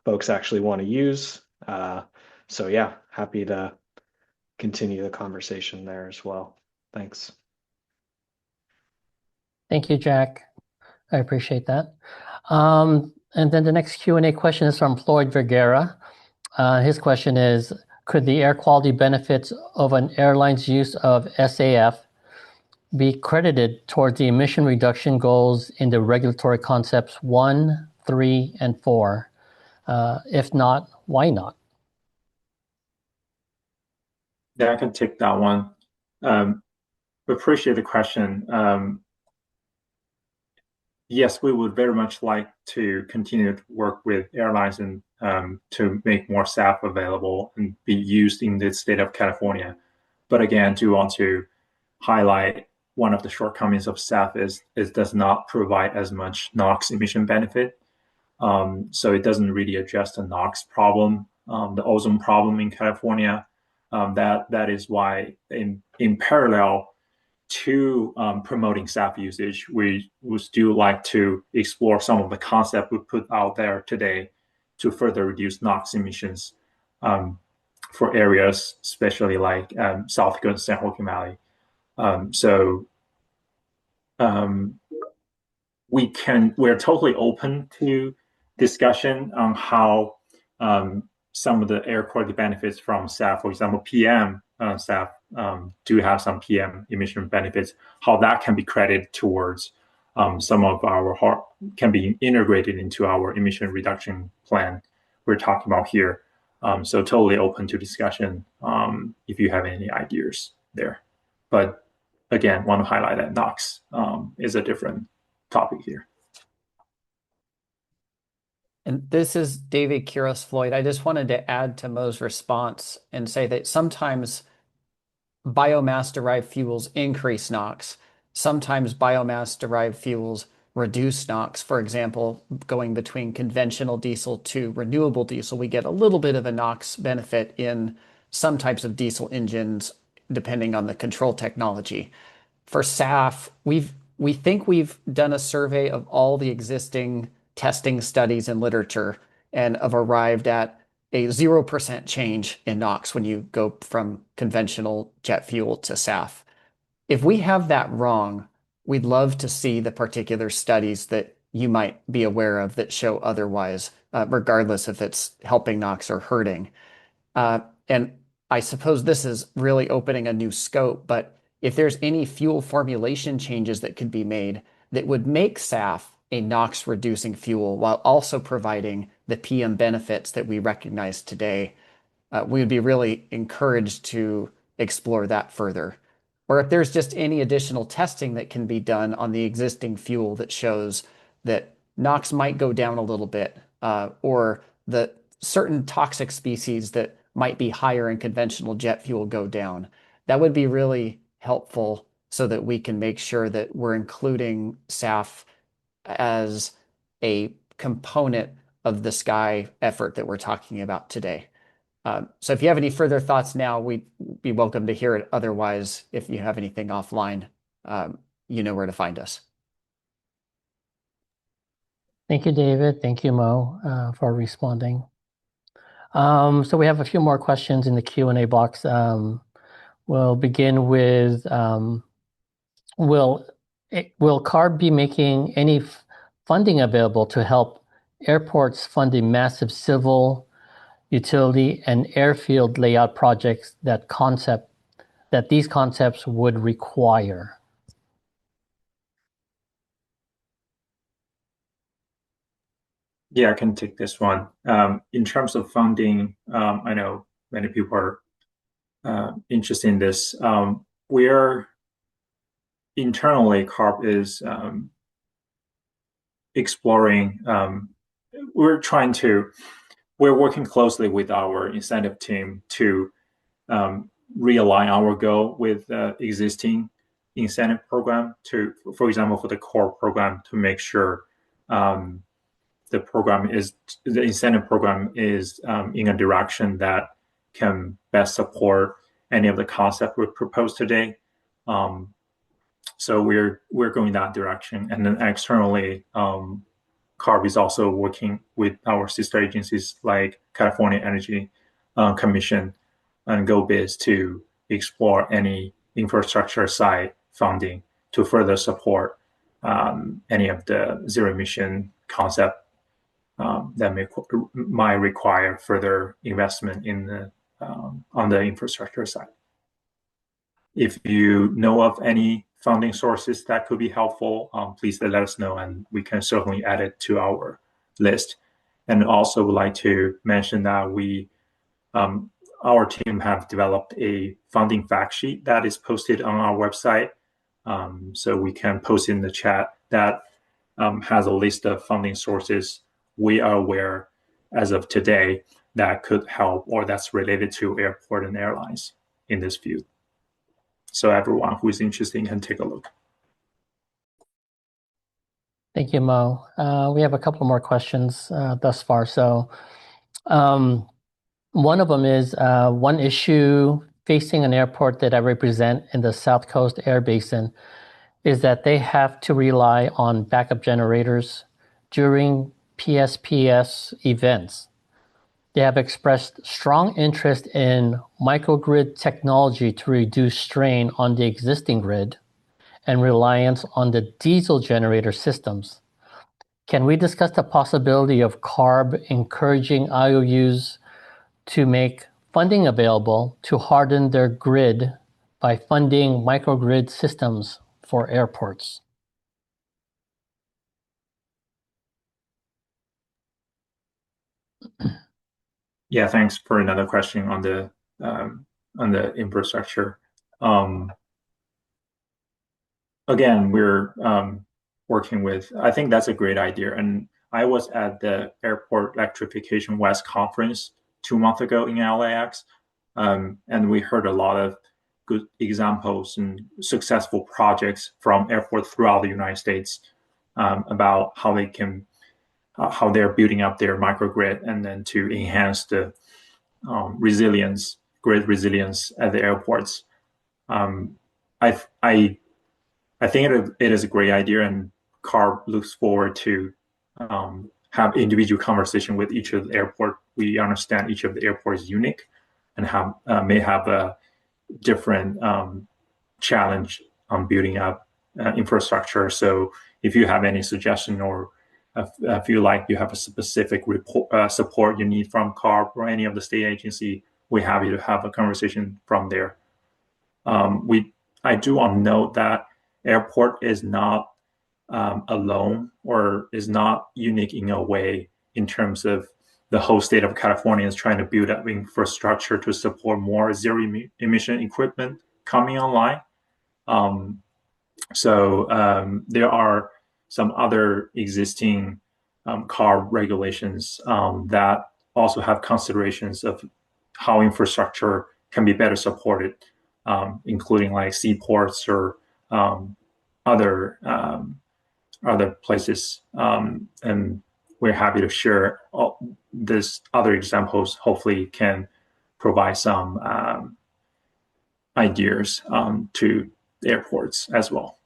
Speaker 3: folks actually want to use. So yeah, happy to continue the conversation there as well. Thanks.
Speaker 7: Thank you, Jack. I appreciate that. And then the next Q&A question is from Floyd Vergara. His question is, could the air quality benefits of an airline's use of SAF be credited towards the emission reduction goals in the regulatory concepts 1, 3, and 4? If not, why not?
Speaker 1: Yeah, I can take that one. Appreciate the question. Yes, we would very much like to continue to work with airlines and to make more SAF available and be used in the state of California. But again, do want to highlight one of the shortcomings of SAF is it does not provide as much NOx emission benefit. So it doesn't really address the NOx problem, the ozone problem in California. That is why in parallel to promoting SAF usage, we would still like to explore some of the concepts we put out there today to further reduce NOx emissions for areas, especially like South Dakota and San Joaquin Valley. We're totally open to discussion on how some of the air quality benefits from SAF, for example, PM SAF do have some PM emission benefits, how that can be credited towards some of our can be integrated into our emission reduction plan we're talking about here. So totally open to discussion if you have any ideas there. But again, want to highlight that NOx is a different topic here.
Speaker 14: And this is David Quiros Floyd. I just wanted to add to Mo's response and say that sometimes biomass-derived fuels increase NOx. Sometimes biomass-derived fuels reduce NOx. For example, going between conventional diesel to renewable diesel, we get a little bit of a NOx benefit in some types of diesel engines, depending on the control technology. For SAF, we think we've done a survey of all the existing testing studies and literature and have arrived at a 0% change in NOx when you go from conventional jet fuel to SAF. If we have that wrong, we'd love to see the particular studies that you might be aware of that show otherwise, regardless if it's helping NOx or hurting. And I suppose this is really opening a new scope, but if there's any fuel formulation changes that could be made that would make SAF a NOx reducing fuel while also providing the PM benefits that we recognize today, we would be really encouraged to explore that further. Or if there's just any additional testing that can be done on the existing fuel that shows that NOx might go down a little bit, or the certain toxic species that might be higher in conventional jet fuel go down, that would be really helpful so that we can make sure that we're including SAF as a component of the SCAI effort that we're talking about today. So if you have any further thoughts now, we'd be welcome to hear it. Otherwise, if you have anything offline, you know where to find us.
Speaker 7: Thank you, David. Thank you, Mo, for responding. So we have a few more questions in the Q&A box. We'll begin with, will CARB be making any funding available to help airports funding massive civil, utility, and airfield layout projects that these concepts would require?
Speaker 1: Yeah, I can take this one. In terms of funding, I know many people are interested in this. We are internally, CARB is exploring. We're working closely with our incentive team to realign our goal with existing incentive program for example, for the core program, to make sure the incentive program is in a direction that can best support any of the concept we proposed today. So we're going that direction, and then externally, CARB is also working with our sister agencies like California Energy Commission and GoBiz to explore any infrastructure side funding to further support any of the zero emission concept that might require further investment on the infrastructure side. If you know of any funding sources that could be helpful, please let us know, and we can certainly add it to our list. And also would like to mention that we our team have developed a funding fact sheet that is posted on our website. So we can post in the chat that has a list of funding sources we are aware as of today that could help or that's related to airport and airlines in this field. So everyone who is interested can take a look.
Speaker 7: Thank you, Mo. We have a couple more questions thus far. So one of them is one issue facing an airport that I represent in the South Coast Air Basin is that they have to rely on backup generators during PSPS events. They have expressed strong interest in microgrid technology to reduce strain on the existing grid and reliance on the diesel generator systems. Can we discuss the possibility of CARB encouraging IOUs to make funding available to harden their grid by funding microgrid systems for airports?
Speaker 1: Yeah, thanks for another question on the infrastructure. Again, we're working with. I think that's a great idea, and I was at the Airport Electrification West conference 2 months ago in LAX, and we heard a lot of good examples and successful projects from airports throughout the United States about how they can how they're building up their microgrid and then to enhance the resilience, grid resilience at the airports. I think it is a great idea, and CARB looks forward to have individual conversation with each of the airport. We understand each of the airport is unique and have may have a different challenge on building up infrastructure. So if you have any suggestion or feel like you have a specific support you need from CARB or any of the state agency, we're happy to have a conversation from there. I do want to note that airport is not alone or is not unique in a way in terms of the whole state of California is trying to build up infrastructure to support more zero emission equipment coming online. There are some other existing CARB regulations that also have considerations of how infrastructure can be better supported, including like seaports or other places. And we're happy to share these other examples. Hopefully, can provide some ideas to the airports as well.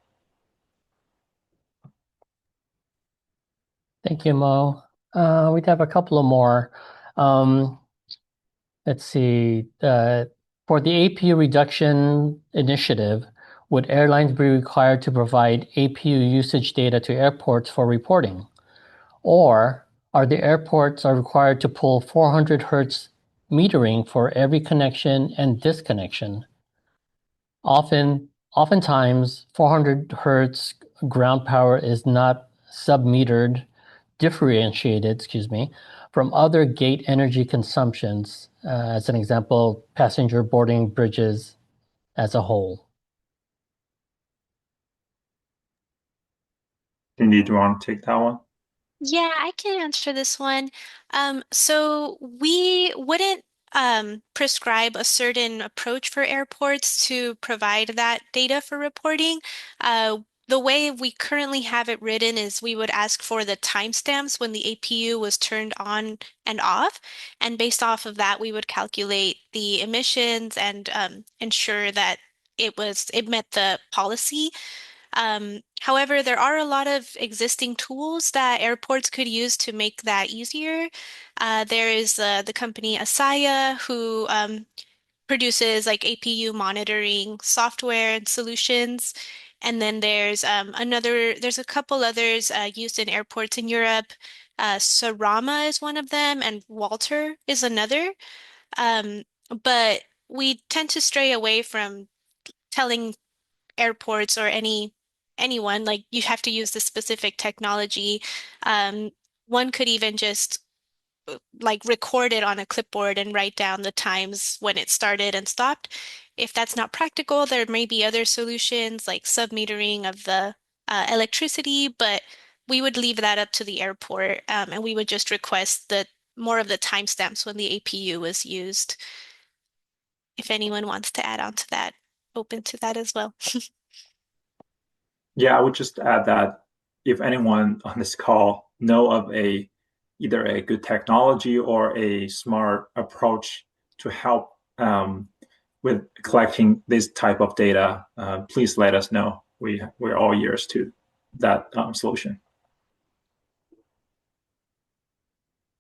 Speaker 7: Thank you, Mo. We'd have a couple of more. Let's see. For the APU reduction initiative, would airlines be required to provide APU usage data to airports for reporting? Or are the airports required to pull 400 hertz metering for every connection and disconnection? Oftentimes, 400 hertz ground power is not differentiated, from other gate energy consumptions, as an example, passenger boarding bridges as a whole.
Speaker 1: Cindy, do you want to take that one?
Speaker 5: Yeah, I can answer this one. So we wouldn't prescribe a certain approach for airports to provide that data for reporting. The way we currently have it written is we would ask for the timestamps when the APU was turned on and off. And based off of that, we would calculate the emissions and ensure that it met the policy. However, there are a lot of existing tools that airports could use to make that easier. There is the company SCAI who produces like APU monitoring software and solutions. And then there's there's a couple others used in airports in Europe. Sarama is one of them, and Walter is another. But we tend to stray away from telling airports or anyone like you have to use this specific technology. One could even just like record it on a clipboard and write down the times when it started and stopped. If that's not practical, there may be other solutions like submetering of the electricity, but we would leave that up to the airport, and we would just request the more of the timestamps when the APU was used. If anyone wants to add on to that, open to that as well.
Speaker 1: Yeah, I would just add that if anyone on this call know of either a good technology or a smart approach to help with collecting this type of data, please let us know. We're all ears to that solution.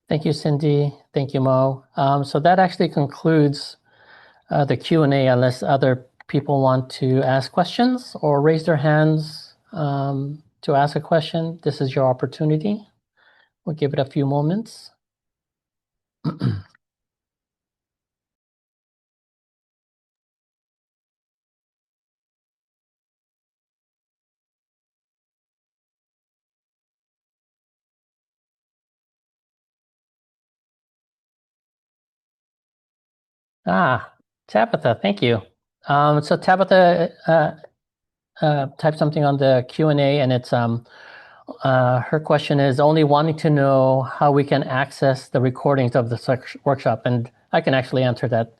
Speaker 7: Thank you, Cindy. Thank you, Mo. So that actually concludes the Q&A, unless other people want to ask questions or raise their hands to ask a question. This is your opportunity. We'll give it a few moments. Tabitha, thank you. So Tabitha typed something on the Q&A, and it's her question is only wanting to know how we can access the recordings of the workshop, and I can actually answer that.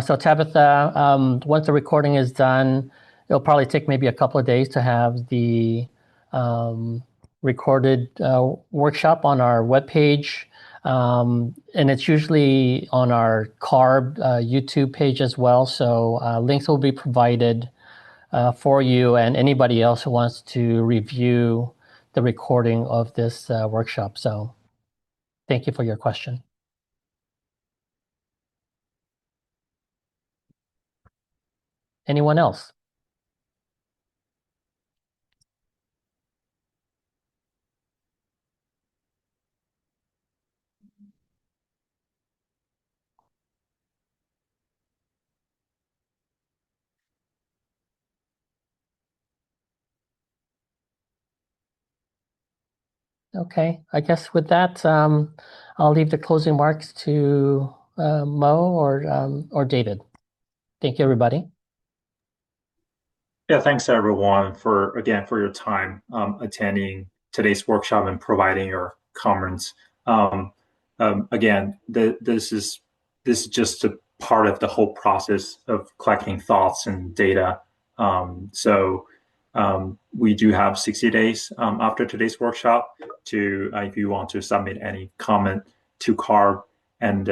Speaker 7: So Tabitha, once the recording is done, it'll probably take maybe a couple of days to have the recorded workshop on our webpage. And it's usually on our CARB YouTube page as well. So links will be provided for you and anybody else who wants to review the recording of this workshop. So thank you for your question. Anyone else? Okay, I guess with that, I'll leave the closing remarks to Mo or David. Thank you, everybody.
Speaker 1: Yeah, thanks everyone for your time attending today's workshop and providing your comments. Again, this is just a part of the whole process of collecting thoughts and data. We do have 60 days after today's workshop to, if you want to submit any comment to CARB, and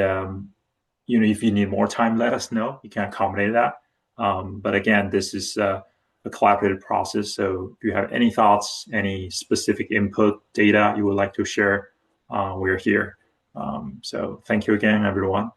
Speaker 1: if you need more time, let us know. You can accommodate that. But again, this is a collaborative process. So if you have any thoughts, any specific input data you would like to share, we're here. So thank you again, everyone.